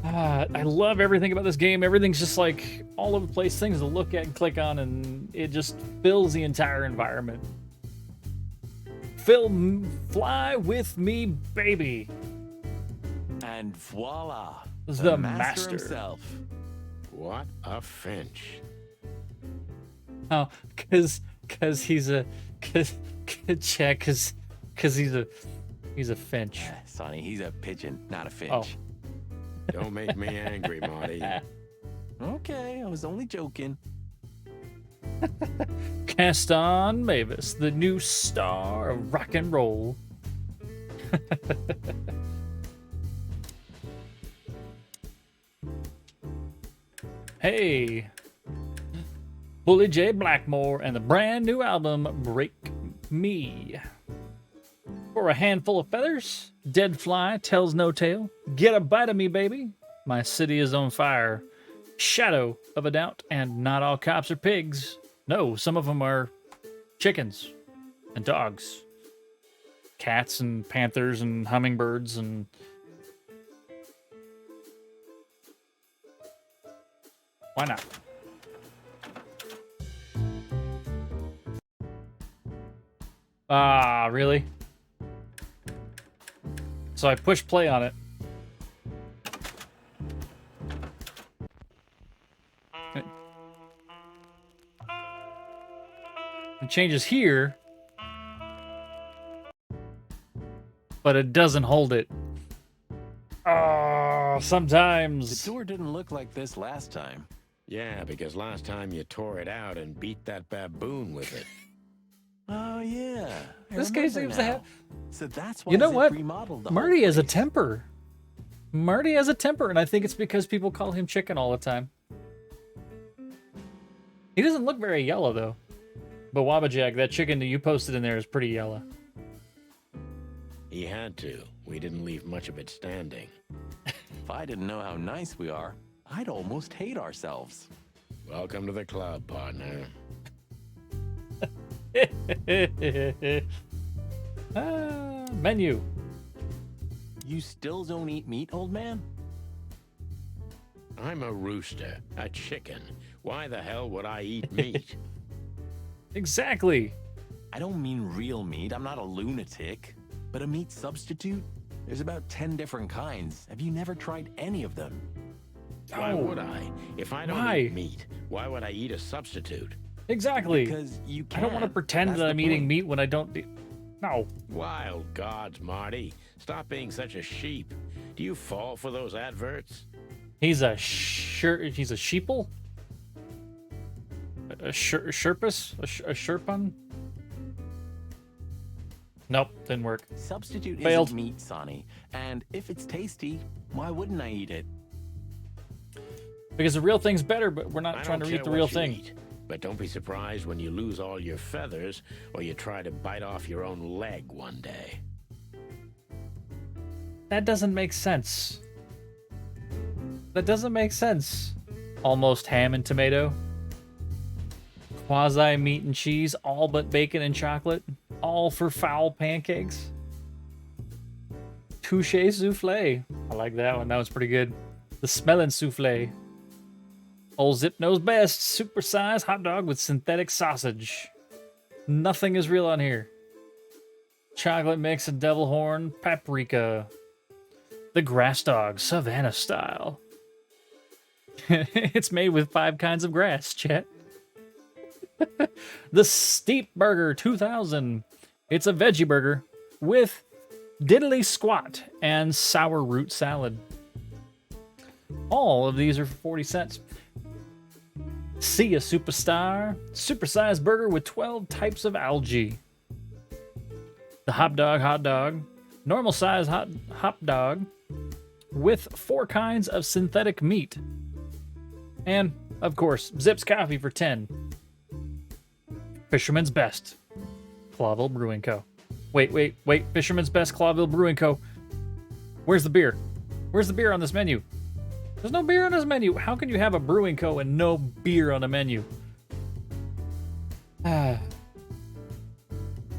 I love everything about this game. Everything's just like all over the place, things to look at and click on, and it just fills the entire environment. Fly with me, baby. And voila, The master master. himself. What a Finch. Oh, cause he's a cause he's a finch. Sonny, he's a pigeon, not a finch. Oh. Don't make me angry, Marty. Okay, I was only joking. Caston Mavis, the new star of rock and roll. Hey, Bully J. Blackmore and the brand new album Break Me. For a handful of feathers, dead fly tells no tale. Get a bite of me, baby. My city is on fire. Shadow of a doubt, and not all cops are pigs. No, some of them are chickens and dogs, cats and panthers and hummingbirds and why not? Ah, really? So I push play on it. It changes here, but it doesn't hold it. Oh, sometimes. The door didn't look like this last time. Yeah, because last time you tore it out and beat that baboon with it. Oh yeah. I This guy remember seems to now. have. So that's why You know Zip what? remodeled the Marty whole has a place. temper. Marty has a temper, and I think it's because people call him chicken all the time. He doesn't look very yellow, though. But Wabajak, that chicken that you posted in there is pretty yellow. He had to. We didn't leave much of it standing. If I didn't know how nice we are, I'd almost hate ourselves. Welcome to the club, partner. Menu. You still don't eat meat, old man? I'm a rooster, a chicken. Why the hell would I eat meat? Exactly. I don't mean real meat. I'm not a lunatic. But a meat substitute? There's about 10 different kinds. Have you never tried any of them? Why would I? If I don't Why? eat meat, why would I eat a substitute? Exactly. Because you I don't want to can't. pretend That's that the I'm eating point. meat when I don't. No. Wild gods, Marty. Stop being such a sheep. Do you fall for those adverts? He's a he's a sheeple? A sherpus? A sherpun? Nope, didn't work. Substitute Failed. isn't meat, Sonny. And if it's tasty, why wouldn't I eat it? Because the real thing's better, but we're I not trying don't to eat care the what real you thing. eat, but don't be surprised when you lose all your feathers or you try to bite off your own leg one day. That doesn't make sense. That doesn't make sense. Almost ham and tomato. Quasi meat and cheese, all but bacon and chocolate. All for foul pancakes. Touche souffle. I like that one. That was pretty good. The smelling souffle. Old Zip knows best. Supersized hot dog with synthetic sausage. Nothing is real on here. Chocolate mix and devil horn, paprika. The grass dog, Savannah style. It's made with 5 kinds of grass, chat. The Steep Burger 2000. It's a veggie burger with diddly squat and sour root salad. All of these are for 40 cents. See a superstar. Supersized burger with 12 types of algae. The hot dog. Normal size hot dog with 4 kinds of synthetic meat. And, of course, Zip's coffee for 10. Fisherman's Best. Clawville Brewing Co. Wait. Fisherman's Best, Clawville Brewing Co. Where's the beer? Where's the beer on this menu? There's no beer on this menu. How can you have a brewing co and no beer on the menu?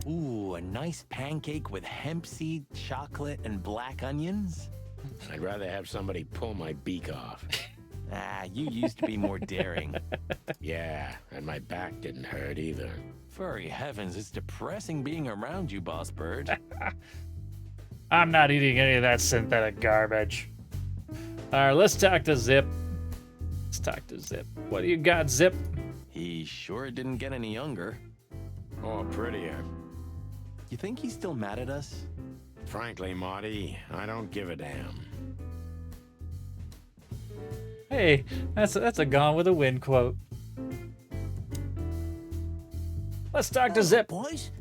Ooh, a nice pancake with hemp seed, chocolate, and black onions? I'd rather have somebody pull my beak off. You used to be more daring. Yeah, and my back didn't hurt either. Furry heavens, it's depressing being around you, Boss Bird. I'm not eating any of that synthetic garbage. All right, let's talk to Zip. What do you got, Zip? He sure didn't get any younger. Or prettier. You think he's still mad at us? Frankly, Marty, I don't give a damn. Hey, that's a Gone with the Wind quote. Let's talk to Zip. Boys,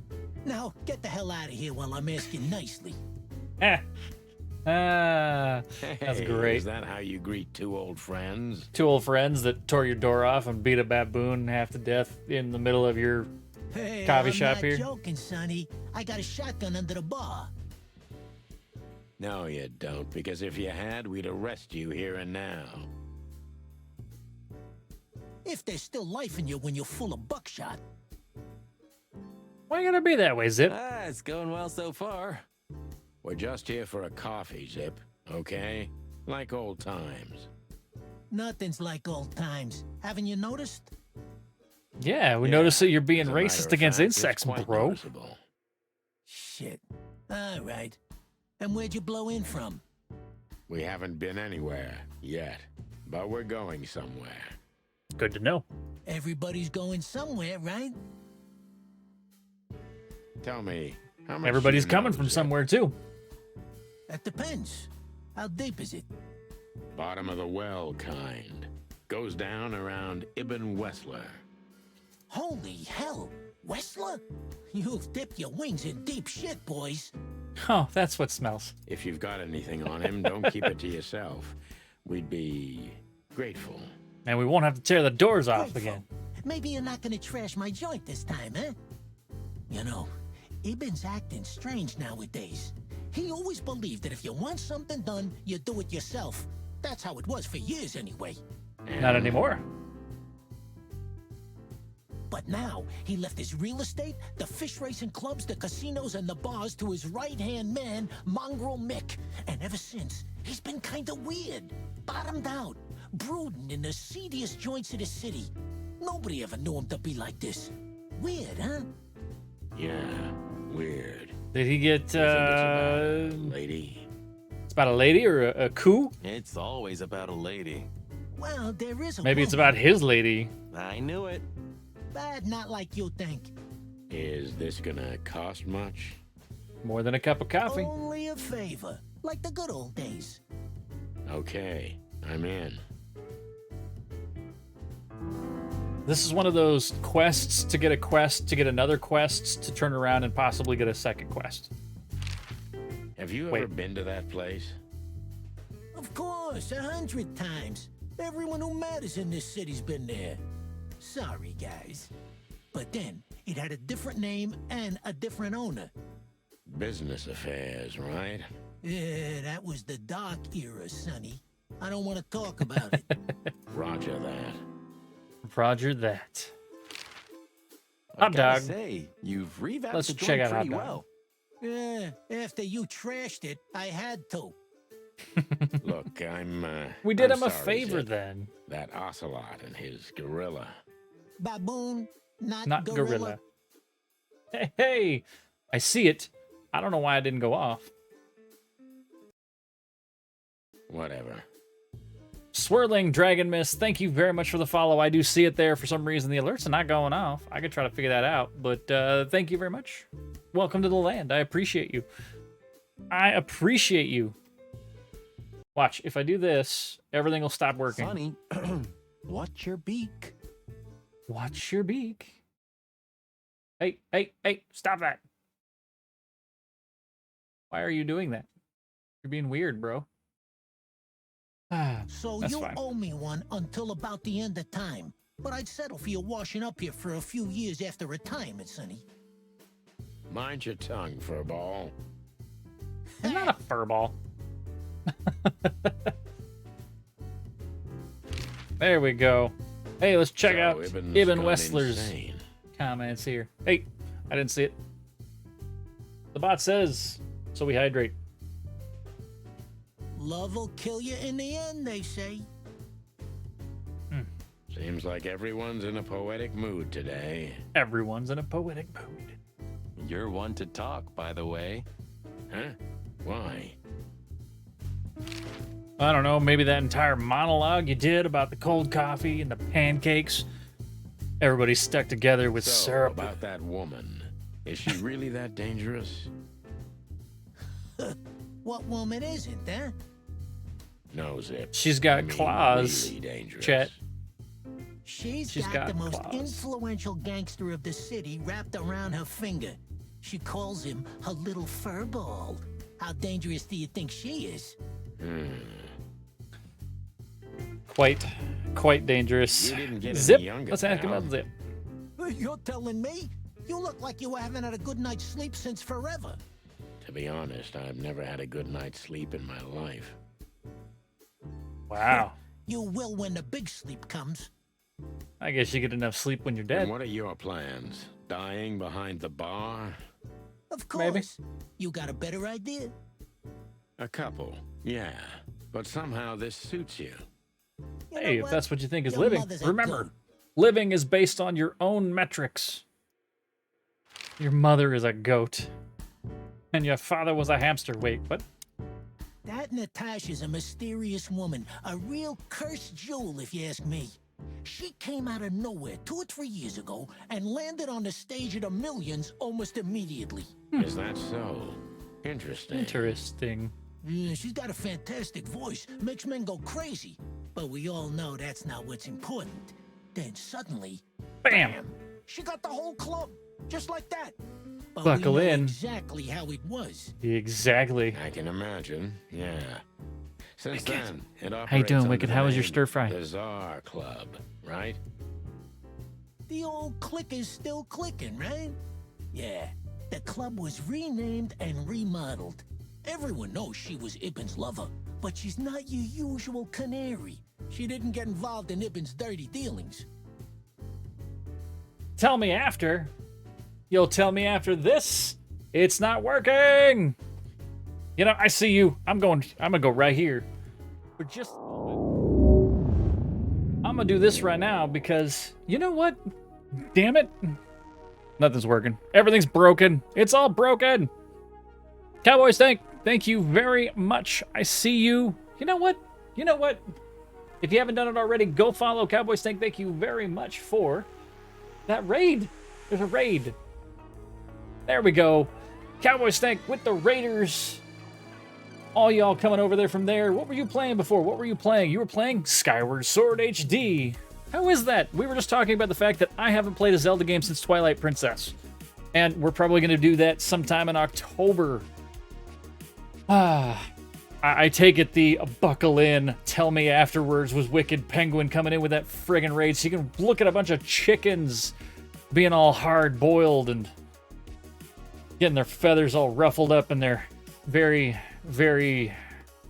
now get the hell out of here while I'm asking nicely. That's Hey, great. Is that how you greet 2 old friends? 2 old friends that tore your door off and beat a baboon half to death in the middle of your Hey, coffee I'm shop not here. joking, Sonny. I got a shotgun under the bar. No, you don't, because if you had, we'd arrest you here and now. If there's still life in you when you're full of buckshot. Why you gotta be that way, Zip? It's going well so far. We're just here for a coffee, Zip, okay? Like old times. Nothing's like old times. Haven't you noticed? Yeah, we noticed that you're being As a matter racist of against fact, it's insects, quite bro. noticeable. Shit. All right. And where'd you blow in from? We haven't been anywhere yet, but we're going somewhere. Good to know. Everybody's going somewhere, right? Tell me, how much Everybody's do you know, coming from Zip? somewhere too. That depends. How deep is it? Bottom of the well kind. Goes down around Ibn Wessler. Holy hell! Wessler? You've dipped your wings in deep shit, boys. Oh, that's what smells. If you've got anything on him, don't keep it to yourself. We'd be grateful. And we won't have to tear the doors off again. Maybe you're not gonna trash my joint this time, eh? You know, Ibn's acting strange nowadays. He always believed that if you want something done, you do it yourself. That's how it was for years anyway. Not anymore. But now, he left his real estate, the fish racing clubs, the casinos, and the bars to his right-hand man, Mongrel Mick. And ever since, he's been kinda weird. Bottomed out. brooding in the seediest joints of the city. Nobody ever knew him to be like this. Weird, huh? Yeah, weird. Did he get, You think it's about a lady? It's about a lady or a coup? It's always about a lady. Well, there is a Maybe it's woman, about his lady. I knew it. but not like you think. Is this gonna cost much? More than a cup of coffee. Only a favor, like the good old days. Okay, I'm in. This is one of those quests to get a quest, to get another quest, to turn around and possibly get a second quest. Have you ever been to that place? Of course, 100 times. Everyone who matters in this city's been there. Sorry, guys. But then, it had a different name and a different owner. Business affairs, right? Yeah, that was the dark era, Sonny. I don't want to talk about it. Roger that. Roger that. I Hot gotta dog. say, you've revamped Let's the check joint out Hot pretty Dog. well. Yeah, after you trashed it, I had to. Look, I'm. We did I'm him a sorry, favor Zip. then. That ocelot and his gorilla. Baboon, Not gorilla. Hey, hey, I see it. I don't know why I didn't go off. Whatever. Swirling Dragon Mist, thank you very much for the follow. I do see it there. For some reason, the alerts are not going off. I could try to figure that out, but thank you very much. Welcome to the land. I appreciate you. I appreciate you. Watch, if I do this, everything will stop working. Sonny, watch your beak. Watch your beak. Hey, hey, hey, stop that. Why are you doing that? You're being weird, bro. So That's you fine. owe me one until about the end of time. But I'd settle for you washing up here for a few years after retirement, Sonny. Mind your tongue, furball. I'm not a furball. There we go. Hey, let's check So, out Ibn's Ibn gone Wessler's insane. comments here. Hey, I didn't see it. The bot says, so we hydrate. Love will kill you in the end, they say. Seems like everyone's in a poetic mood today. Everyone's in a poetic mood. You're one to talk, by the way. Huh? Why? I don't know, maybe that entire monologue you did about the cold coffee and the pancakes. Everybody's stuck together with So, syrup. about that woman. Is she really that dangerous? What woman isn't, huh? No, Zip. She's got I mean, claws, Really dangerous. Chet. She's She's got got the most claws. influential gangster of the city wrapped around her finger. She calls him her little furball. How dangerous do you think she is? Quite dangerous. You didn't get any Zip. younger, Let's ask him pal. about Zip. You're telling me? You look like you haven't had a good night's sleep since forever. To be honest, I've never had a good night's sleep in my life. Wow. You will when the big sleep comes. I guess you get enough sleep when you're dead. And what are your plans? Dying behind the bar? Of course. You got a better idea? A couple, yeah. But somehow this suits you. Hey, if that's what you think is Your living, mother's a remember, goat. living is based on your own metrics. Your mother is a goat. And your father was a hamster. Wait, what? That Natasha's a mysterious woman, a real cursed jewel, if you ask me. She came out of nowhere 2 or 3 years ago and landed on the stage of the millions almost immediately. Is that so? Interesting. Interesting. Yeah, she's got a fantastic voice, makes men go crazy. But we all know that's not what's important. Then suddenly, Bam! she got the whole club, just like that. But Buckle we know in. exactly how it was. Exactly. I can imagine, yeah. Since then, it operates How you doing, under Wicked? the How was your name stir fry? The Czar Club, right? The old click is still clicking, right? Yeah, the club was renamed and remodeled. Everyone knows she was Ibn's lover, but she's not your usual canary. She didn't get involved in Ibn's dirty dealings. Tell me after. You'll tell me after this. It's not working. You know, I see you. I'm gonna go right here. For just a moment. gonna do this right now because you know what? Damn it. Nothing's working. Everything's broken. It's all broken. Cowboy Stank, thank you very much. I see you. You know what? You know what? If you haven't done it already, go follow Cowboy Stank. Thank you very much for that raid. There's a raid. There we go. Cowboy Stank with the Raiders. All y'all coming over there from there. What were you playing before? What were you playing? You were playing Skyward Sword HD. How is that? We were just talking about the fact that I haven't played a Zelda game since Twilight Princess. And we're probably going to do that sometime in October. I take it the buckle in, tell me afterwards was Wicked Penguin coming in with that friggin' raid so you can look at a bunch of chickens being all hard-boiled and getting their feathers all ruffled up in their very, very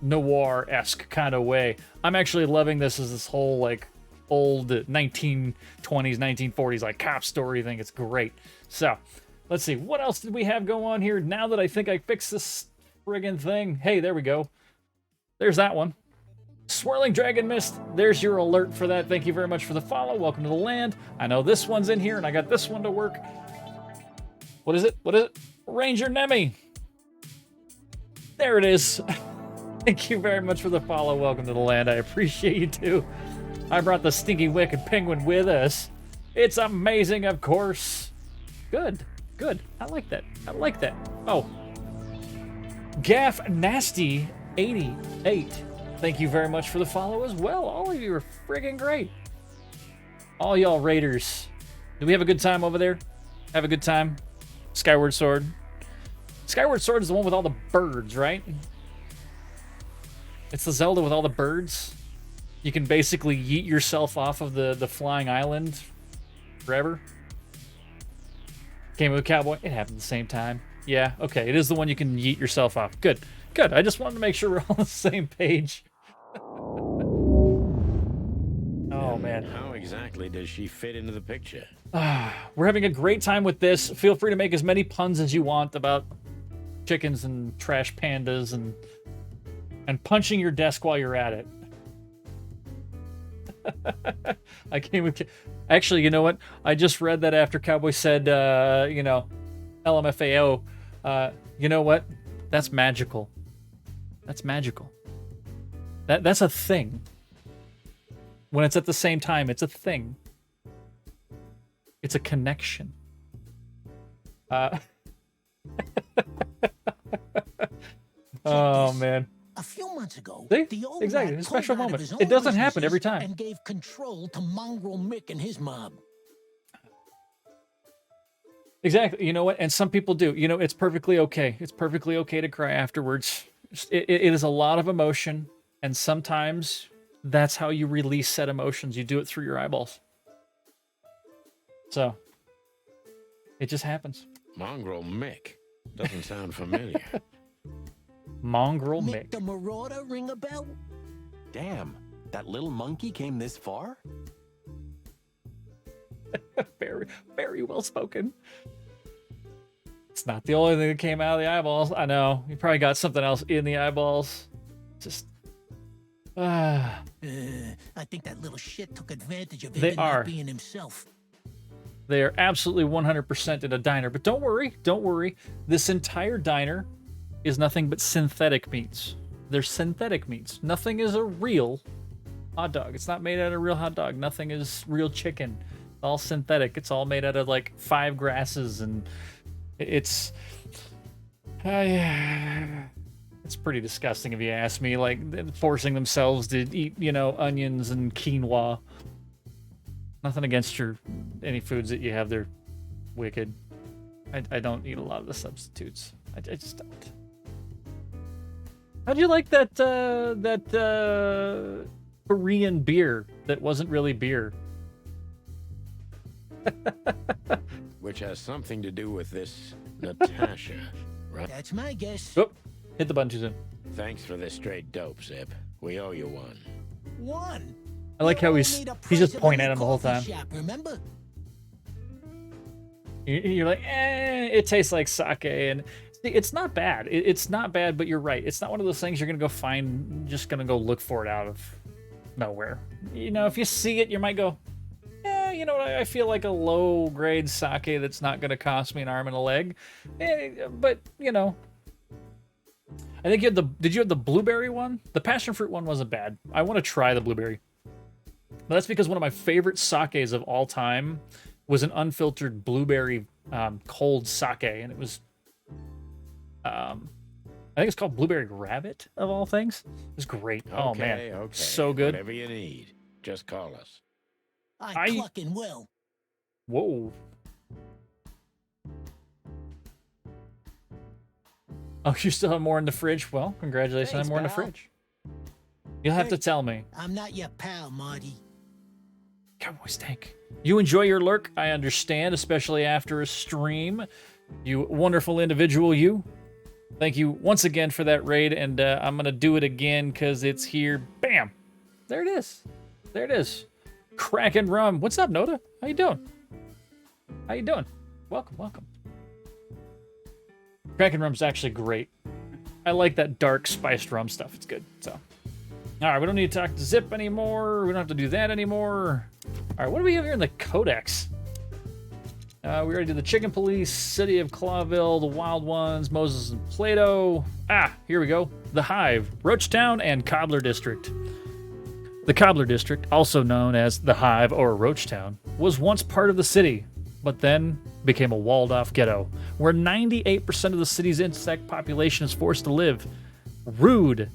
noir-esque kind of way. I'm actually loving this as this whole, like, old 1920s, 1940s, like, cop story thing. It's great. So, let's see. What else did we have go on here now that I think I fixed this friggin' thing? Hey, there we go. There's that one. Swirling Dragon Mist, there's your alert for that. Thank you very much for the follow. Welcome to the land. I know this one's in here, and I got this one to work. What is it? What is it? Ranger Nemi. There it is. Thank you very much for the follow. Welcome to the land. I appreciate you too. I brought the stinky Wicked Penguin with us. It's amazing, of course. Good. Good. I like that. I like that. Oh. Gaff Nasty 88. Thank you very much for the follow as well. All of you are friggin' great. All y'all Raiders. Do we have a good time over there? Have a good time? Skyward Sword. Skyward Sword is the one with all the birds, right? It's the Zelda with all the birds. You can basically yeet yourself off of the flying island forever. Came with a cowboy. It happened at the same time. Yeah, okay. It is the one you can yeet yourself off. Good. Good. I just wanted to make sure we're all on the same page. Oh, man. How exactly does she fit into the picture? We're having a great time with this. Feel free to make as many puns as you want about chickens and trash pandas and punching your desk while you're at it. I came with... Actually, you know what? I just read that after Cowboy said, you know, LMFAO. You know what? That's magical. That's magical. That's a thing. When it's at the same time, it's a thing. It's a connection. Oh, man. A few months ago, See? the old Exactly, rat a special pulled out of moment. his It own doesn't happen businesses every time. and gave control to Mongrel Mick and his mob. Exactly. You know what? And some people do. You know, it's perfectly okay. It's perfectly okay to cry afterwards. It is a lot of emotion, and sometimes that's how you release said emotions. You do it through your eyeballs. So, it just happens. Mongrel Mick. Doesn't sound familiar. Mongrel Mick Mick. the Marauder ring a bell? Damn, that little monkey came this far? Very, very well spoken. It's not the only thing that came out of the eyeballs. I know. You probably got something else in the eyeballs. Just... I think that little shit took advantage of him They are. not being himself. They are absolutely 100% in a diner. But don't worry. Don't worry. This entire diner is nothing but synthetic meats. They're synthetic meats. Nothing is a real hot dog. It's not made out of real hot dog. Nothing is real chicken. It's all synthetic. It's all made out of like 5 grasses, and it's it's pretty disgusting if you ask me. Like forcing themselves to eat, you know, onions and quinoa. Nothing against any foods that you have. They're wicked. I don't eat a lot of the substitutes. I just don't. How'd you like that Korean beer that wasn't really beer? Which has something to do with this Natasha, right? That's my guess. Oh, hit the button too soon. Thanks for the straight dope, Zip. We owe you one. One. I like how he's just pointing at him the whole time. Shop, remember? You're like, it tastes like sake, and see, it's not bad. It's not bad, but you're right. It's not one of those things you're gonna go find, just gonna go look for it out of. nowhere. You know, if you see it, you might go, yeah, you know what, I feel like a low-grade sake that's not going to cost me an arm and a leg. But, you know, I think you had did you have the blueberry one? The passion fruit one wasn't bad. I want to try the blueberry. But that's because one of my favorite sakes of all time was an unfiltered blueberry cold sake, and it was, I think it's called Blueberry Rabbit, of all things. It was great. Oh, man. Okay. So good. Whatever you need, just call us. I clucking will. Whoa. Oh, you still have more in the fridge? Well, congratulations, I have more in the pal. fridge. You'll have to tell me. I'm not your pal, Marty. Cowboy Stank. You enjoy your lurk, I understand, especially after a stream. You wonderful individual, you. Thank you once again for that raid, and I'm going to do it again because it's here. Bam! There it is. There it is. Kraken Rum. What's up, Noda? How you doing? How you doing? Welcome, welcome. Kraken Rum's actually great. I like that dark spiced rum stuff. It's good. So, all right, we don't need to talk to Zip anymore. We don't have to do that anymore. All right, what do we have here in the Codex? We already did the Chicken Police, City of Clawville, the Wild Ones, Moses and Plato. Ah, here we go. The Hive, Roachtown, and Cobbler District. The Cobbler District, also known as the Hive or Roachtown, was once part of the city, but then became a walled-off ghetto, where 98% of the city's insect population is forced to live. Rude.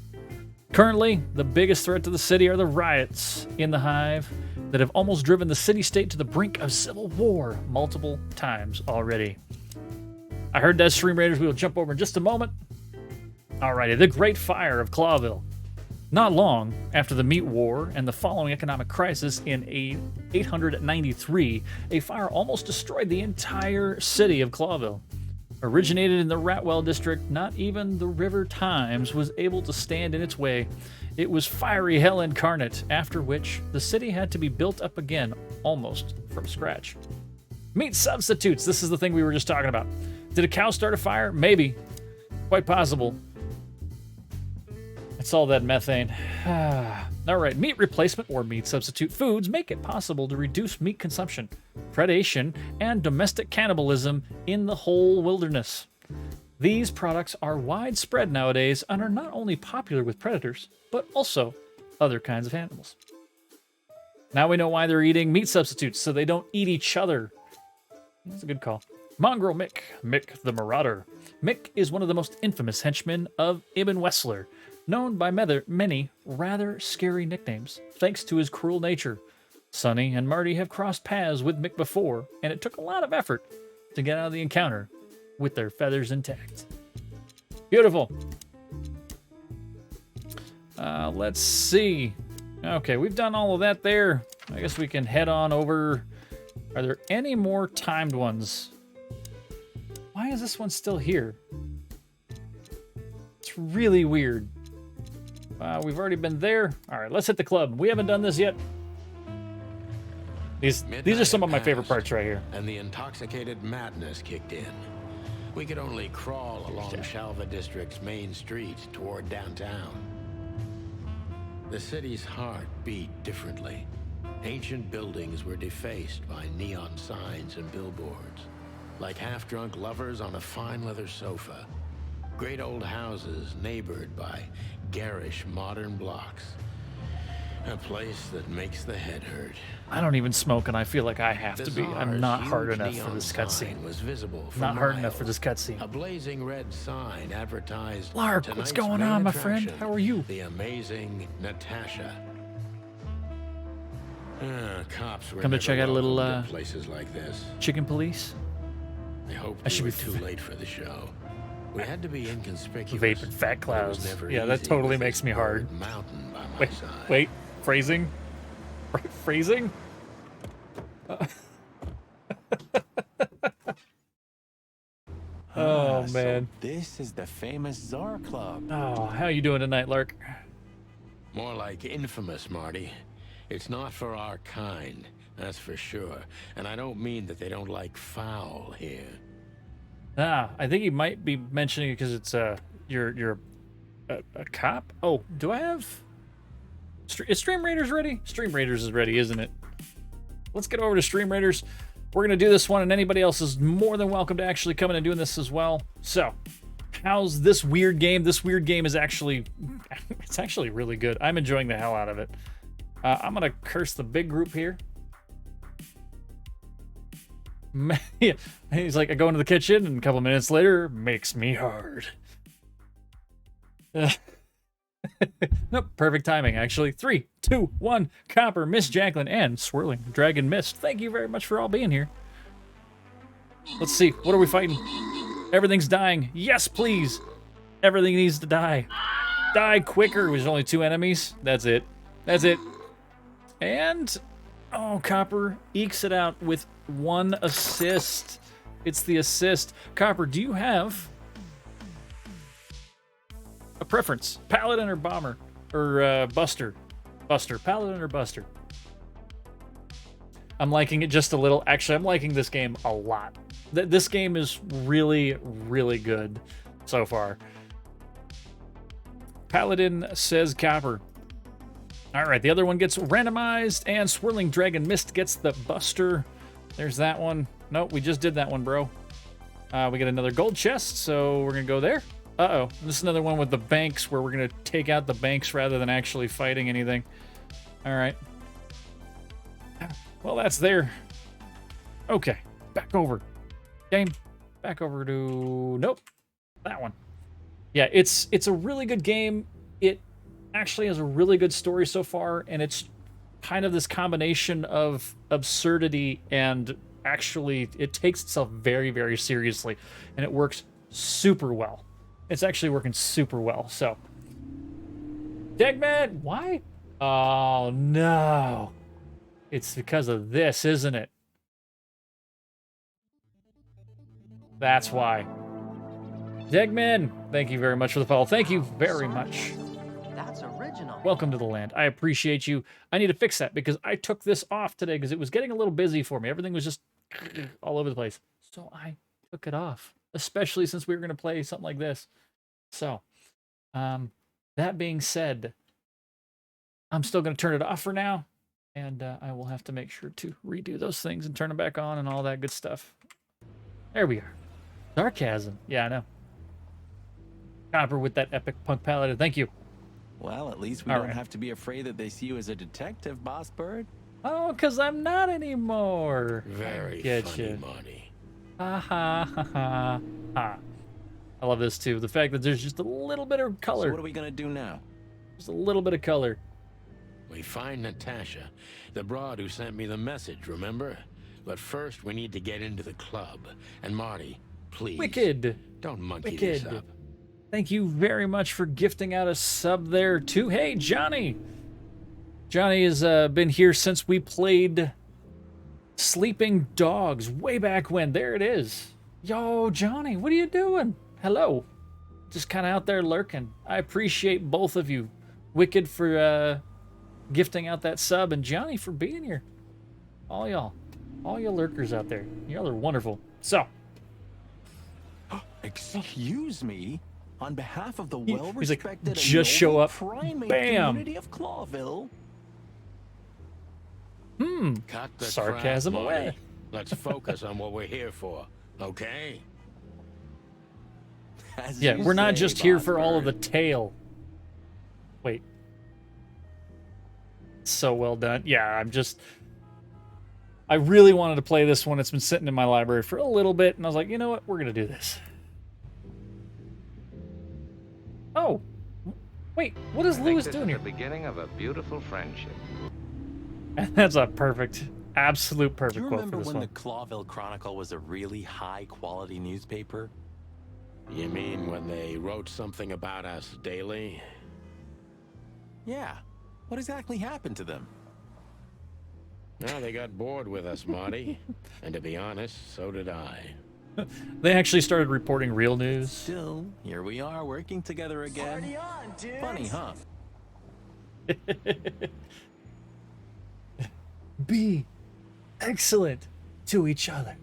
Currently, the biggest threat to the city are the riots in the Hive that have almost driven the city-state to the brink of civil war multiple times already. I heard that, Stream Raiders. We will jump over in just a moment. Alrighty, the Great Fire of Clawville. Not long after the Meat War and the following economic crisis in 893, a fire almost destroyed the entire city of Clawville. Originated in the Ratwell district, not even the River Times was able to stand in its way. It was fiery hell incarnate, after which the city had to be built up again, almost from scratch. Meat substitutes. This is the thing we were just talking about. Did a cow start a fire? Maybe. Quite possible. It's all that methane. All right, meat replacement or meat substitute foods make it possible to reduce meat consumption, predation, and domestic cannibalism in the whole wilderness. These products are widespread nowadays and are not only popular with predators, but also other kinds of animals. Now we know why they're eating meat substitutes, so they don't eat each other. That's a good call. Mongrel Mick, Mick the Marauder. Mick is one of the most infamous henchmen of Ibn Wessler, known by many rather scary nicknames, thanks to his cruel nature. Sonny and Marty have crossed paths with Mick before, and it took a lot of effort to get out of the encounter with their feathers intact. Beautiful. Let's see. Okay, we've done all of that there. I guess we can head on over. Are there any more timed ones? Why is this one still here? It's really weird. We've already been there. All right, let's hit the club. We haven't done this yet. These are some of my favorite parts right here. And the intoxicated madness kicked in. We could only crawl along Shalva District's main street toward downtown. The city's heart beat differently. Ancient buildings were defaced by neon signs and billboards, like half-drunk lovers on a fine leather sofa. Great old houses neighbored by garish modern blocks. A place that makes the head hurt. I don't even smoke, and I feel like I have to be. The I'm not czar's hard huge enough for neon this sign cutscene. was visible for Not hard enough miles. for this cutscene. A blazing red sign advertised Lark, what's tonight's going main on, my friend? attraction, How are you? The amazing Natasha. Cops were Come to never check out a little welcomed at places like this. Chicken Police. I hope I should we be were too late for the show. We had to be inconspicuous. Vaping fat but it was clouds. never Yeah, that easy totally with makes this me hard. bird mountain by my Wait, side. wait, phrasing? Phrasing? Oh, So man. this is the famous Czar Club. Oh, how you doing tonight, Lark? More like infamous, Marty. It's not for our kind, that's for sure. And I don't mean that they don't like foul here. I think he might be mentioning it because it's you're a cop. Oh, do I have Is Stream Raiders ready? Stream Raiders is ready, isn't it? Let's get over to Stream Raiders. We're going to do this one, and anybody else is more than welcome to actually come in and doing this as well. So, how's this weird game? This weird game is actually, it's actually really good. I'm enjoying the hell out of it. I'm going to curse the big group here. Yeah. He's like, I go into the kitchen, and a couple minutes later, makes me hard. Nope, perfect timing, actually. 3, 2, 1, Copper, Miss Jacqueline, and Swirling Dragon Mist. Thank you very much for all being here. Let's see, what are we fighting? Everything's dying. Yes, please. Everything needs to die. Die quicker. There's only 2 enemies. That's it. That's it. And, oh, Copper ekes it out with 1 assist. It's the assist. Copper, do you have a preference? Paladin or Bomber? Or Buster? Buster. Paladin or Buster? I'm liking it just a little. Actually, I'm liking this game a lot. This game is really, really good so far. Paladin says Copper. All right, the other one gets randomized, and Swirling Dragon Mist gets the Buster. There's that one. Nope, we just did that one, bro. We get another gold chest, so we're going to go there. Uh-oh. This is another one with the banks where we're going to take out the banks rather than actually fighting anything. All right. Well, that's there. Okay. Back over. Game. Back over to... Nope. That one. Yeah, it's a really good game. It actually has a really good story so far, and it's kind of this combination of absurdity and actually it takes itself very, very seriously, and it works super well. It's actually working super well, so. Degman, why? Oh, no. It's because of this, isn't it? That's why. Degman, thank you very much for the follow. Thank you very much. That's original. Welcome to the land. I appreciate you. I need to fix that because I took this off today because it was getting a little busy for me. Everything was just all over the place. So I took it off, especially since we were going to play something like this. So, that being said, I'm still going to turn it off for now. And I will have to make sure to redo those things and turn them back on and all that good stuff. There we are. Sarcasm. Yeah, I know. Copper with that epic punk paladin. Thank you. Well, at least we don't have to be afraid that they see you as a detective, Boss Bird. Oh, because I'm not anymore. Very funny, Marty. Ha ha ha ha ha. I love this too. The fact that there's just a little bit of color. So what are we going to do now? Just a little bit of color. We find Natasha, the broad who sent me the message, remember? But first, we need to get into the club. And Marty, please. Wicked. Don't monkey Wicked. this up. Thank you very much for gifting out a sub there too. Hey, Johnny. Johnny has been here since we played Sleeping Dogs way back when. There it is. Yo, Johnny, what are you doing? Hello. Just kind of out there lurking. I appreciate both of you. Wicked for gifting out that sub, and Johnny for being here. All y'all. All you lurkers out there. Y'all are wonderful. So. Excuse me? On behalf of the He's well-respected like, just show up. primate Bam. community of Clawville. Cut the Sarcasm crap, away. Marty. Let's focus on what we're here for, okay? Yeah, we're not just here for all of the tail. Wait. So well done. Yeah, I really wanted to play this one. It's been sitting in my library for a little bit, and I was like, you know what? We're going to do this. Oh. Wait, what is Lewis doing here? The beginning of a beautiful friendship. That's a perfect, absolute Do perfect you quote for remember this when one. the Clawville Chronicle was a really high-quality newspaper? You mean when they wrote something about us daily? Yeah. What exactly happened to them? Well, they got bored with us, Marty. And to be honest, so did I. They actually started reporting real news. Still, here we are working together again. Party on, dude. Funny, huh? Be excellent to each other.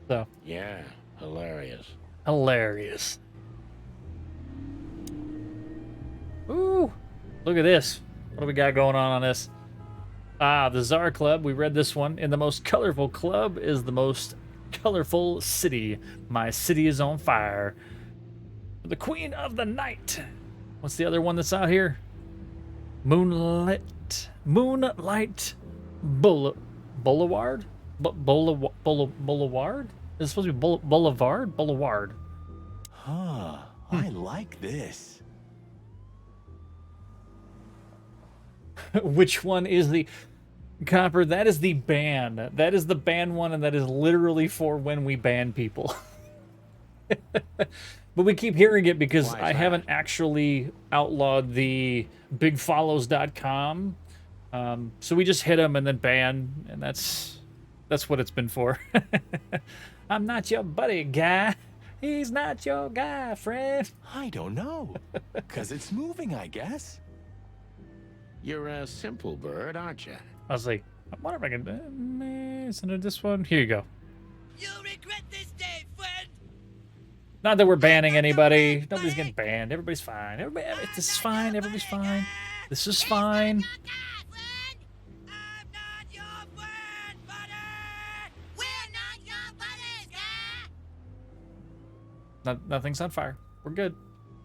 So. Yeah, hilarious. Hilarious. Ooh, look at this. What do we got going on this? Ah, the Tsar Club. We read this one. In the most colorful club is the most colorful city. My city is on fire. The Queen of the Night. What's the other one that's out here? Moonlight Boulevard? Boulevard? Is it supposed to be Boulevard? Boulevard. Huh. I like this. Which one is the... Copper, that is the ban. That is the ban one, and that is literally for when we ban people. But we keep hearing it because I haven't actually outlawed the bigfollows.com. So we just hit them and then ban, and that's what it's been for. I'm not your buddy, guy. He's not your guy, friend. I don't know. Because it's moving, I guess. You're a simple bird, aren't you? I was like, I wonder if I can... Send it this one. Here you go. You'll regret this day, friend. Not that we're banning anybody. Nobody's getting banned. Everybody's fine. This is fine. Everybody's fine. This is fine. Nothing's on fire. We're good.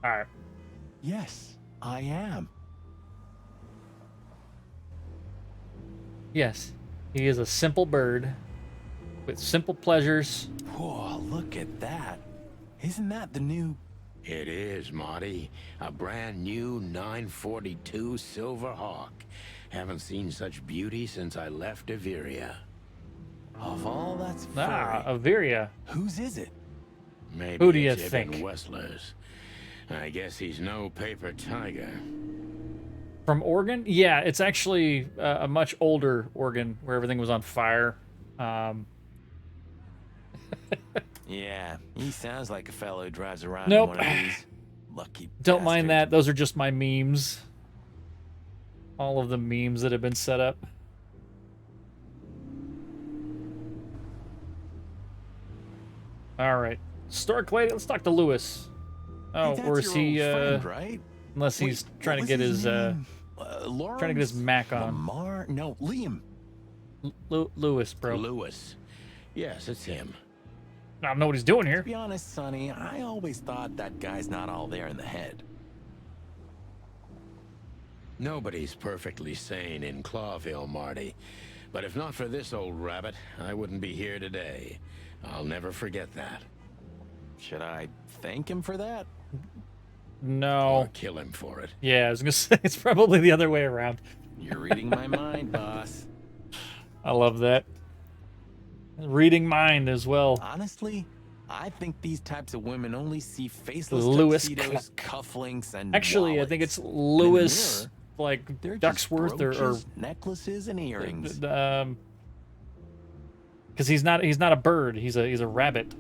All right. Yes, I am. Yes, he is a simple bird with simple pleasures. Whoa, look at that. Isn't that the new... It is, Marty. A brand new 942 Silver Hawk. Haven't seen such beauty since I left Averia. Of all that's furry. Ah, Averia. Whose is it? Maybe Who do you it's Ibn think? Wessler's. I guess he's no paper tiger. From Oregon? Yeah, it's actually a much older Oregon where everything was on fire. Yeah, he sounds like a fellow who drives around Nope. in one of these. Lucky Don't mind bastard. that. Those are just my memes. All of the memes that have been set up. All right. Stark Lady, let's talk to Lewis. Oh, Hey, or that's is your he old friend, right? unless he's Wait, trying to what get was his name? trying to get his Mac on. Lamar? No, Liam. Lewis, bro. Lewis. Yes, it's him. I don't know what he's doing To here. be honest, Sonny, I always thought that guy's not all there in the head. Nobody's perfectly sane in Clawville, Marty. But if not for this old rabbit, I wouldn't be here today. I'll never forget that. Should I thank him for that? No. Or kill him for it. Yeah, I was gonna say it's probably the other way around. You're reading my mind, boss. I love that. Reading mind as well. Honestly, I think these types of women only see faceless Lewis tuxedos, cufflinks, and Actually, I think it's Lewis, like they're just Ducksworth or brooches, necklaces and earrings. because he's not a bird. He's a rabbit.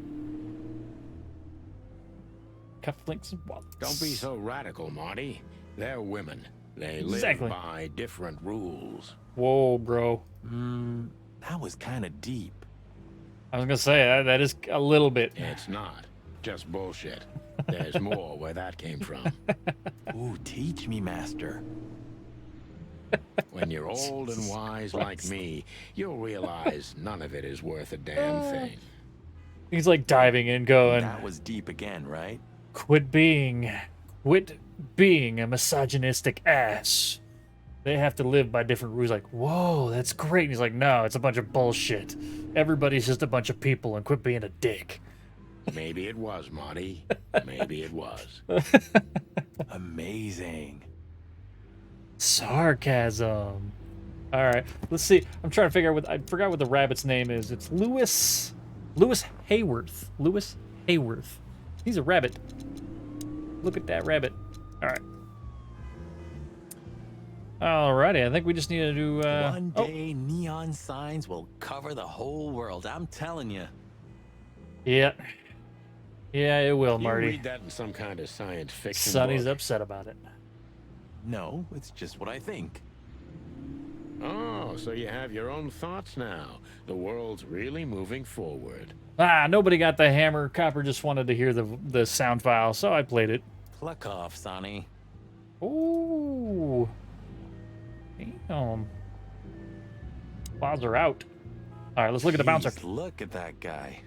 Cufflinks and wallets. Don't be so radical, Marty. They're women. They live Exactly. by different rules. Whoa, bro. That was kind of deep. I was gonna say that is a little bit. It's not. Just bullshit. There's more where that came from. Ooh, teach me, master. When you're old and wise like me, you'll realize none of it is worth a damn thing. He's like diving in, going, That was deep again, right? quit being a misogynistic ass. They have to live by different rules. Like, whoa, that's great. And he's like, no, it's a bunch of bullshit. Everybody's just a bunch of people, and quit being a dick. Maybe it was, Marty. Maybe it was. Amazing. Sarcasm. All right, let's see. I'm trying to figure out I forgot what the rabbit's name is. It's Lewis Hayworth. Lewis Hayworth. He's a rabbit. Look at that rabbit. All right. Alrighty, I think we just need to do. One day, neon signs will cover the whole world. I'm telling you. Yeah. Yeah, it will, You Marty. read that in some kind of science fiction Sonny's book. upset about it. No, it's just what I think. Oh, so you have your own thoughts now. The world's really moving forward. Ah, nobody got the hammer. Copper just wanted to hear the sound file, so I played it. Pluck off, Sonny. Ooh. Damn. Claws are out. All right, let's look at the bouncer. Jeez, look at that guy.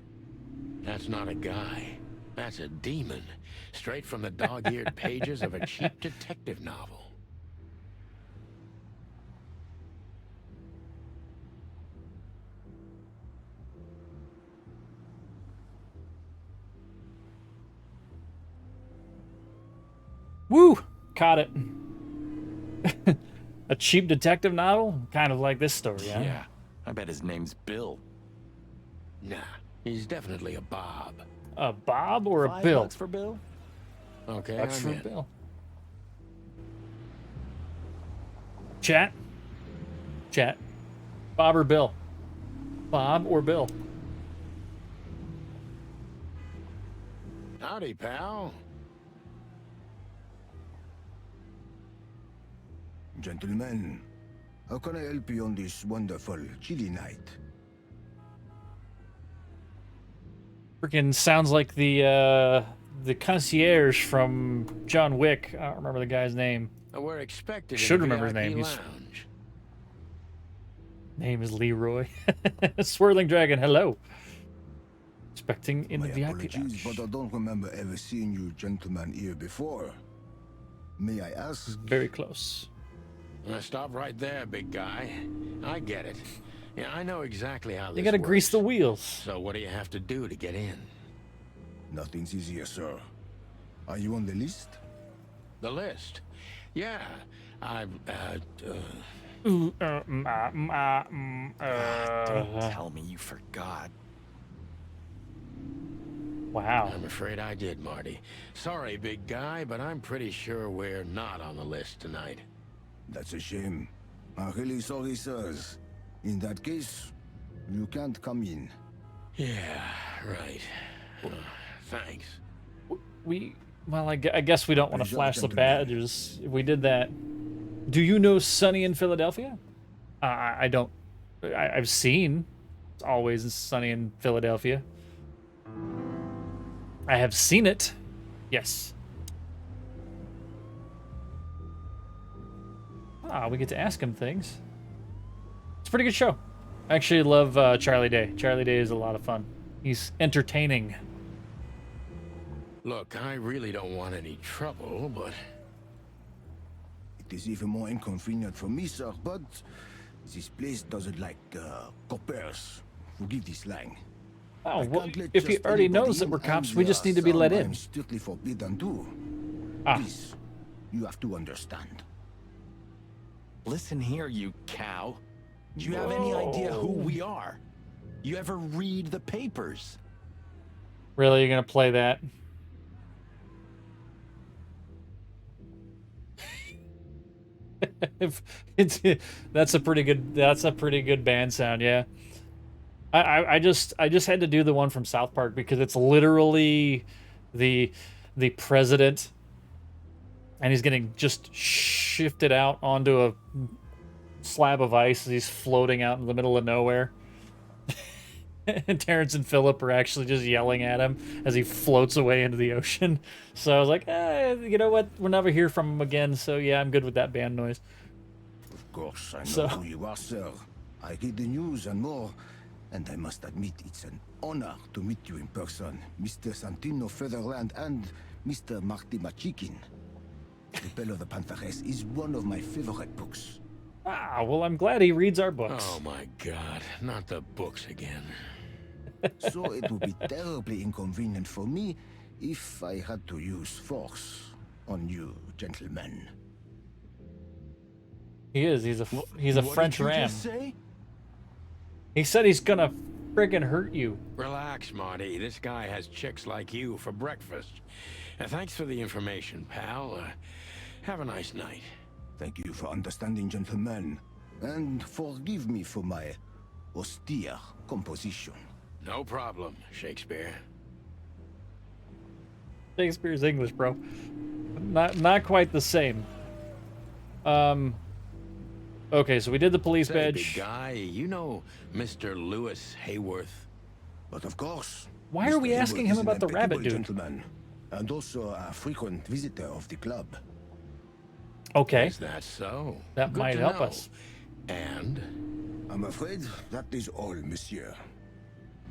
That's not a guy. That's a demon. Straight from the dog-eared pages of a cheap detective novel. Woo! Caught it. A cheap detective novel? Kind of like this story, huh? Yeah, I bet his name's Bill. Nah, he's definitely a Bob. A Bob or a $5 Bill? for Bill? Okay, Bucks I'm for in. Bill. Chat. Chat. Bob or Bill? Bob or Bill? Howdy, pal. Gentlemen, how can I help you on this wonderful, chilly night? Freaking sounds like the concierge from John Wick. I don't remember the guy's name. We're expected Should in the remember his VIP name. He's lounge. name is Leroy. Swirling Dragon, hello. Expecting in the My VIP apologies, lounge. but I don't remember ever seeing you gentlemen here before. May I ask? Very close. Stop right there, big guy. I get it. Yeah, I know exactly how this You gotta works. grease the wheels. So what do you have to do to get in? Nothing's easier, sir. Are you on the list? The list? Yeah, Don't tell me you forgot. Wow. I'm afraid I did, Marty. Sorry, big guy, but I'm pretty sure we're not on the list tonight. That's a shame. I'm really sorry, sirs. In that case, you can't come in. Yeah, right. Thanks. Well, I guess we don't want to Bonjour, flash the gentlemen. badges. If we did that. Do you know Sunny in Philadelphia? I don't. I've seen It's Always Sunny in Philadelphia. I have seen it. Yes. We get to ask him things. It's a pretty good show. I actually love Charlie Day. Charlie Day is a lot of fun. He's entertaining. Look, I really don't want any trouble, but... It is even more inconvenient for me, sir, but this place doesn't like coppers. Forgive the slang. Oh, I well, can't let if he just already anybody knows that in, we're cops, and we just need to be let in. sometimes strictly forbidden too. Ah. Please, you have to understand. Listen here, you cow. Do you have any idea who we are? You ever read the papers? Really, you're gonna play that? If it's that's a pretty good band sound, yeah. I just had to do the one from South Park because it's literally the president, and he's getting just shifted out onto a slab of ice as he's floating out in the middle of nowhere. And Terrence and Philip are actually just yelling at him as he floats away into the ocean. So I was like, you know what? We'll never hear from him again. So yeah, I'm good with that band noise. Of course, I know who you are, sir. I read the news and more, and I must admit it's an honor to meet you in person, Mr. Santino Featherland and Mr. Marty Machikin. The Bell of the Pantheress is one of my favorite books. Well, I'm glad he reads our books. Oh my god, not the books again. So it would be terribly inconvenient for me if I had to use force on you, gentlemen. He is. He's a What French did you ram. just say? He said he's gonna friggin' hurt you. Relax, Marty. This guy has chicks like you for breakfast. Thanks for the information, pal. Have a nice night. Thank you for understanding, gentlemen. And forgive me for my austere composition. No problem, Shakespeare. Shakespeare's English, bro. Not quite the same. Okay, so we did the police Say, badge. big guy, you know Mr. Lewis Hayworth? But of course. Why are we Mr. asking Hayward him is an about the rabbit impeccable dude? gentleman, and also a frequent visitor of the club. Okay. Is that so? That Good might to help know. us. And I'm afraid that is all, monsieur.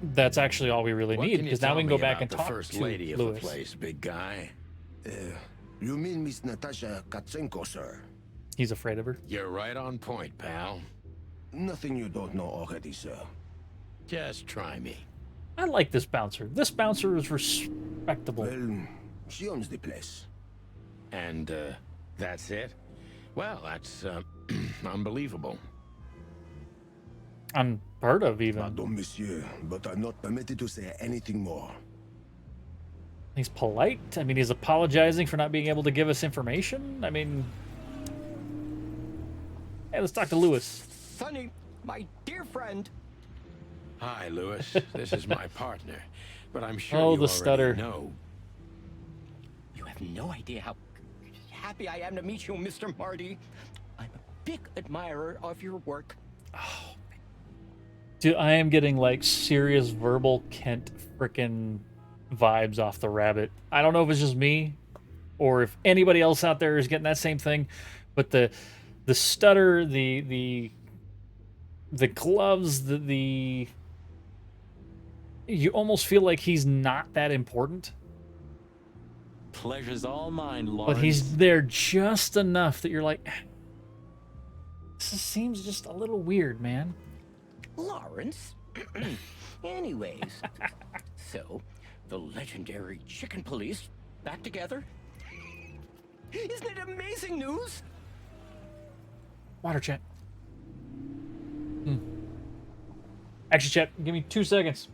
That's actually all we really what need, can you because now tell we can me go back about and the talk first to lady of Lewis. the place, big guy? You mean Miss Natasha Katsenko, sir? He's afraid of her. You're right on point, pal. Nothing you don't know already, sir. Just try me. I like this bouncer. This bouncer is respectable. Well, she owns the place. And, that's it? Well, that's, unbelievable. Unheard of, even. Pardon, monsieur, but I'm not permitted to say anything more. He's polite. I mean, he's apologizing for not being able to give us information. I mean, hey, let's talk to Lewis. Sonny, my dear friend. Hi, Lewis. This is my partner. But I'm sure Oh, you the already stutter. know. You have no idea how happy I am to meet you, Mr. Marty. I'm a big admirer of your work. Dude, I am getting like serious verbal Kent frickin' vibes off the rabbit. I don't know if it's just me or if anybody else out there is getting that same thing, but the stutter, the gloves, the you almost feel like he's not that important, Pleasure's all mine, Lawrence. but he's there just enough that you're like, this seems just a little weird, man. Lawrence? Anyways, so the legendary Chicken Police back together? Isn't it amazing news? Water chat. Action chat, give me 2 seconds.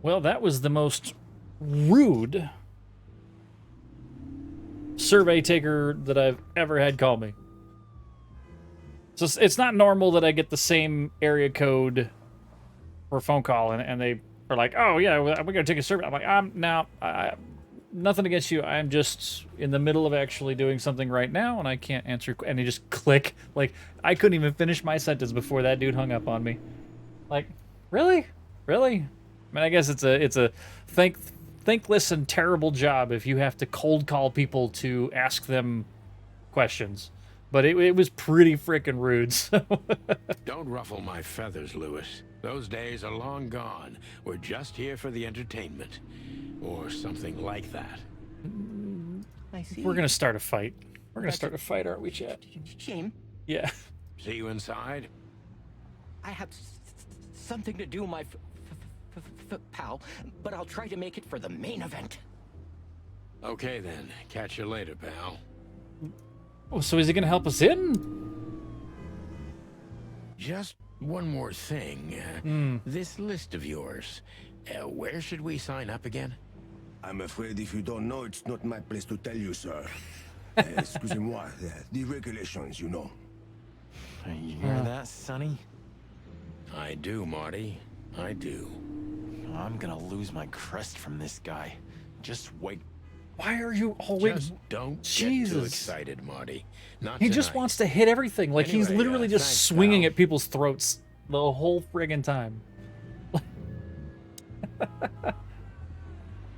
Well, that was the most rude survey taker that I've ever had call me. So it's not normal that I get the same area code for a phone call and they are like, oh yeah, we're gonna take a survey. I'm like, no, nothing against you. I'm just in the middle of actually doing something right now and I can't answer. And they just click. Like, I couldn't even finish my sentence before that dude hung up on me. Like, really? Really? I mean, I guess it's a thankless and terrible job if you have to cold call people to ask them questions. But it was pretty freaking rude. So. Don't ruffle my feathers, Lewis. Those days are long gone. We're just here for the entertainment. Or something like that. I see. We're gonna start a fight. We're gonna start a fight, aren't we, chat? Shame. Yeah. See you inside? I have something to do, my pal, but I'll try to make it for the main event. Okay then. Catch you later, pal. Oh, so is he gonna help us in? Just one more thing. This list of yours. Where should we sign up again? I'm afraid if you don't know, it's not my place to tell you, sir. Excusez-moi, the regulations, you know. You hear that, Sonny? I do, Marty. I do. I'm gonna lose my crest from this guy. Just wait. Why are you always... Just don't Jesus. get too excited, Marty. Not He just tonight. wants to hit everything. Like, he's Anyway, literally just thanks, swinging pal. at people's throats the whole friggin' time.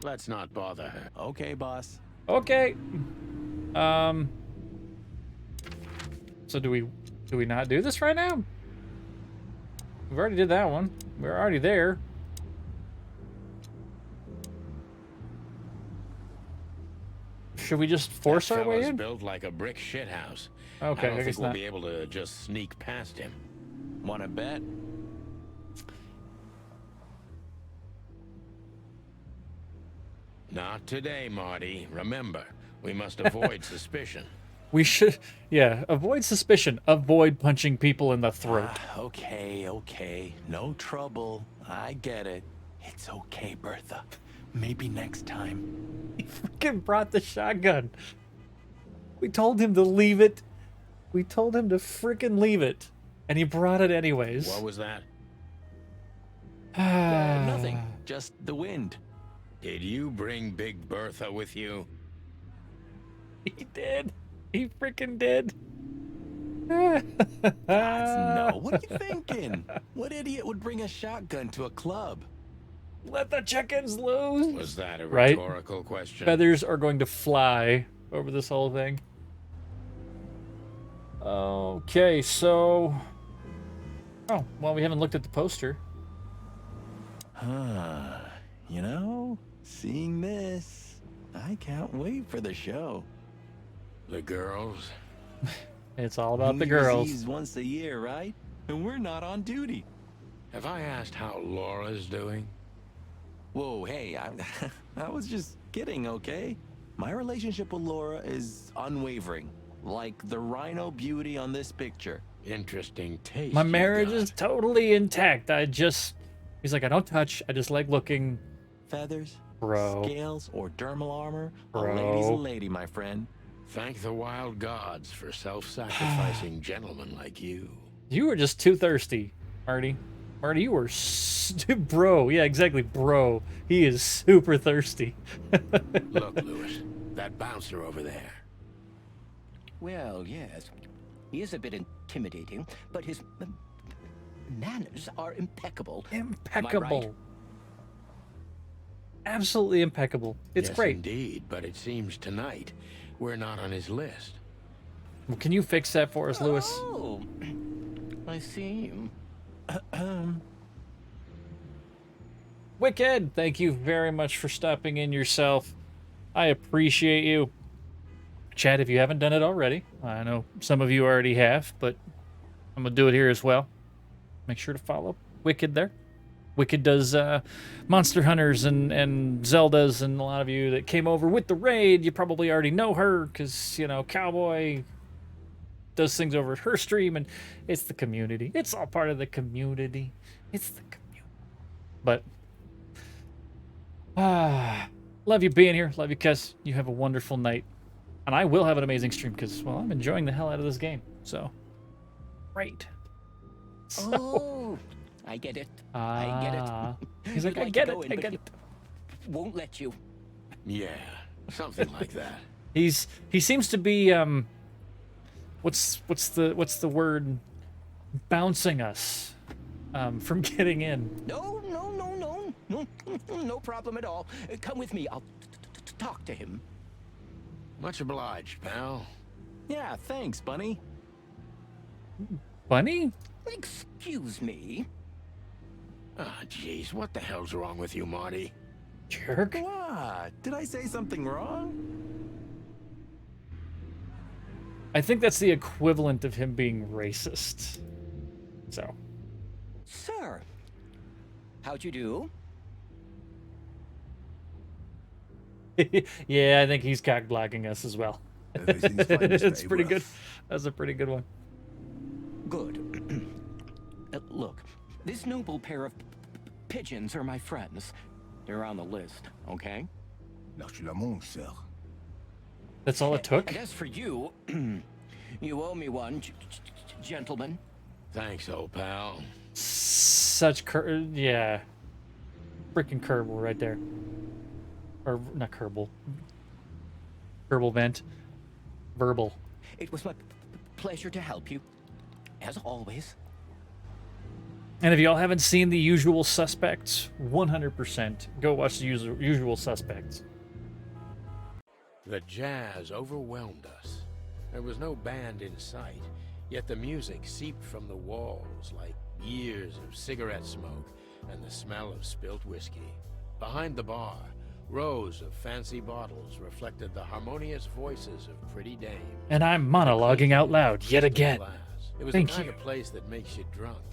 Let's not bother her. Okay, boss. Okay. So do we not do this right now? We've already did that one. We're already there. Should we just force That our way fella's in? built like a brick shithouse. Okay, I don't I think guess we'll not. be able to just sneak past him. Wanna bet? Not today, Marty. Remember, we must avoid suspicion. We should, yeah, avoid suspicion. Avoid punching people in the throat. Okay. No trouble. I get it. It's okay, Bertha. Maybe next time. He freaking brought the shotgun. We told him to leave it. We told him to freaking leave it. And he brought it anyways. What was that? Nothing. Just the wind. Did you bring Big Bertha with you? He did. He freaking did. No, what are you thinking? What idiot would bring a shotgun to a club? Let the chickens loose. Was that a Right? rhetorical question? Feathers are going to fly over this whole thing. Okay, so... Oh, well, we haven't looked at the poster. You know, seeing this, I can't wait for the show. The girls? It's all about the New girls. Year's Eve's once a year, right? And we're not on duty. Have I asked how Laura's doing? Whoa, hey, I was just kidding, okay? My relationship with Laura is unwavering, like the rhino beauty on this picture. Interesting taste. My you've marriage got. is totally intact. He's like, I don't touch. I just like looking. Feathers, Bro. scales, or dermal armor. A Bro. lady's a lady, my friend. Thank the wild gods for self-sacrificing gentlemen like you. You were just too thirsty, Marty. Marty, you were bro. Yeah, exactly, bro. He is super thirsty. Look, Lewis, that bouncer over there. Well, yes. He is a bit intimidating, but his manners are impeccable. Impeccable. Am I right? Absolutely impeccable. It's Yes, great. indeed, but it seems tonight we're not on his list. Well, can you fix that for us, Lewis? Oh, I see. Wicked, thank you very much for stopping in yourself. I appreciate you. Chat, if you haven't done it already, I know some of you already have, but I'm going to do it here as well. Make sure to follow Wicked there. Wicked does Monster Hunters and Zeldas, and a lot of you that came over with the raid, you probably already know her because, you know, Cowboy does things over at her stream, and it's the community. It's all part of the community. It's the community. But, love you being here. Love you, Kes. You have a wonderful night. And I will have an amazing stream because, well, I'm enjoying the hell out of this game. So, great. So, Oh, I get it. I get it. He's like, You'd I to get go it. in, I but get he it. Won't let you. Yeah, something like that. He seems to be what's the word, bouncing us from getting in. No, no problem at all. Come with me. I'll talk to him. Much obliged, pal. Yeah, thanks, Bunny. Bunny? Excuse me. Ah, jeez, what the hell's wrong with you, Marty? Jerk. What? Did I say something wrong? I think that's the equivalent of him being racist. So. Sir, how'd you do? Yeah, I think he's cock blocking us as well. Everything's fine, Mr. It's pretty good. Abraff. That's a pretty good one. Good. Look, this noble pair of pigeons are my friends. They're on the list, okay? Lâche-la-mon, sir. That's all it took? And as for you, you owe me one, gentlemen. Thanks, old pal. Such yeah. Freaking Kerbal right there. Or not Kerbal. Kerbal vent. Verbal. It was my pleasure to help you, as always. And if y'all haven't seen The Usual Suspects, 100% go watch The Usual Suspects. The jazz overwhelmed us. There was no band in sight, yet the music seeped from the walls like years of cigarette smoke and the smell of spilt whiskey. Behind the bar, rows of fancy bottles reflected the harmonious voices of pretty dames. And I'm monologuing out loud yet again. It was Thank the kind you. of place that makes you drunk,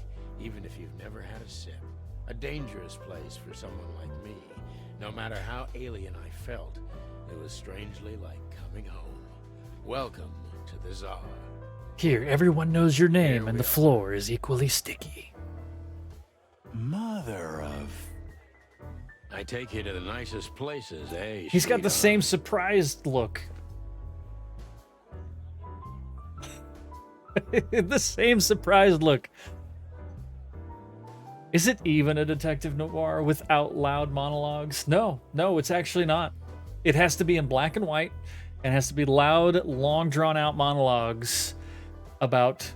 even if you've never had a sip. A dangerous place for someone like me. No matter how alien I felt, it was strangely like coming home. Welcome to the Tsar. Here, everyone knows your name, and the floor is equally sticky. Mother of... I I take you to the nicest places, eh? He's got the sweetheart? same surprised look. The same surprised look. Is it even a detective noir without loud monologues? No, it's actually not. It has to be in black and white, and it has to be loud, long drawn out monologues about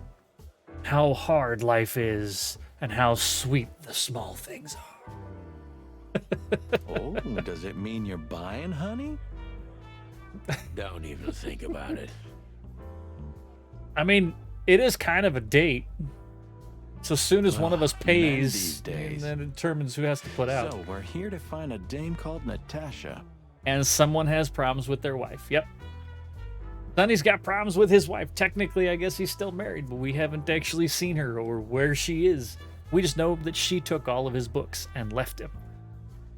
how hard life is and how sweet the small things are. Oh, does it mean you're buying, honey? Don't even think about it. I mean, it is kind of a date. So soon as one of us Men pays, these days. then it determines who has to put out. So we're here to find a dame called Natasha. And someone has problems with their wife. Yep. Sonny's got problems with his wife. Technically, I guess he's still married, but we haven't actually seen her or where she is. We just know that she took all of his books and left him.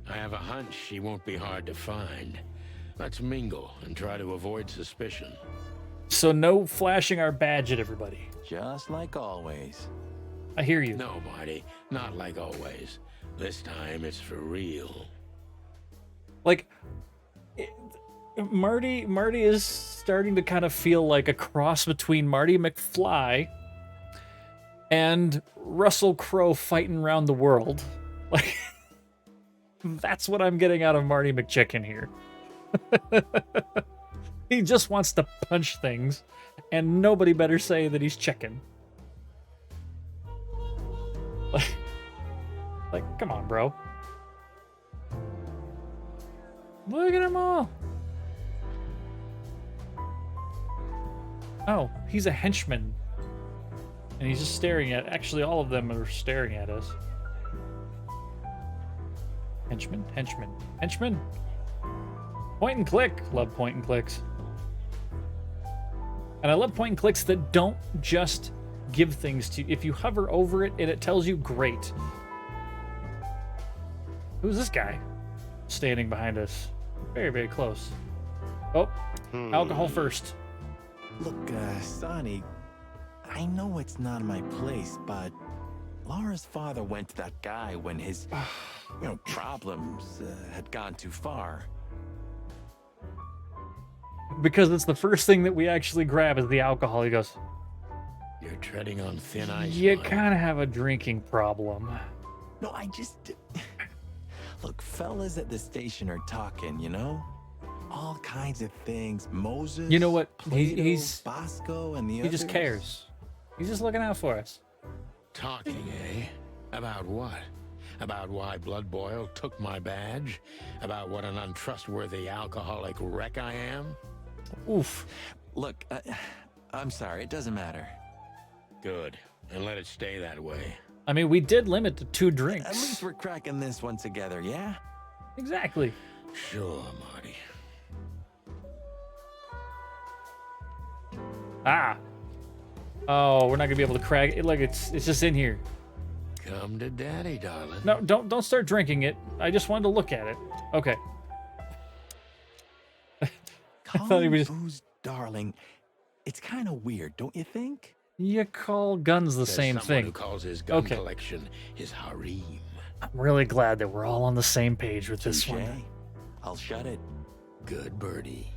I have a hunch she won't be hard to find. Let's mingle and try to avoid suspicion. So no flashing our badge at everybody. Just like always. I hear you. No, Marty, not like always. This time it's for real. Like, Marty is starting to kind of feel like a cross between Marty McFly and Russell Crowe fighting around the world. Like, that's what I'm getting out of Marty McChicken here. He just wants to punch things, and nobody better say that he's chicken. Like, come on, bro. Look at them all. Oh, he's a henchman. And he's just staring at... Actually, all of them are staring at us. Henchman. Point and click. Love point and clicks. And I love point and clicks that don't just give things to you. If you hover over it and it tells you, great. Who's this guy standing behind us? Very, very close. Oh, alcohol first. Look, Sonny, I know it's not my place, but Laura's father went to that guy when his, problems had gone too far. Because it's the first thing that we actually grab is the alcohol. He goes, You're treading on thin ice. you Marty. kind of have a drinking problem. No, I just... Look, fellas at the station are talking, you know? All kinds of things. Moses, You know what? Plato, He's Bosco, and the he others. just cares. He's just looking out for us. Talking, eh? About what? About why Blood Boil took my badge? About what an untrustworthy alcoholic wreck I am? Oof. Look, I'm sorry, it doesn't matter. Good. And let it stay that way. I mean, we did limit to 2 At drinks. least we're cracking this one together, yeah? Exactly. Sure, Marty. Ah. Oh, we're not gonna be able to crack it. Like it's just in here. Come to daddy, darling. No, don't start drinking it. I just wanted to look at it. Okay. Call thought he was- booze darling. It's kind of weird, don't you think? You call guns the There's same someone who thing. calls his gun Okay. collection his harem. I'm really glad that we're all on the same page with this Touche. one. I'll shut it. Good birdie.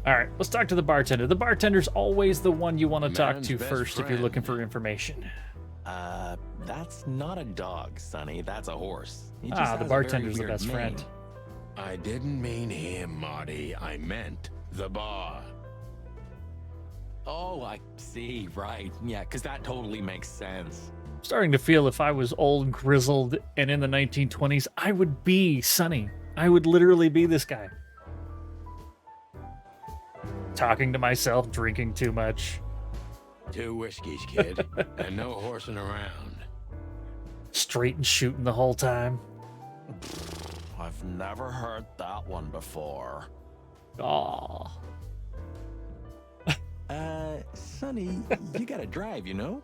All right, let's talk to the bartender. The bartender's always the one you want to talk Man's to best first if you're friend. looking for information. That's not a dog, Sonny. That's a horse. He just Ah, has the a very bartender's the weird best mane. friend. I didn't mean him, Marty. I meant the bar. Oh, I see. Right. Yeah, because that totally makes sense. I'm starting to feel if I was old, grizzled, and in the 1920s, I would be Sonny. I would literally be this guy. Talking to myself, drinking too much. 2 whiskeys, kid, and no horsing around. Straight and shooting the whole time. I've never heard that one before. Aw. Sonny, you gotta drive, you know?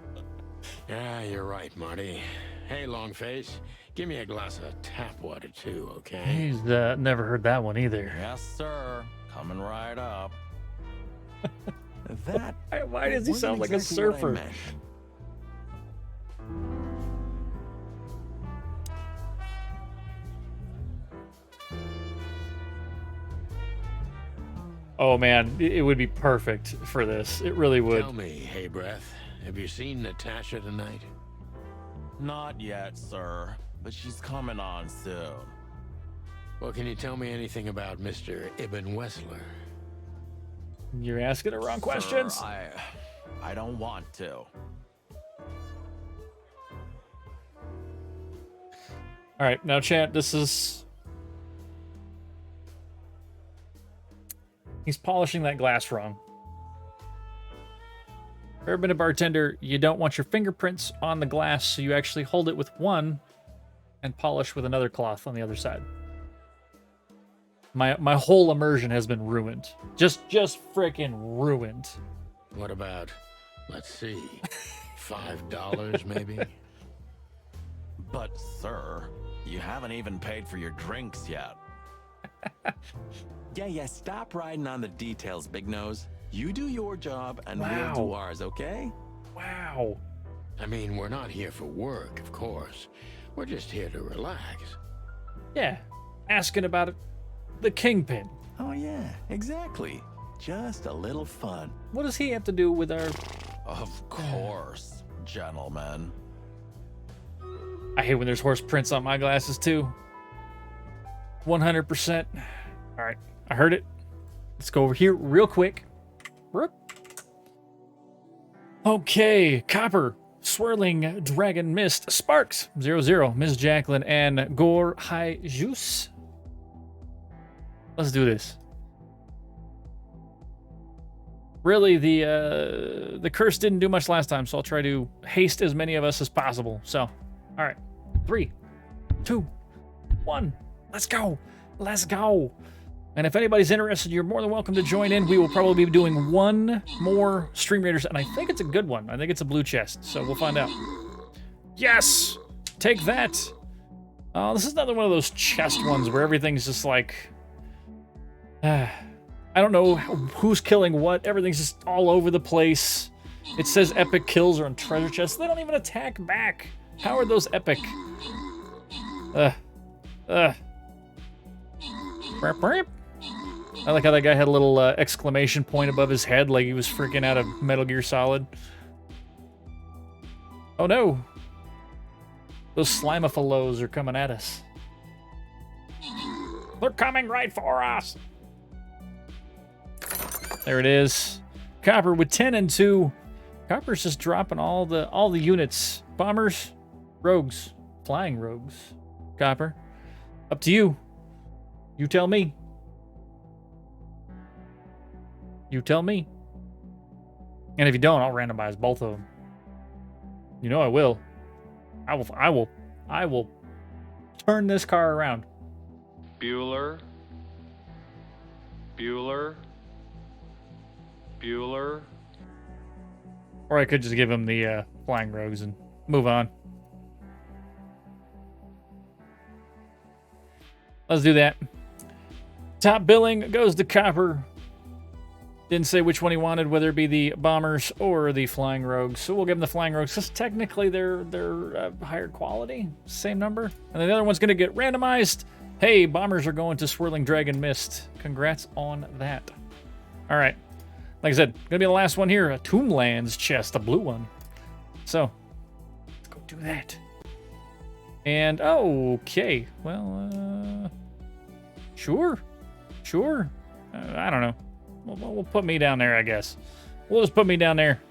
Yeah, you're right, Marty. Hey, Longface, give me a glass of tap water too, okay? He's never heard that one either. Yes, sir. Coming right up. That Why does he wasn't sound like a exactly what I surfer? meant. Oh man, it would be perfect for this. It really would. Tell me, Hey Breath, have you seen Natasha tonight? Not yet, sir, but she's coming on soon. Well, can you tell me anything about Mr. Ibn Wessler? You're asking the wrong questions. Sir, I don't want to. All right, now chat, this is... He's polishing that glass wrong. If you've ever been a bartender, you don't want your fingerprints on the glass, so you actually hold it with one and polish with another cloth on the other side. My whole immersion has been ruined. Just freaking ruined. What about, let's see, $5 maybe? But, sir, you haven't even paid for your drinks yet. Yeah, stop riding on the details, Big Nose. You do your job, and we'll do ours, okay? Wow. I mean, we're not here for work, of course. We're just here to relax. Yeah, asking about it. The Kingpin. Oh, yeah, exactly. Just a little fun. What does he have to do with our... Of course, gentlemen. I hate when there's horse prints on my glasses, too. 100%. All right, I heard it. Let's go over here real quick. Okay, Copper, Swirling Dragon Mist, Sparks, 00, Miss Jacqueline, and Gore High Juice. Let's do this. Really, the curse didn't do much last time, so I'll try to haste as many of us as possible. So, all right, 3, 2, 1, let's go. Let's go. And if anybody's interested, you're more than welcome to join in. We will probably be doing one more Stream Raiders, and I think it's a good one. I think it's a blue chest, so we'll find out. Yes! Take that! Oh, this is another one of those chest ones where everything's just like... I don't know who's killing what. Everything's just all over the place. It says epic kills are on treasure chests. They don't even attack back. How are those epic? I like how that guy had a little exclamation point above his head like he was freaking out of Metal Gear Solid. Oh no! Those Slimophilos are coming at us. They're coming right for us! There it is. Copper with 10 and 2. Copper's just dropping all the units. Bombers, rogues, flying rogues. Copper, up to you. You tell me. You tell me. And if you don't, I'll randomize both of them. You know I will. I will turn this car around. Bueller. Or I could just give him the flying rogues and move on. Let's do that. Top billing goes to Copper. Didn't say which one he wanted, whether it be the bombers or the flying rogues. So we'll give him the flying rogues because technically they're higher quality, same number. And then the other one's going to get randomized. Hey, bombers are going to Swirling Dragon Mist. Congrats on that. All right. Like I said, gonna be the last one here. A Tomblands chest, a blue one. So let's go do that. And okay, well, sure. I don't know. We'll put me down there, I guess. We'll just put me down there.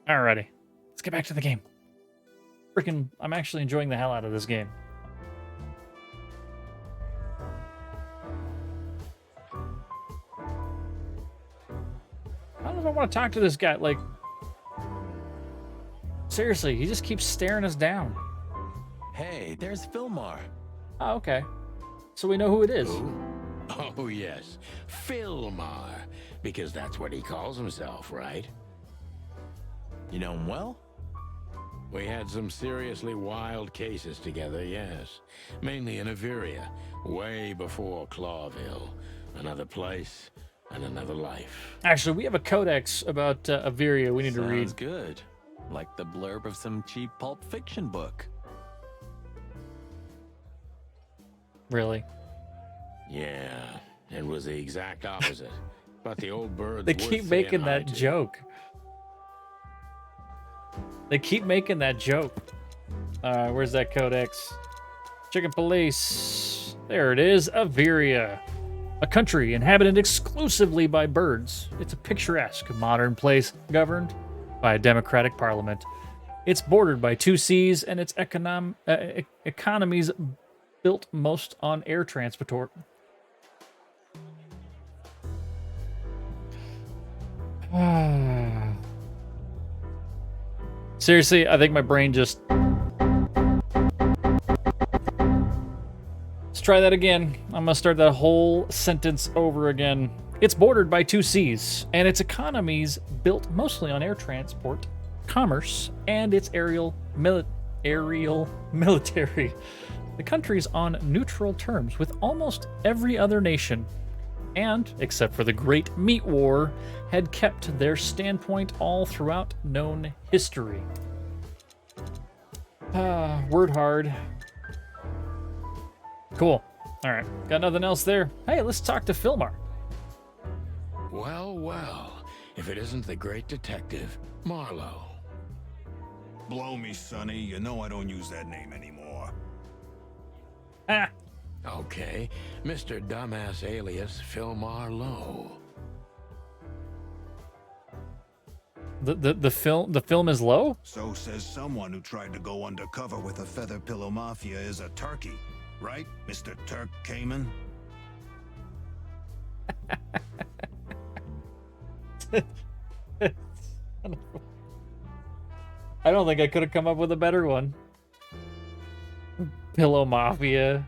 Alrighty, let's get back to the game. Freaking, I'm actually enjoying the hell out of this game. I don't know if I want to talk to this guy. Like, seriously, he just keeps staring us down. Hey, there's Filmar. Oh, okay. So we know who it is. Oh, yes. Filmar. Because that's what he calls himself, right? You know him well? We had some seriously wild cases together, yes. Mainly in Averia, way before Clawville. Another place and another life. Actually, we have a codex about Averia we need to read. Sounds good. Like the blurb of some cheap pulp fiction book. Really? Yeah, it was the exact opposite. But the old birds They worth keep saying making hi that to. joke. They keep making that joke. Where's that codex? Chicken Police. There it is. Averia. A country inhabited exclusively by birds. It's a picturesque, modern place governed by a democratic parliament. It's bordered by 2 seas, and its economy's built most on air transport. Seriously, I think my brain just... Let's try that again. I'm gonna start that whole sentence over again. It's bordered by 2 seas, and its economy's built mostly on air transport, commerce, and its aerial military. The country's on neutral terms with almost every other nation, and, except for the Great Meat War, had kept their standpoint all throughout known history. Word hard. Cool. All right. Got nothing else there. Hey, let's talk to Philmar. Well, well. If it isn't the great detective, Marlowe. Blow me, Sonny. You know I don't use that name anymore. Ah. Okay. Mr. Dumbass alias Philmar Lowe. The film is low? So says someone who tried to go undercover with a Feather Pillow Mafia is a turkey. Right, Mr. Turk Cayman? I don't think I could have come up with a better one. Pillow Mafia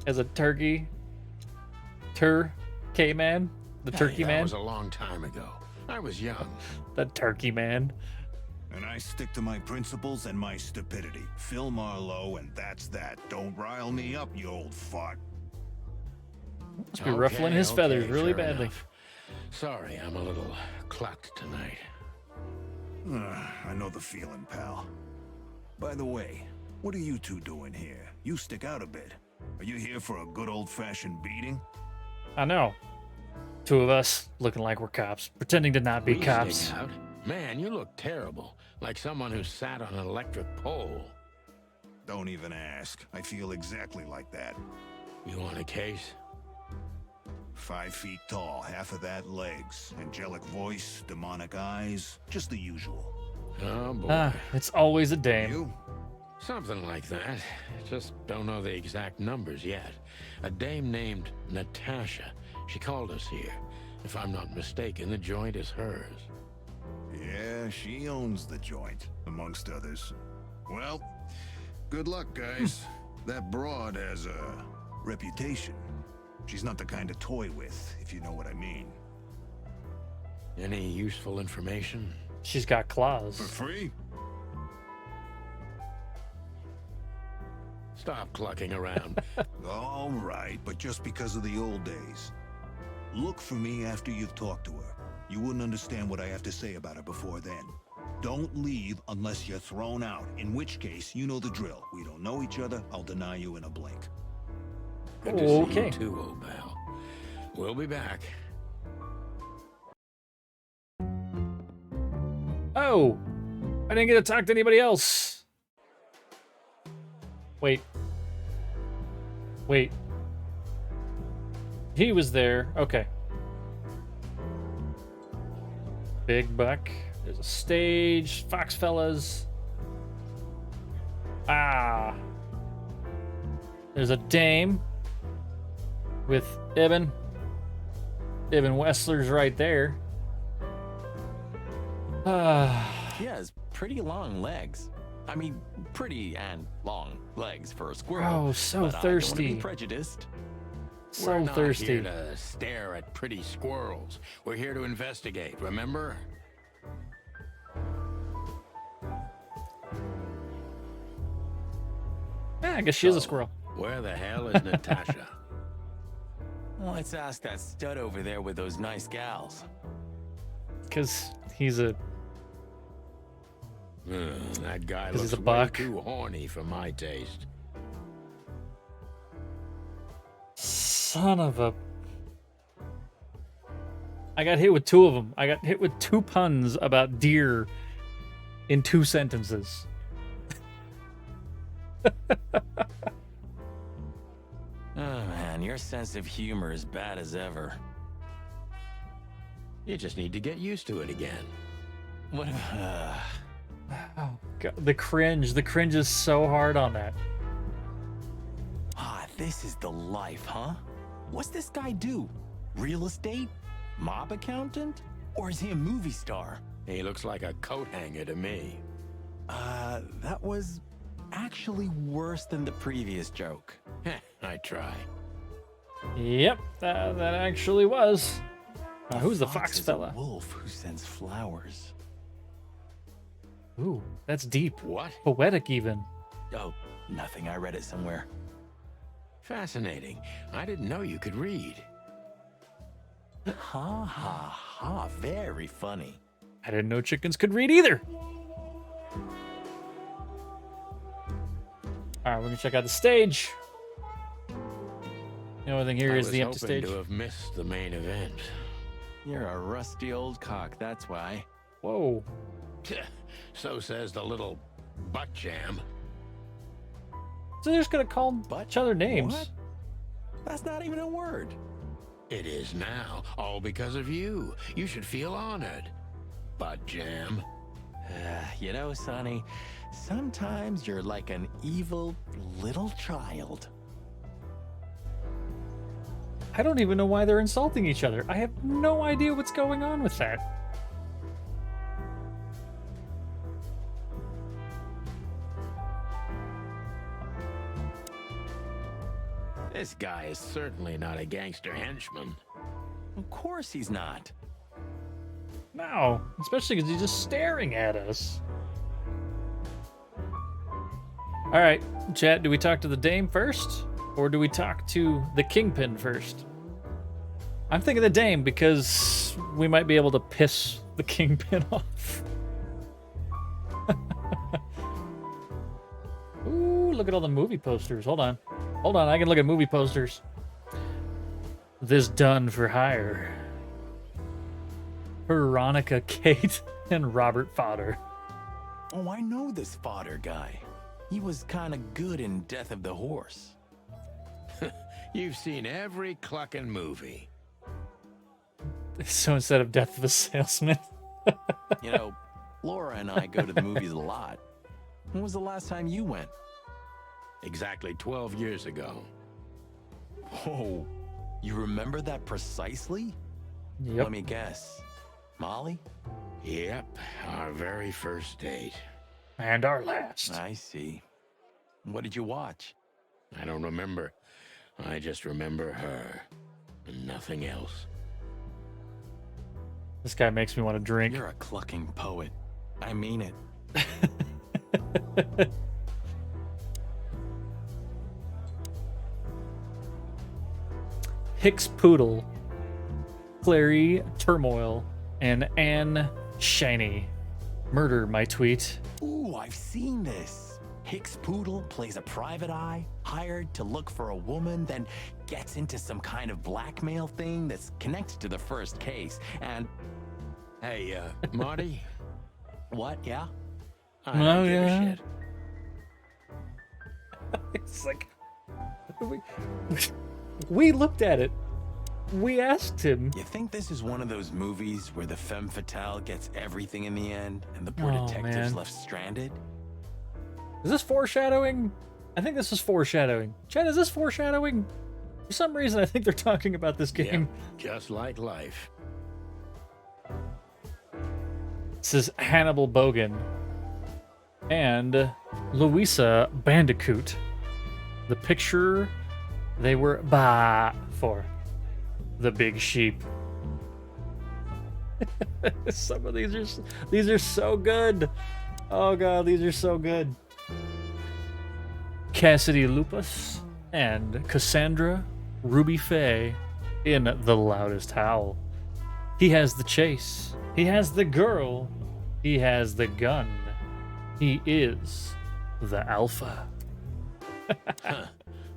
as a turkey. K-Man? The turkey That man? was a long time ago. I was young. The turkey man. And I stick to my principles and my stupidity. Phil Marlowe, and that's that. Don't rile me up, you old fart. Must be ruffling his feathers really fair badly. enough. Sorry, I'm a little clucked tonight. I know the feeling, pal. By the way, what are you two doing here? You stick out a bit. Are you here for a good old-fashioned beating? I know. 2 of us looking like we're cops, pretending to not be We cops. stick out? Man, you look terrible. Like someone who sat on an electric pole. Don't even ask. I feel exactly like that. You want a case? 5 feet tall, half of that legs. Angelic voice, demonic eyes, just the usual. Oh, boy. Ah, it's always a dame. You? Something like that. Just don't know the exact numbers yet. A dame named Natasha. She called us here. If I'm not mistaken, the joint is hers. Yeah, she owns the joint, amongst others. Well, good luck, guys. That broad has a reputation. She's not the kind to toy with, if you know what I mean. Any useful information? She's got claws. For free? Stop clucking around. All right, but just because of the old days. Look for me after you've talked to her. You wouldn't understand what I have to say about her before then. Don't leave unless you're thrown out, in which case, you know the drill. We don't know each other, I'll deny you in a blink. Good to see Okay. you too, old pal. We'll be back. Oh! I didn't get to talk to anybody else. Wait. He was there. Okay. Big Buck. There's a stage. Fox fellas. Ah. There's a dame with Ibn. Ibn Wessler's right there. She has pretty long legs. I mean, pretty and long legs for a squirrel. Oh, so but I don't wanna thirsty. be prejudiced. So We're not thirsty. here to stare at pretty squirrels. We're here to investigate, remember? Yeah, I guess she is a squirrel. Where the hell is Natasha? Let's ask that stud over there with those nice gals. Because he's a... That guy 'Cause looks he's a way buck. too horny for my taste. Son of a... I got hit with 2 of them. I got hit with 2 puns about deer in 2 sentences. Oh man, your sense of humor is bad as ever. You just need to get used to it again. What? Oh, God, the cringe is so hard on that. Ah, this is the life, huh? What's this guy do? Real estate? Mob accountant? Or is he a movie star? He looks like a coat hanger to me. That was actually worse than the previous joke. I try. Yep, that actually was. Who's the fox is fella? A wolf who sends flowers. Ooh, that's deep. What? Poetic even. Oh, nothing. I read it somewhere. Fascinating. I didn't know you could read. Ha ha ha. Very funny. I didn't know chickens could read either. Alright, we're gonna check out the stage. The only thing here is the empty stage. I was hoping to have missed the main event. You're a rusty old cock, that's why. Whoa. So says the little butt jam. So they're just gonna call each other names. What? That's not even a word. It is now, all because of you. You should feel honored. Butt jam. You know, Sonny, sometimes you're like an evil little child. I don't even know why they're insulting each other. I have no idea what's going on with that. This guy is certainly not a gangster henchman. Of course he's not. No, especially because he's just staring at us. All right, chat, do we talk to the dame first? Or do we talk to the kingpin first? I'm thinking the dame because we might be able to piss the kingpin off. Ooh, look at all the movie posters. Hold on, I can look at movie posters. This done for hire. Veronica, Kate, and Robert Fodder. Oh, I know this Fodder guy. He was kind of good in Death of the Horse. You've seen every clucking movie. So instead of Death of a Salesman. You know, Laura and I go to the movies a lot. When was the last time you went? Exactly 12 years ago. Whoa, you remember that precisely? Yep. Let me guess. Molly? Yep, our very first date. And our last. I see. What did you watch? I don't remember. I just remember her. And nothing else. This guy makes me want to drink. You're a clucking poet. I mean it. Hicks Poodle, Clary Turmoil, and Anne Shiny. Murder my tweet. Ooh, I've seen this. Hicks Poodle plays a private eye, hired to look for a woman, then gets into some kind of blackmail thing that's connected to the first case, and... Hey, Marty? What, yeah? I don't give a shit. It's like... We looked at it. We asked him. You think this is one of those movies where the femme fatale gets everything in the end and the poor detective's man. left stranded? Is this foreshadowing? I think this is foreshadowing. Chad, is this foreshadowing? For some reason, I think they're talking about this game. Yep, just like life. This is Hannibal Bogan and Louisa Bandicoot. The picture they were for. The big sheep. Some of these are so good. Oh god, these are so good. Cassidy Lupus and Cassandra Ruby Faye in The Loudest Howl. He has the chase. He has the girl. He has the gun. He is the alpha.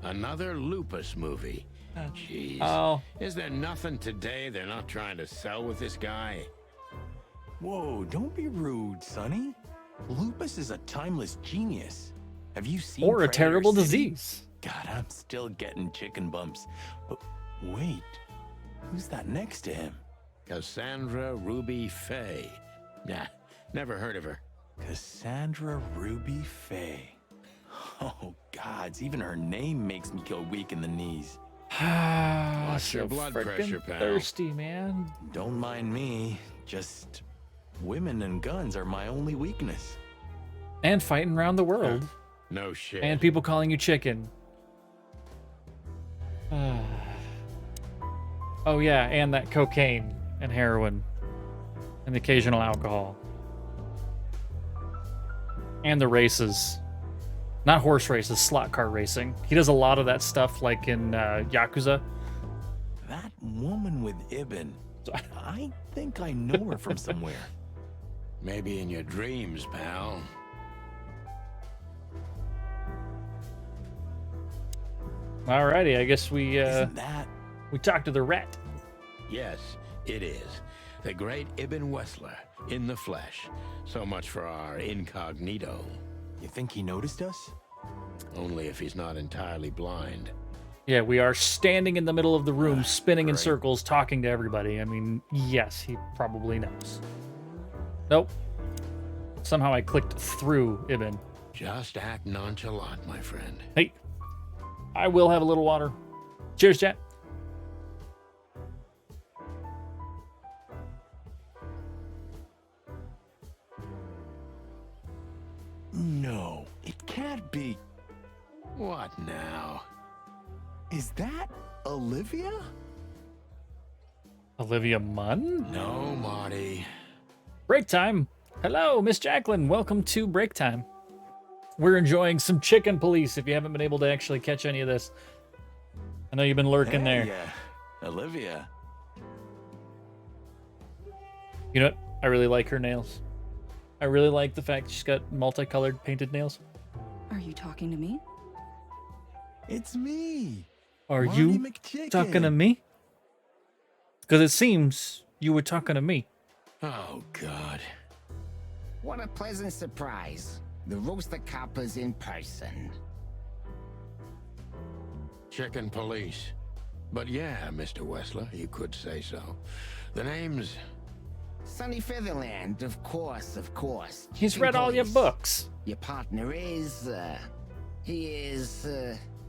Another Lupus movie. Jeez. Oh. Is there nothing today they're not trying to sell with this guy? Whoa, don't be rude, Sonny. Lupus is a timeless genius. Have you seen Or a Predator terrible City? disease. God, I'm still getting chicken bumps. But wait, who's that next to him? Cassandra Ruby Faye. Nah, never heard of her. Cassandra Ruby Faye. Oh, gods, even her name makes me go weak in the knees. Watch your So blood frickin' pressure, pal. thirsty, man. Don't mind me, just women and guns are my only weakness. And fighting around the world. No shit. And people calling you chicken. Oh yeah, and that cocaine and heroin and occasional alcohol. And the races. Not horse races, slot car racing. He does a lot of that stuff like in Yakuza. That woman with Ibn, I think I know her from somewhere. Maybe in your dreams, pal. Alrighty, I guess we Isn't that? we talked to the rat. Yes, it is. The great Ibn Wessler, in the flesh. So much for our incognito. You think he noticed us? Only if he's not entirely blind. Yeah, we are standing in the middle of the room, spinning in great. circles, talking to everybody. I mean, yes, he probably knows. Nope. Somehow I clicked through Ibn. Just act nonchalant, my friend. Hey, I will have a little water. Cheers, chat. No, it can't be. What now? Is that Olivia? Olivia Munn? No, Marty. Break time. Hello, Miss Jacqueline. Welcome to Break Time. We're enjoying some Chicken Police if you haven't been able to actually catch any of this. I know you've been lurking there. Yeah, Olivia. You know what? I really like her nails. I really like the fact she's got multicolored painted nails. Are you talking to me? It's me. Are Marty you McChicken. talking to me? Because it seems you were talking to me. Oh, God. What a pleasant surprise. The roaster coppers in person. Chicken Police. But yeah, Mr. Wessler, you could say so. The name's... Sunny Featherland, of course, of course. He's Chicken read all your Police. books. Your partner is, he is,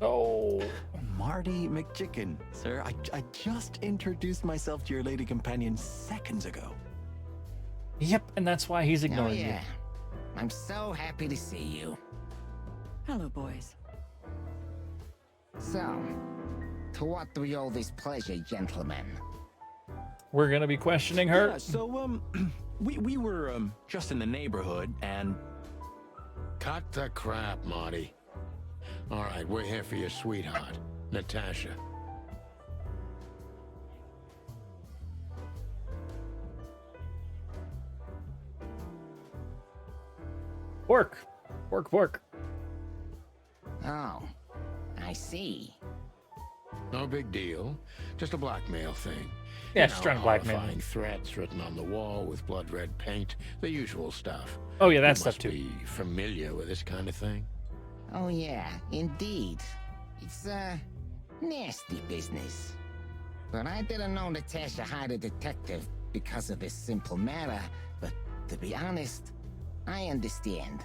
Oh. Marty McChicken. Sir, I just introduced myself to your lady companion seconds ago. Yep, and that's why he's Oh ignoring yeah. I'm so happy to see you. Hello, boys. So, to what do we owe this pleasure, gentlemen? you. We're gonna be questioning her. Yeah, so, we were, just in the neighborhood, and... Cut the crap, Marty. All right, we're here for your sweetheart, Natasha. Pork. Pork, pork. Oh, I see. No big deal. Just a blackmail thing. Yeah, You she's know, trying to blackmail me. horrifying threats written on the wall with blood red paint. The usual stuff. Oh, yeah, that You stuff must too. be familiar with this kind of thing. Oh yeah, indeed. It's nasty business. But I didn't know Natasha hired a detective because of this simple matter. But to be honest, I understand.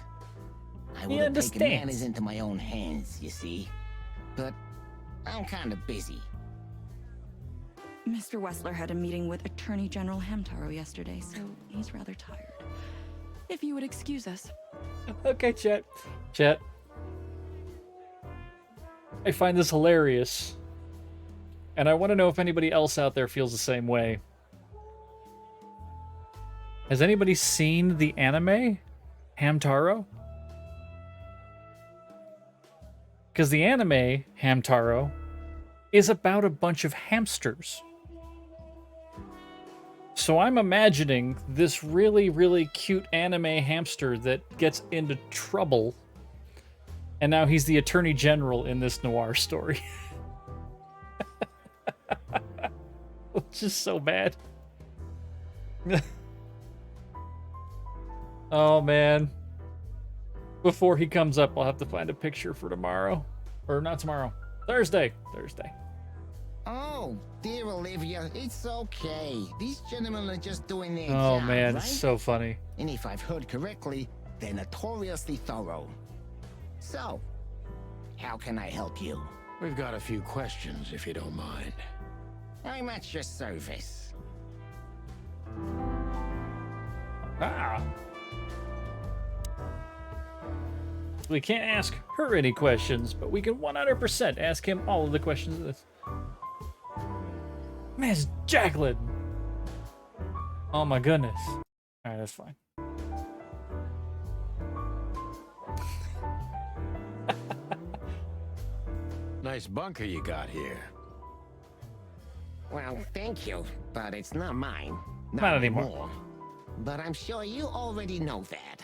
I would have taken understands. matters into my own hands, you see. But I'm kind of busy. Mr. Wessler had a meeting with Attorney General Hamtaro yesterday, so he's rather tired. If you would excuse us. Okay, chat. Chat. I find this hilarious. And I want to know if anybody else out there feels the same way. Has anybody seen the anime Hamtaro? Because the anime Hamtaro is about a bunch of hamsters. So I'm imagining this really, really cute anime hamster that gets into trouble. And now he's the Attorney General in this noir story. just so bad. Oh, man. Before he comes up, I'll have to find a picture for tomorrow. Or not tomorrow. Thursday. Oh, dear Olivia, it's okay. These gentlemen are just doing their Oh, job, man, right? it's so funny. And if I've heard correctly, they're notoriously thorough. So, how can I help you? We've got a few questions, if you don't mind. I'm at your service. Ah. We can't ask her any questions, but we can 100% ask him all of the questions of this. Miss Jacqueline! Oh my goodness. Alright, that's fine. Nice bunker you got here. Well, thank you, but it's not mine. Not anymore. But I'm sure you already know that.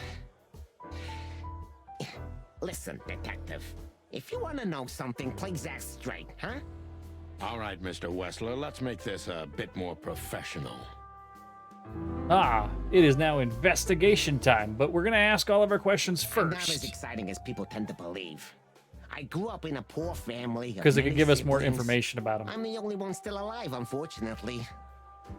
Listen, detective. If you want to know something, please ask straight, huh? All right, Mr. Wessler, let's make this a bit more professional. Ah, it is now investigation time, but we're gonna ask all of our questions I'm not as first. exciting as people tend to believe. I grew up in a poor family. Because it many could give us more siblings. information about him. I'm the only one still alive, unfortunately.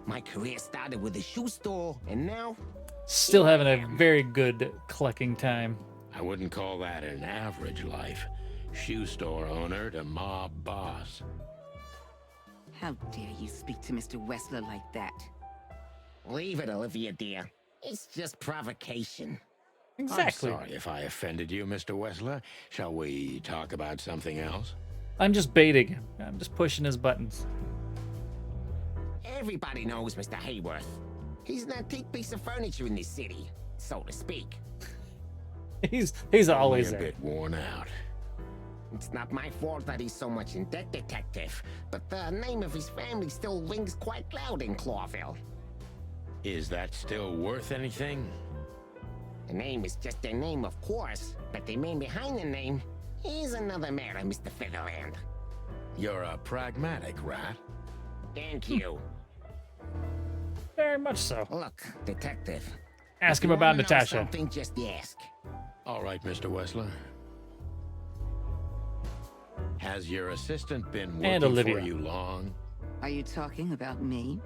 My career started with a shoe store, and now... Still having a very good clucking time. I wouldn't call that an average life. Shoe store owner to mob boss. How dare you speak to Mr. Wessler like that? Leave it, Olivia, dear. It's just provocation. Exactly. I'm sorry if I offended you, Mr. Wessler. Shall we talk about something else? I'm just baiting him. I'm just pushing his buttons. Everybody knows Mr. Hayworth. He's an antique piece of furniture in this city, so to speak. He's always Only a there. bit worn out. It's not my fault that he's so much in debt, detective, but the name of his family still rings quite loud in Clawville. Is that still worth anything? The name is just their name, of course, but the man behind the name is another matter, Mr. Featherland. You're a pragmatic rat. Thank you. Very much so. Look, detective. Ask if him you about wanna know Natasha. Something, just ask. All right, Mr. Wessler. Has your assistant been And working Olivia. for you long? Are you talking about me?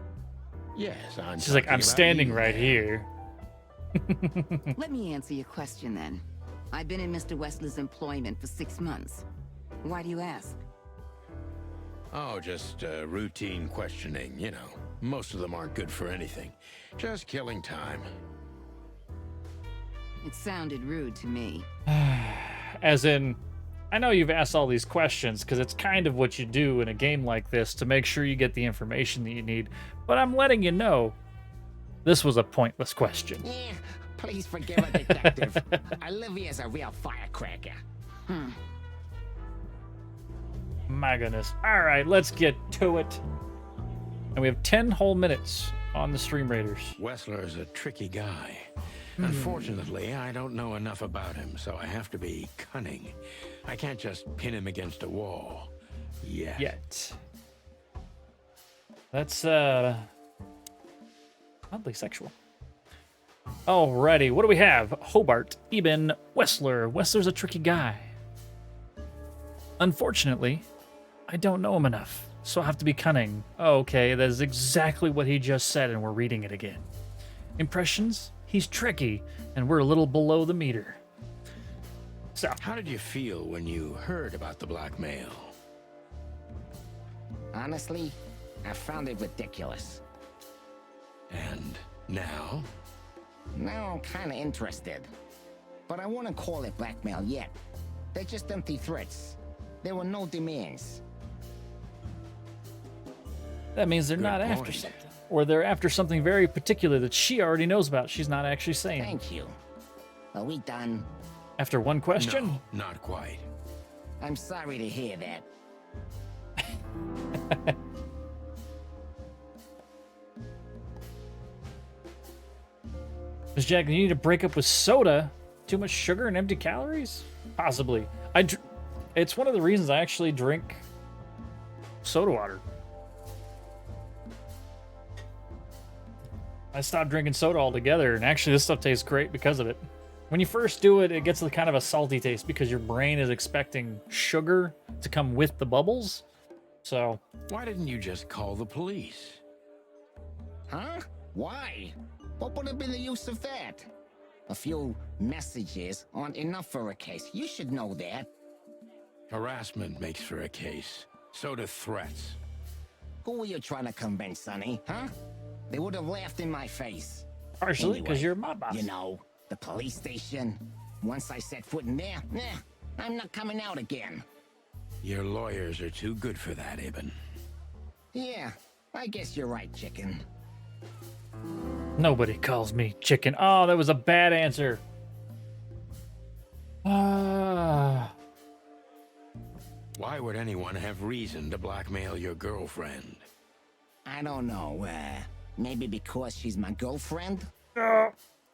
Yes, I'm She's like, talking I'm about standing you. right here. Let me answer your question then. I've been in Mr. Wessler's employment for 6 months. Why do you ask? Oh, just routine questioning, you know. Most of them aren't good for anything. Just killing time. It sounded rude to me. As in, I know you've asked all these questions because it's kind of what you do in a game like this to make sure you get the information that you need, but I'm letting you know this was a pointless question. Yeah, please forgive a detective. Olivia's a real firecracker. My goodness. All right, let's get to it. And we have 10 whole minutes on the Stream Raiders. Wessler's a tricky guy. Unfortunately, I don't know enough about him, so I have to be cunning. I can't just pin him against a wall. Yet. That's, oddly sexual. Alrighty, what do we have? Hobart, Eben, Wessler. Wessler's a tricky guy. Unfortunately, I don't know him enough, so I'll have to be cunning. Okay, that is exactly what he just said, and we're reading it again. Impressions? He's tricky, and we're a little below the meter. So, how did you feel when you heard about the blackmail? Honestly, I found it ridiculous. And now? Now I'm kind of interested. But I wouldn't call it blackmail yet. They're just empty threats. There were no demands. that means they're not after something. Or they're after something very particular that she already knows about. She's not actually saying. Thank you. Are we done? After one question? No, not quite. I'm sorry to hear that. Miss Jack, you need to break up with soda. Too much sugar and empty calories? Possibly. It's one of the reasons I actually drink soda water. I stopped drinking soda altogether, and actually this stuff tastes great because of it. When you first do it, it gets a kind of a salty taste because your brain is expecting sugar to come with the bubbles. So... Why didn't you just call the police? Huh? Why? What would have been the use of that? A few messages aren't enough for a case. You should know that. Harassment makes for a case. So do threats. Who were you trying to convince, Sonny? Huh? They would have laughed in my face. Partially, because you're my boss. You know, the police station. Once I set foot in there, I'm not coming out again. Your lawyers are too good for that, Ibn. Yeah, I guess you're right, chicken. Nobody calls me chicken. Oh, that was a bad answer. Why would anyone have reason to blackmail your girlfriend? I don't know. Maybe because she's my girlfriend?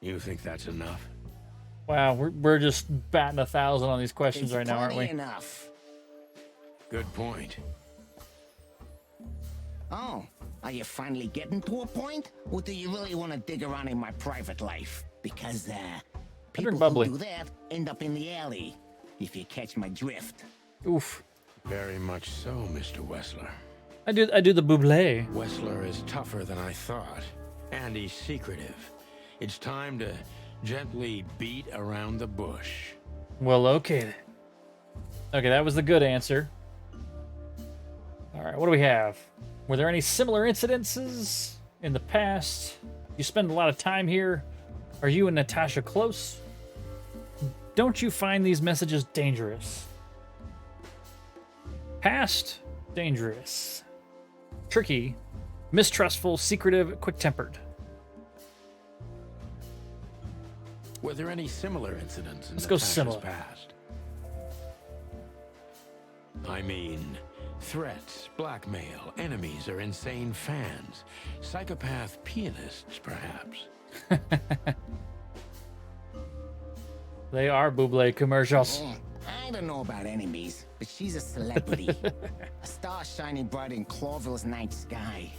You think that's enough? Wow, we're just batting 1,000 on these questions It's right now, aren't we? plenty enough. Good point. Oh, are you finally getting to a point? Or do you really want to dig around in my private life? Because, people who do that end up in the alley, if you catch my drift. Oof. Very much so, Mr. Wessler. I do the Bublé. Wessler is tougher than I thought, and he's secretive. It's time to gently beat around the bush. Well, okay. Okay, that was the good answer. All right, what do we have? Were there any similar incidences in the past? You spend a lot of time here. Are you and Natasha close? Don't you find these messages dangerous? Past, dangerous. Tricky, mistrustful, secretive, quick-tempered. Were there any similar incidents in Let's go Natasha's similar. past? I mean, threats, blackmail, enemies, or insane fans. Psychopath pianists, perhaps. They are Bublé commercials. I don't know about enemies, but she's a celebrity. A star shining bright in Clawville's night sky.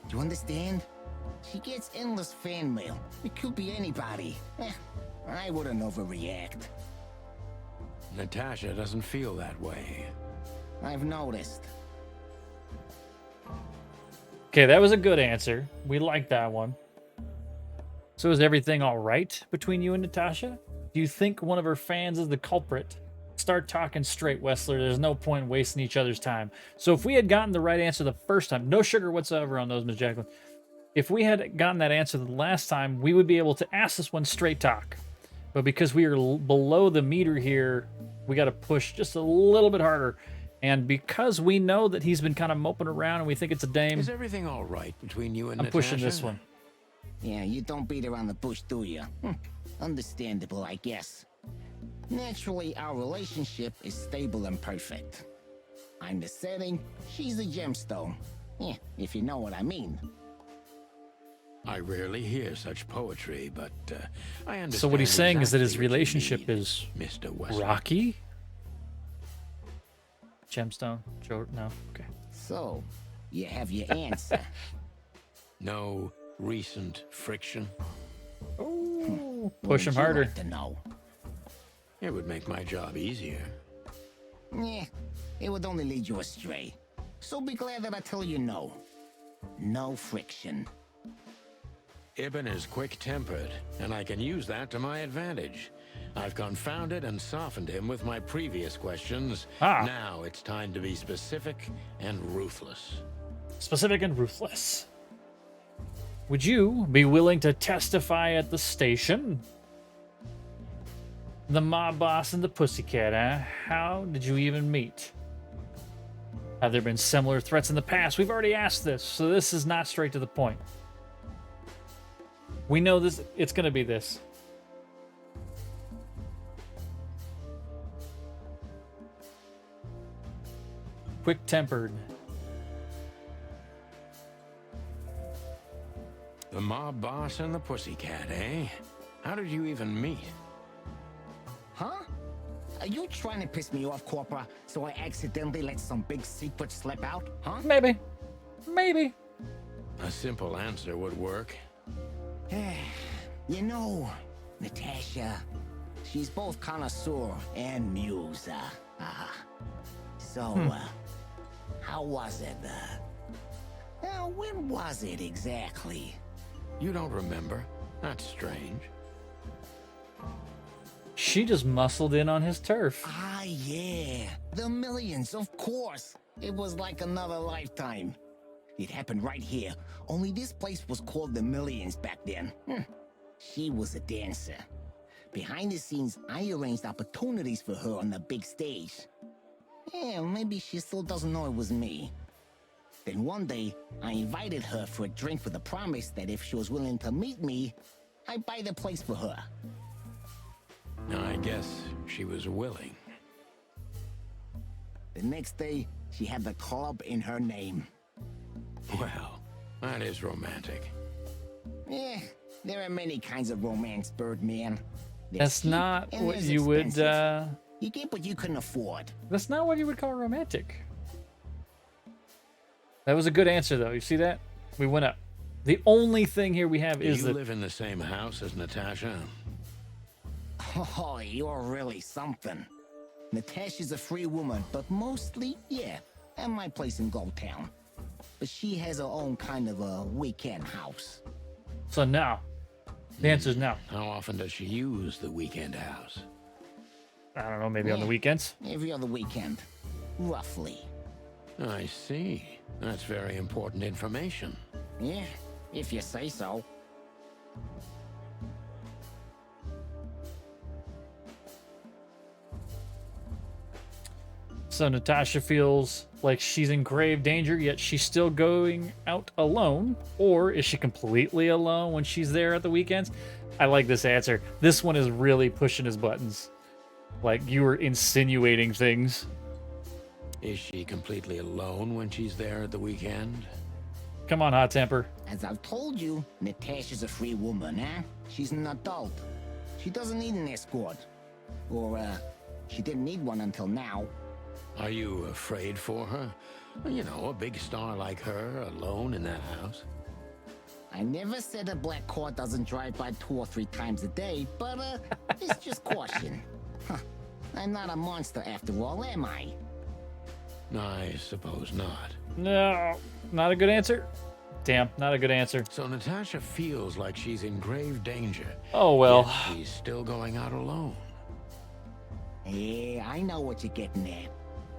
Do you understand? She gets endless fan mail. It could be anybody. I wouldn't overreact. Natasha doesn't feel that way. I've noticed. Okay, that was a good answer. We like that one. So is everything all right between you and Natasha? Do you think one of her fans is the culprit? Start talking straight, Wessler. There's no point in wasting each other's time. So if we had gotten the right answer the first time, no sugar whatsoever on those, Ms. Jacqueline. If we had gotten that answer the last time, we would be able to ask this one straight talk. But because we are below the meter here, we got to push just a little bit harder. And because we know that he's been kind of moping around and we think it's a dame, Is everything all right between you and I'm Natasha? pushing this one. Yeah, you don't beat around the bush, do you? Understandable, I guess. Naturally, our relationship is stable and perfect. I'm the setting, she's the gemstone. Yeah, if you know what I mean. I rarely hear such poetry, but I understand. So what he's saying is that his exactly what you relationship need, is Mr. Wessler. rocky? Gemstone? No? Okay. So, you have your answer. No recent friction? Oh, push him Would you harder. like to know? It would make my job easier. Yeah, it would only lead you astray. So be glad that I tell you no. No friction. Ibn is quick-tempered, and I can use that to my advantage. I've confounded and softened him with my previous questions. Now it's time to be specific and ruthless. Specific and ruthless. Would you be willing to testify at the station? The mob boss and the pussycat, eh? How did you even meet? Have there been similar threats in the past? We've already asked this, so this is not straight to the point. We know this. It's going to be this. Quick-tempered. The mob boss and the pussycat, eh? How did you even meet? Huh? Are you trying to piss me off, Corpora, so I accidentally let some big secret slip out, huh? Maybe. Maybe. A simple answer would work. You know, Natasha, she's both connoisseur and muse. So, how was it? When was it exactly? You don't remember? That's strange. She just muscled in on his turf. Ah, yeah. The Millions, of course. It was like another lifetime. It happened right here. Only this place was called the Millions back then. She was a dancer. Behind the scenes, I arranged opportunities for her on the big stage. Yeah, maybe she still doesn't know it was me. Then one day, I invited her for a drink with the promise that if she was willing to meet me, I'd buy the place for her. I guess she was willing. The next day, she had the club in her name. Well, that is romantic. Yeah, there are many kinds of romance, Birdman. That's not what you would, You get what you couldn't afford. That's not what you would call romantic. That was a good answer, though. You see that? We went up. The only thing here we have is you live in the same house as Natasha? Oh, you're really something. Natasha's a free woman, but mostly, yeah, at my place in Gold Town. But she has her own kind of a weekend house. So now, the answer is no. How often does she use the weekend house? I don't know, maybe on the weekends? Every other weekend, roughly. I see. That's very important information. Yeah, if you say so. So Natasha feels like she's in grave danger, yet she's still going out alone. Or is she completely alone when she's there at the weekends? I like this answer. This one is really pushing his buttons. Like, you were insinuating things. Is she completely alone when she's there at the weekend? Come on, Hot Temper. As I've told you, Natasha's a free woman, huh? She's an adult. She doesn't need an escort. Or, she didn't need one until now. Are you afraid for her? You know, a big star like her, alone in that house. I never said a black car doesn't drive by 2 or 3 times a day, but, it's just caution. I'm not a monster after all, am I? I suppose not. No, not a good answer. Damn, not a good answer. So Natasha feels like she's in grave danger. Oh, well. Yet she's still going out alone. Yeah, I know what you're getting at.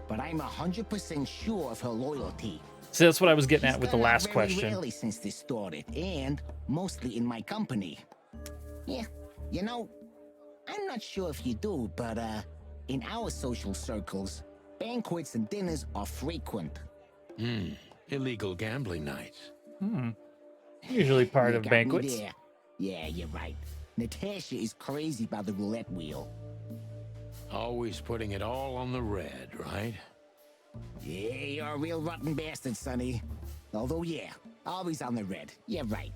But I'm 100% sure of her loyalty. See, that's what I was getting at with the She's gone out last very question. rarely since this started, and mostly in my company. Yeah, you know, I'm not sure if you do, but in our social circles, banquets and dinners are frequent. Illegal gambling nights. Usually part You of got me banquets. there. Yeah, you're right. Natasha is crazy about the roulette wheel. Always putting it all on the red, right? Yeah, you're a real rotten bastard, Sonny. Although, yeah, always on the red. Yeah, right.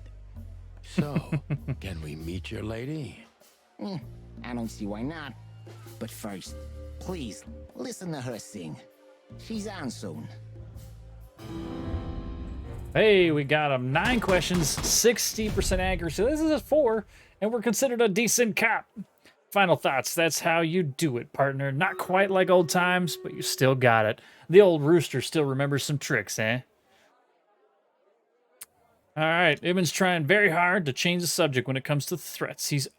So, can we meet your lady? I don't see why not. But first, please, listen to her sing. She's on soon. Hey, we got him. 9 questions, 60% accuracy. This is a 4, and we're considered a decent cop. Final thoughts. That's how you do it, partner. Not quite like old times, but you still got it. The old rooster still remembers some tricks, eh? All right, Ibn's trying very hard to change the subject when it comes to threats. He's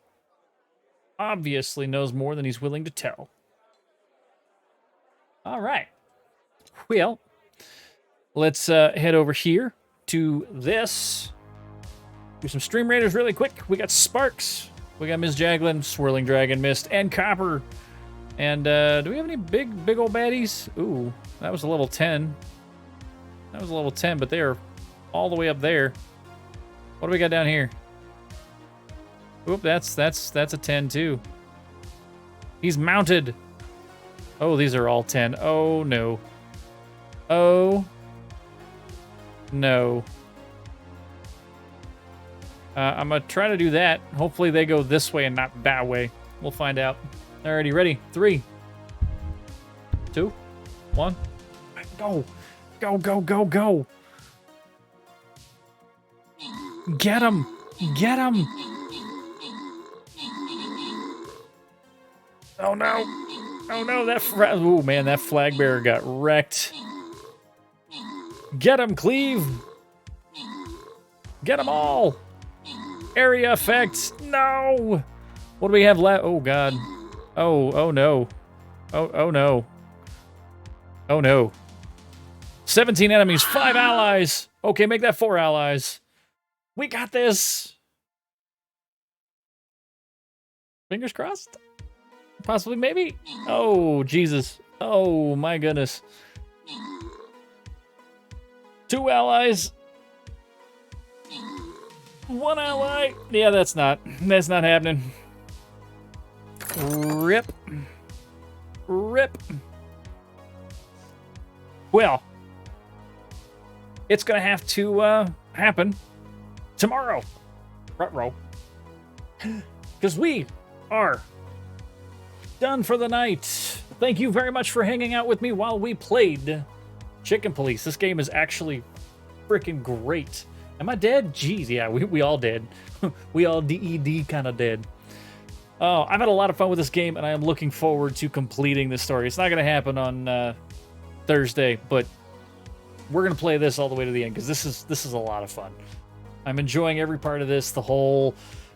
obviously knows more than he's willing to tell. All right. Well, let's head over here to this. Do some Stream Raiders really quick. We got Sparks. We got Ms. Jaglin, Swirling Dragon, Mist, and Copper. And do we have any big old baddies? Ooh, that was a level 10. That was a level 10, but they are all the way up there. What do we got down here? Oop, that's a 10 too. He's mounted. Oh, these are all 10. Oh no. Oh no. I'm gonna try to do that. Hopefully they go this way and not that way. We'll find out. Alrighty, ready? 3, 2, 1. Go. Go, go, go, go. Get him. Get him! Oh no! Oh no, oh man, that flag bearer got wrecked. Get him, Cleve! Get them all! Area effects! No! What do we have left? Oh god. Oh no. Oh no. Oh no. 17 enemies, 5 allies! Okay, make that 4 allies. We got this! Fingers crossed? Possibly, maybe? Oh, Jesus. Oh, my goodness. 2 allies. 1 ally. Yeah, that's not happening. Rip. Rip. Well, it's gonna have to happen tomorrow. Ruh-roh. Because we are done for the night. Thank you very much for hanging out with me while we played Chicken Police. This game is actually freaking great. Am I dead? Jeez, yeah, we all dead. We all DED kind of dead. Oh, I've had a lot of fun with this game, and I am looking forward to completing this story. It's not going to happen on Thursday, but we're going to play this all the way to the end, because this is a lot of fun. I'm enjoying every part of this, the whole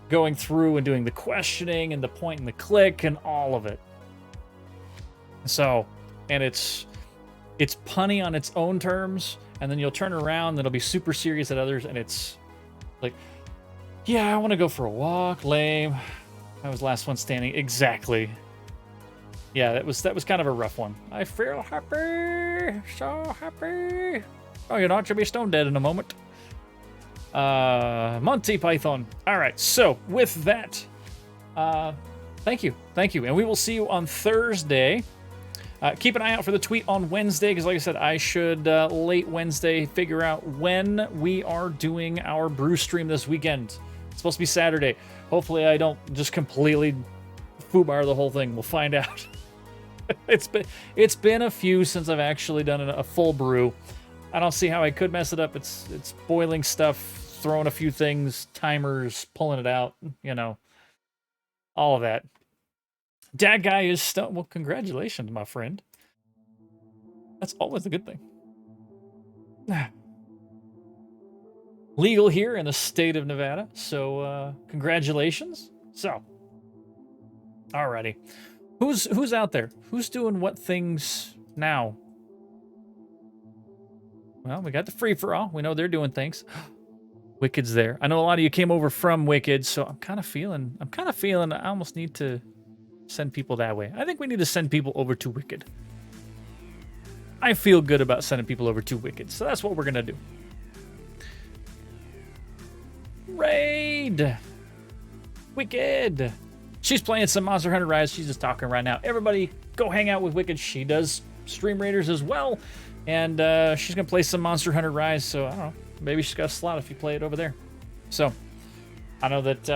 going through and doing the questioning and the point and the click and all of it. So, and it's punny on its own terms, and then you'll turn around and it'll be super serious at others, and it's like, yeah, I want to go for a walk, lame. I was last one standing. Exactly. Yeah, that was kind of a rough one. I feel happy, so happy. Oh, you're not, you'll be stone dead in a moment. Monty Python. All right, so with that, thank you, and we will see you on Thursday. Keep an eye out for the tweet on Wednesday, because like I said, I should late Wednesday figure out when we are doing our brew stream this weekend. It's supposed to be Saturday. Hopefully I don't just completely foobar the whole thing. We'll find out. It's been a few since I've actually done a full brew. I don't see how I could mess it up. It's boiling stuff, throwing a few things, timers, pulling it out, you know, all of that. Dad guy is still, well, congratulations, my friend. That's always a good thing. Legal here in the state of Nevada, so congratulations. So, alrighty. Who's out there? Who's doing what things now? Well, we got the free-for-all. We know they're doing things. Wicked's there. I know a lot of you came over from Wicked, so I'm kind of feeling I almost need to send people that way. I think we need to send people over to Wicked. I feel good about sending people over to Wicked, so that's what we're going to do. Raid! Wicked! She's playing some Monster Hunter Rise. She's just talking right now. Everybody, go hang out with Wicked. She does stream Raiders as well. And she's going to play some Monster Hunter Rise. So, I don't know. Maybe she's got a slot if you play it over there. So, I know that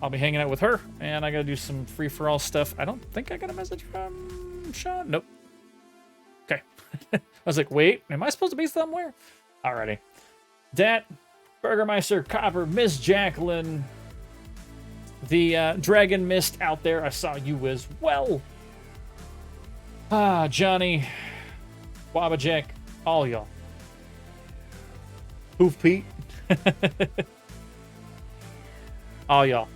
I'll be hanging out with her. And I got to do some free-for-all stuff. I don't think I got a message from Sean. Nope. Okay. I was like, wait. Am I supposed to be somewhere? Alrighty. Dat, Burgermeister, Copper, Miss Jacqueline, the Dragon Mist out there. I saw you as well. Johnny, Wabba Jack, all y'all. Poof Pete. All y'all.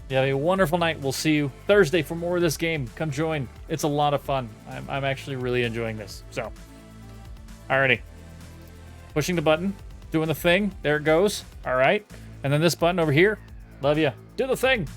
You have a wonderful night. We'll see you Thursday for more of this game. Come join. It's a lot of fun. I'm actually really enjoying this. So, alrighty. Pushing the button. Doing the thing. There it goes. All right. And then this button over here. Love ya. Do the thing.